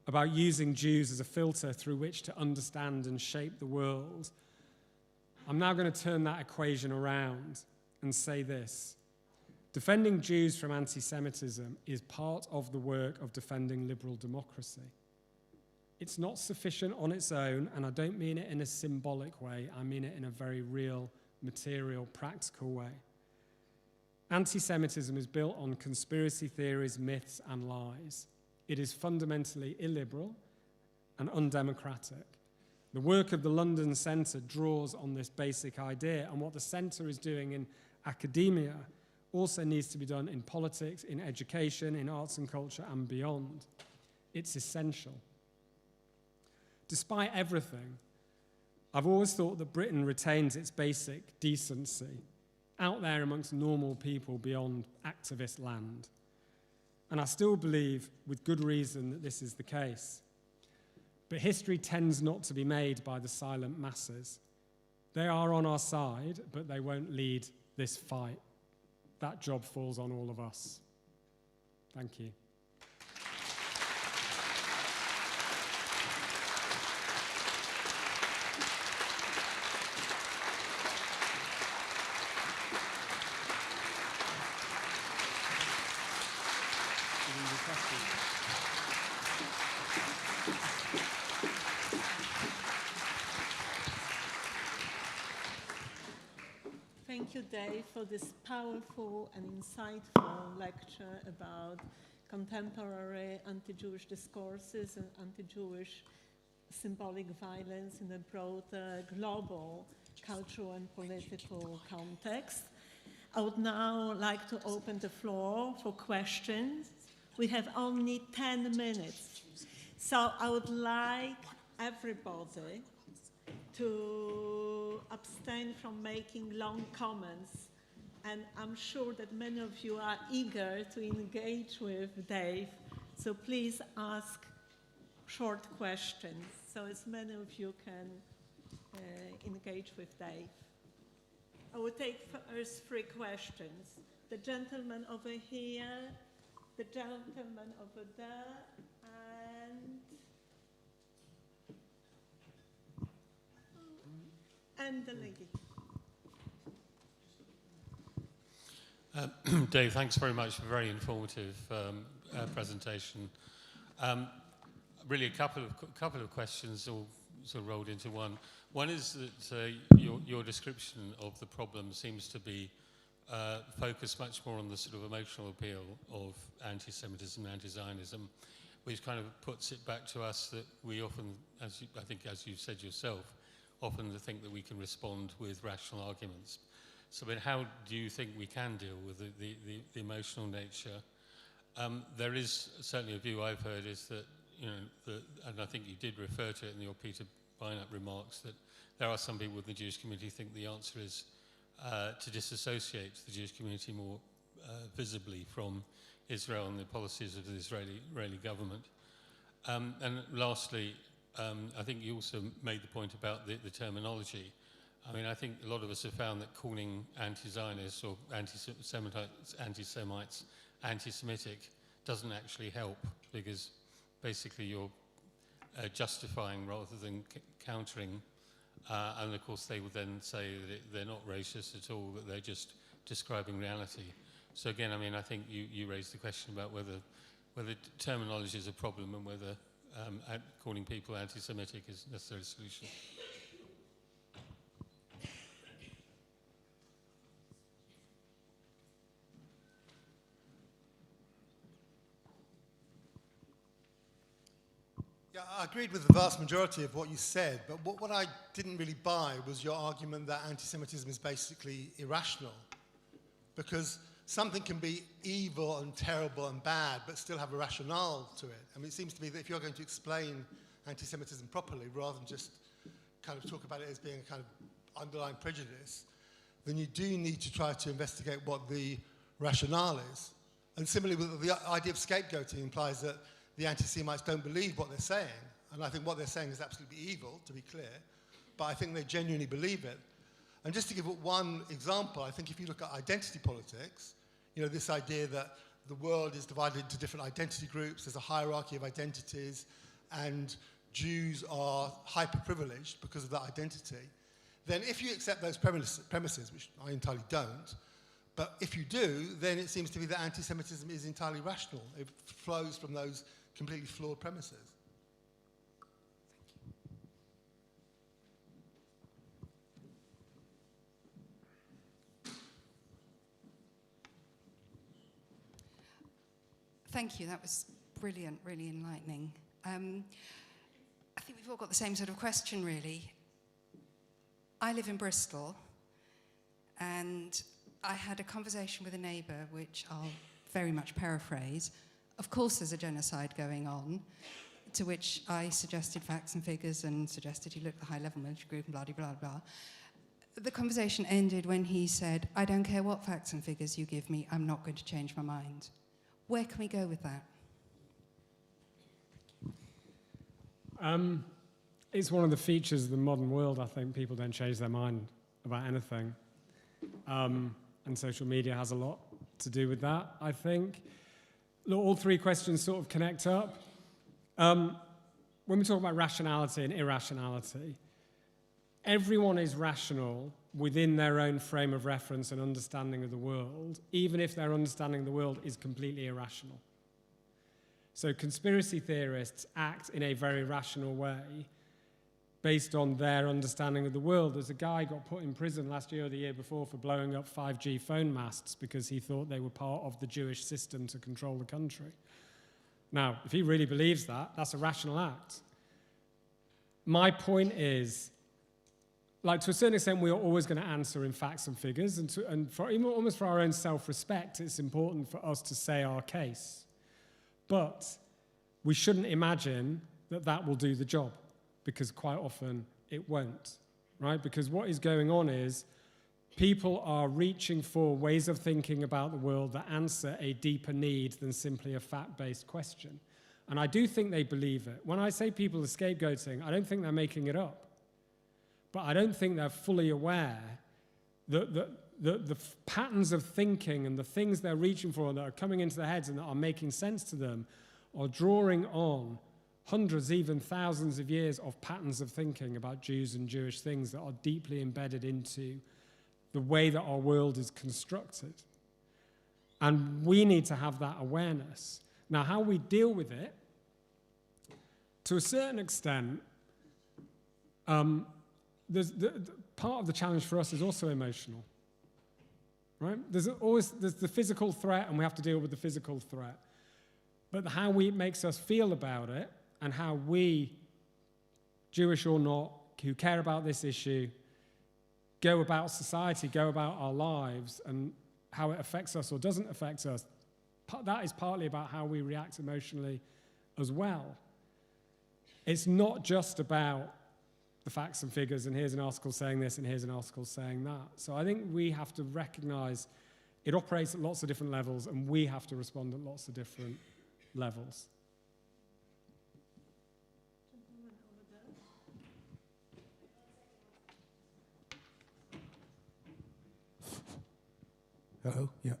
about using Jews as a filter through which to understand and shape the world, I'm now going to turn that equation around and say this. Defending Jews from anti-Semitism is part of the work of defending liberal democracy. It's not sufficient on its own, and I don't mean it in a symbolic way. I mean it in a very real, material, practical way. Anti-Semitism is built on conspiracy theories, myths, and lies. It is fundamentally illiberal and undemocratic. The work of the London Centre draws on this basic idea, and what the Centre is doing in academia also needs to be done in politics, in education, in arts and culture, and beyond. It's essential. Despite everything, I've always thought that Britain retains its basic decency out there amongst normal people beyond activist land. And I still believe, with good reason, that this is the case. But history tends not to be made by the silent masses. They are on our side, but they won't lead this fight. That job falls on all of us. Thank you. Thank you, Dave, for this powerful and insightful lecture about contemporary anti-Jewish discourses and anti-Jewish symbolic violence in a broader global cultural and political context. I would now like to open the floor for questions. We have only 10 minutes, so I would like everybody to abstain from making long comments, and I'm sure that many of you are eager to engage with Dave, so please ask short questions so as many of you can engage with Dave. I will take first 3 questions. The gentleman over here, the gentleman over there, and the lady. Dave, thanks very much for a very informative presentation. Really, a couple of questions all sort of rolled into one. One is that your description of the problem seems to be focused much more on the sort of emotional appeal of anti-Semitism and anti-Zionism, which kind of puts it back to us that we often, as you've said yourself, often think that we can respond with rational arguments. So, I mean, how do you think we can deal with the emotional nature? There is certainly a view I've heard is that, and I think you did refer to it in your Peter Beinart remarks, that there are some people within the Jewish community who think the answer is to disassociate the Jewish community more visibly from Israel and the policies of the Israeli government. And lastly, I think you also made the point about the terminology. I mean, I think a lot of us have found that calling anti-Zionists or anti-Semites anti-Semitic doesn't actually help, because basically you're justifying rather than countering. And of course they would then say that they're not racist at all, that they're just describing reality. So again, I mean, I think you raised the question about whether terminology is a problem and whether calling people anti-Semitic is necessarily a solution. Yeah, I agreed with the vast majority of what you said, but what I didn't really buy was your argument that anti-Semitism is basically irrational, because something can be evil and terrible and bad, but still have a rationale to it. I mean, it seems to me that if you're going to explain anti-Semitism properly, rather than just kind of talk about it as being a kind of underlying prejudice, then you do need to try to investigate what the rationale is. And similarly, with the idea of scapegoating implies that the anti-Semites don't believe what they're saying. And I think what they're saying is absolutely evil, to be clear, but I think they genuinely believe it. And just to give one example, I think if you look at identity politics, this idea that the world is divided into different identity groups, there's a hierarchy of identities, and Jews are hyper-privileged because of that identity, then if you accept those premises, which I entirely don't, but if you do, then it seems to me that anti-Semitism is entirely rational. It flows from those completely flawed premises. Thank you. That was brilliant, really enlightening. I think we've all got the same sort of question, really. I live in Bristol, and I had a conversation with a neighbour, which I'll very much paraphrase. Of course there's a genocide going on, to which I suggested facts and figures and suggested he look at the high-level military group and blah, blah, blah, blah. The conversation ended when he said, I don't care what facts and figures you give me, I'm not going to change my mind. Where can we go with that? It's one of the features of the modern world, I think. People don't change their mind about anything. And social media has a lot to do with that, I think. Look, all three questions sort of connect up. When we talk about rationality and irrationality, everyone is rational within their own frame of reference and understanding of the world, even if their understanding of the world is completely irrational. So conspiracy theorists act in a very rational way based on their understanding of the world. There's a guy got put in prison last year or the year before for blowing up 5G phone masts because he thought they were part of the Jewish system to control the country. Now, if he really believes that, that's a rational act. My point is, like, to a certain extent, we are always going to answer in facts and figures, and for, even almost for our own self-respect, it's important for us to say our case. But we shouldn't imagine that that will do the job, because quite often it won't, right? Because what is going on is people are reaching for ways of thinking about the world that answer a deeper need than simply a fact-based question. And I do think they believe it. When I say people are scapegoating, I don't think they're making it up. But I don't think they're fully aware that the patterns of thinking and the things they're reaching for that are coming into their heads and that are making sense to them are drawing on hundreds, even thousands of years of patterns of thinking about Jews and Jewish things that are deeply embedded into the way that our world is constructed. And we need to have that awareness. Now, how we deal with it, to a certain extent, part of the challenge for us is also emotional, right? There's the physical threat, and we have to deal with the physical threat. But how it makes us feel about it, and how we, Jewish or not, who care about this issue, go about society, go about our lives, and how it affects us or doesn't affect us, that is partly about how we react emotionally as well. It's not just about the facts and figures, and here's an article saying this, and here's an article saying that. So I think we have to recognize it operates at lots of different levels, and we have to respond at lots of different levels. Hello, yeah.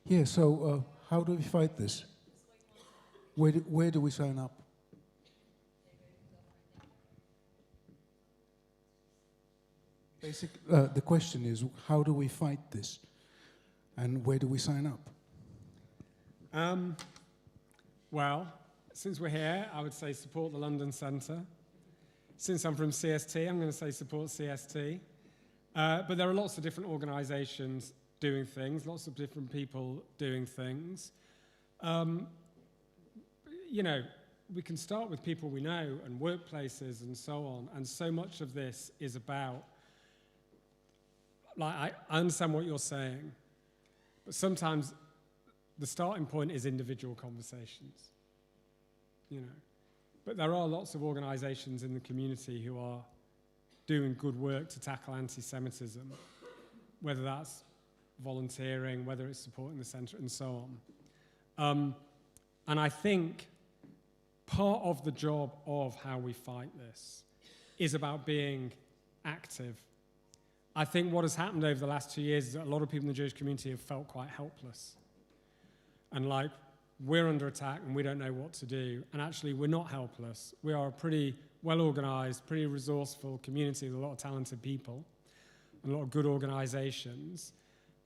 Yeah, so how do we fight this? Where do we sign up? The question is, how do we fight this? And where do we sign up? Well, since we're here, I would say support the London Centre. Since I'm from CST, I'm going to say support CST. But there are lots of different organisations doing things, lots of different people doing things. You know, we can start with people we know and workplaces and so on, and so much of this is about, like, I understand what you're saying, but sometimes the starting point is individual conversations, you know. But there are lots of organisations in the community who are doing good work to tackle anti-Semitism, whether that's volunteering, whether it's supporting the centre, and so on. And I think part of the job of how we fight this is about being active. I think what has happened over the last 2 years is that a lot of people in the Jewish community have felt quite helpless. And like, we're under attack and we don't know what to do. And actually, we're not helpless. We are a pretty well-organized, pretty resourceful community with a lot of talented people and a lot of good organizations,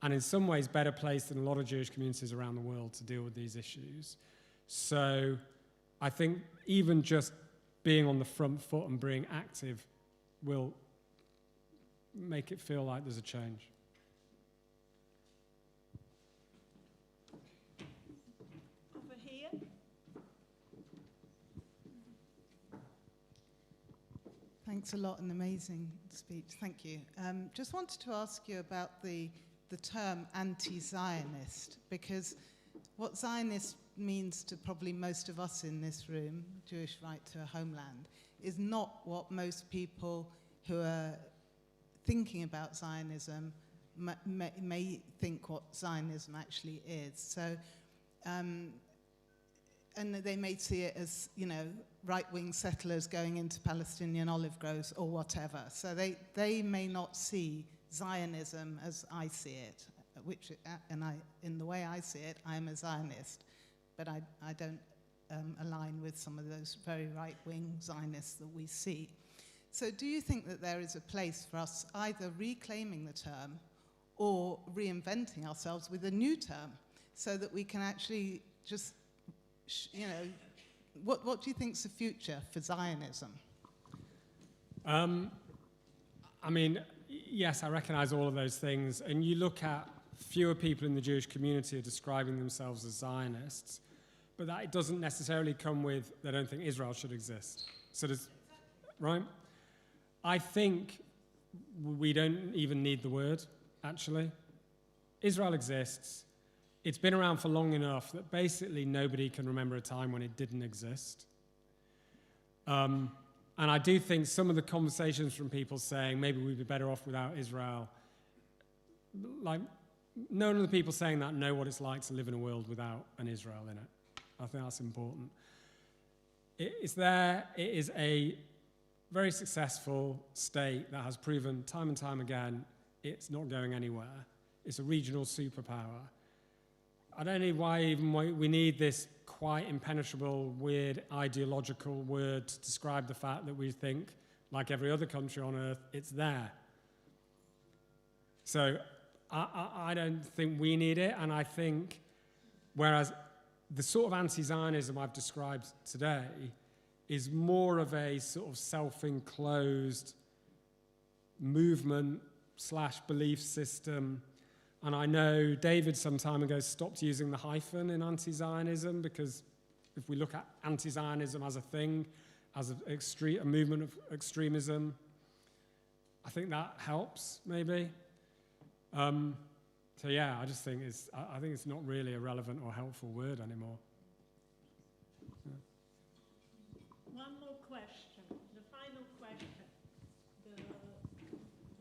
and in some ways better placed than a lot of Jewish communities around the world to deal with these issues. So I think even just being on the front foot and being active will make it feel like there's a change. Over here. Thanks a lot, an amazing speech. Thank you. Just wanted to ask you about the the term anti-Zionist, because what Zionist means to probably most of us in this room, Jewish right to a homeland, is not what most people who are thinking about Zionism may think what Zionism actually is. So, and they may see it as, you know, right-wing settlers going into Palestinian olive groves or whatever. So they may not see Zionism as I see it, which, in the way I see it, I'm a Zionist, but I don't align with some of those very right-wing Zionists that we see. So do you think that there is a place for us either reclaiming the term or reinventing ourselves with a new term so that we can actually just, you know, what do you think is the future for Zionism? I mean, yes, I recognize all of those things. And you look at fewer people in the Jewish community are describing themselves as Zionists, but that it doesn't necessarily come with they don't think Israel should exist. So does, right? I think we don't even need the word, actually. Israel exists. It's been around for long enough that basically nobody can remember a time when it didn't exist. And I do think some of the conversations from people saying maybe we'd be better off without Israel, like none of the people saying that know what it's like to live in a world without an Israel in it. I think that's important. It's there. It is a very successful state that has proven time and time again it's not going anywhere. It's a regional superpower. I don't know why even we need this quite impenetrable, weird, ideological word to describe the fact that we think, like every other country on earth, it's there. So I don't think we need it, and I think, whereas the sort of anti-Zionism I've described today is more of a sort of self-enclosed movement / belief system. And I know David some time ago stopped using the hyphen in anti-Zionism because if we look at anti-Zionism as a thing, as a movement of extremism, I think that helps maybe. So yeah, I just think I think it's not really a relevant or helpful word anymore. Yeah. One more question, the final question. The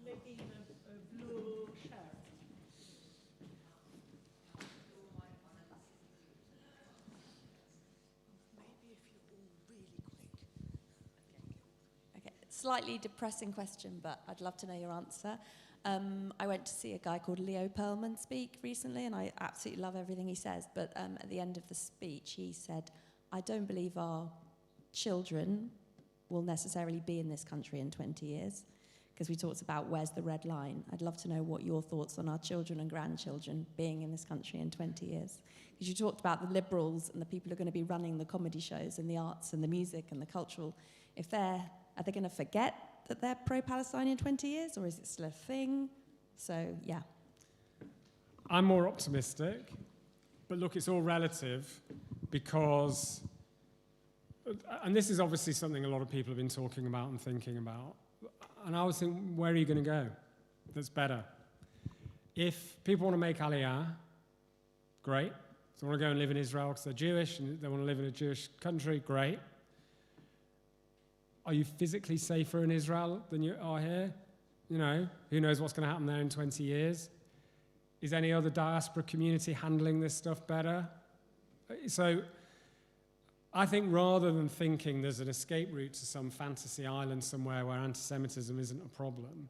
lady in a blue shirt. Slightly depressing question, but I'd love to know your answer. I went to see a guy called Leo Pearlman speak recently, and I absolutely love everything he says. But at the end of the speech, he said, I don't believe our children will necessarily be in this country in 20 years, because we talked about where's the red line. I'd love to know what your thoughts on our children and grandchildren being in this country in 20 years. Because you talked about the liberals and the people who are going to be running the comedy shows and the arts and the music and the cultural. Are they going to forget that they're pro-Palestine in 20 years, or is it still a thing? So, yeah. I'm more optimistic, but look, it's all relative because, and this is obviously something a lot of people have been talking about and thinking about, and I always think, where are you going to go that's better? If people want to make Aliyah, great. If they want to go and live in Israel because they're Jewish and they want to live in a Jewish country, great. Are you physically safer in Israel than you are here? You know, who knows what's going to happen there in 20 years? Is any other diaspora community handling this stuff better? So I think rather than thinking there's an escape route to some fantasy island somewhere where anti-Semitism isn't a problem,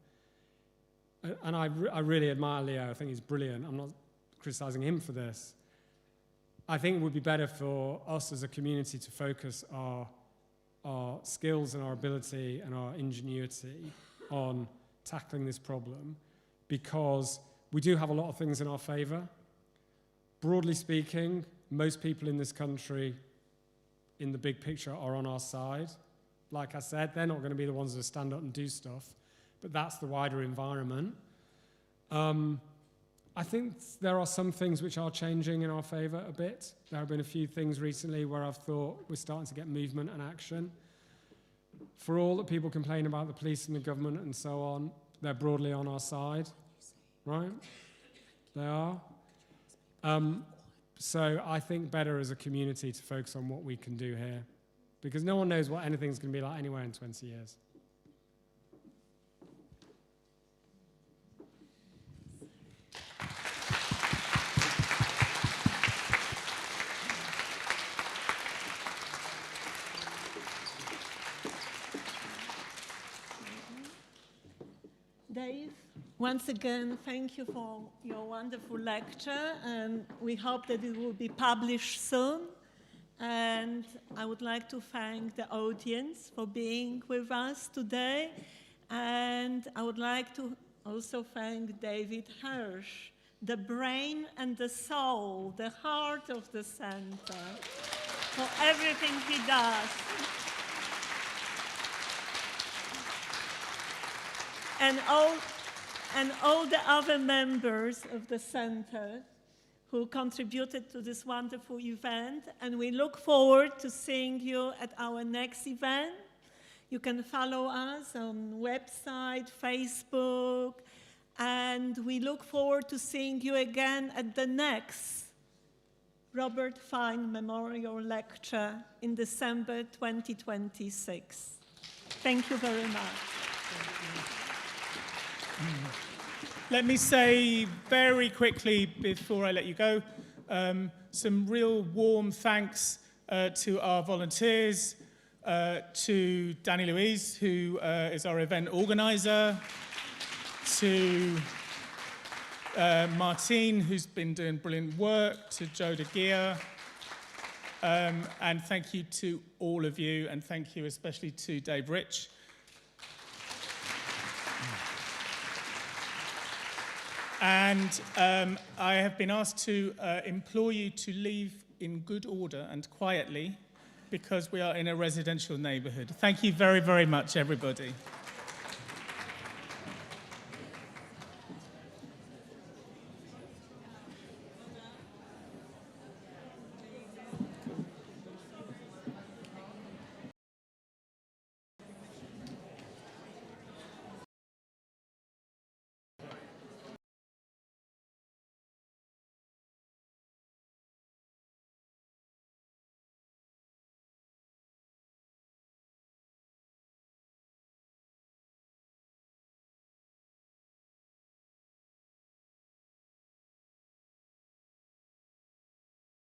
and I really admire Leo, I think he's brilliant, I'm not criticizing him for this. I think it would be better for us as a community to focus our skills and our ability and our ingenuity on tackling this problem, because we do have a lot of things in our favor. Broadly speaking, most people in this country in the big picture are on our side. Like I said, they're not going to be the ones that stand up and do stuff, but that's the wider environment. I think there are some things which are changing in our favor a bit. There have been a few things recently where I've thought we're starting to get movement and action. For all that people complain about the police and the government and so on, they're broadly on our side, right? They are. So I think better as a community to focus on what we can do here, because no one knows what anything's going to be like anywhere in 20 years. Dave, once again, thank you for your wonderful lecture, and we hope that it will be published soon. And I would like to thank the audience for being with us today. And I would like to also thank David Hirsch, the brain and the soul, the heart of the center, for everything he does. And all the other members of the center who contributed to this wonderful event. And we look forward to seeing you at our next event. You can follow us on website, Facebook, and we look forward to seeing you again at the next Robert Fine Memorial Lecture in December 2026. Thank you very much. Let me say very quickly before I let you go, some real warm thanks to our volunteers, to Danny Louise, who is our event organizer, to Martine, who's been doing brilliant work, to Joe de Geer, and thank you to all of you, and thank you especially to Dave Rich. And I have been asked to implore you to leave in good order and quietly, because we are in a residential neighborhood. Thank you very, very much, everybody.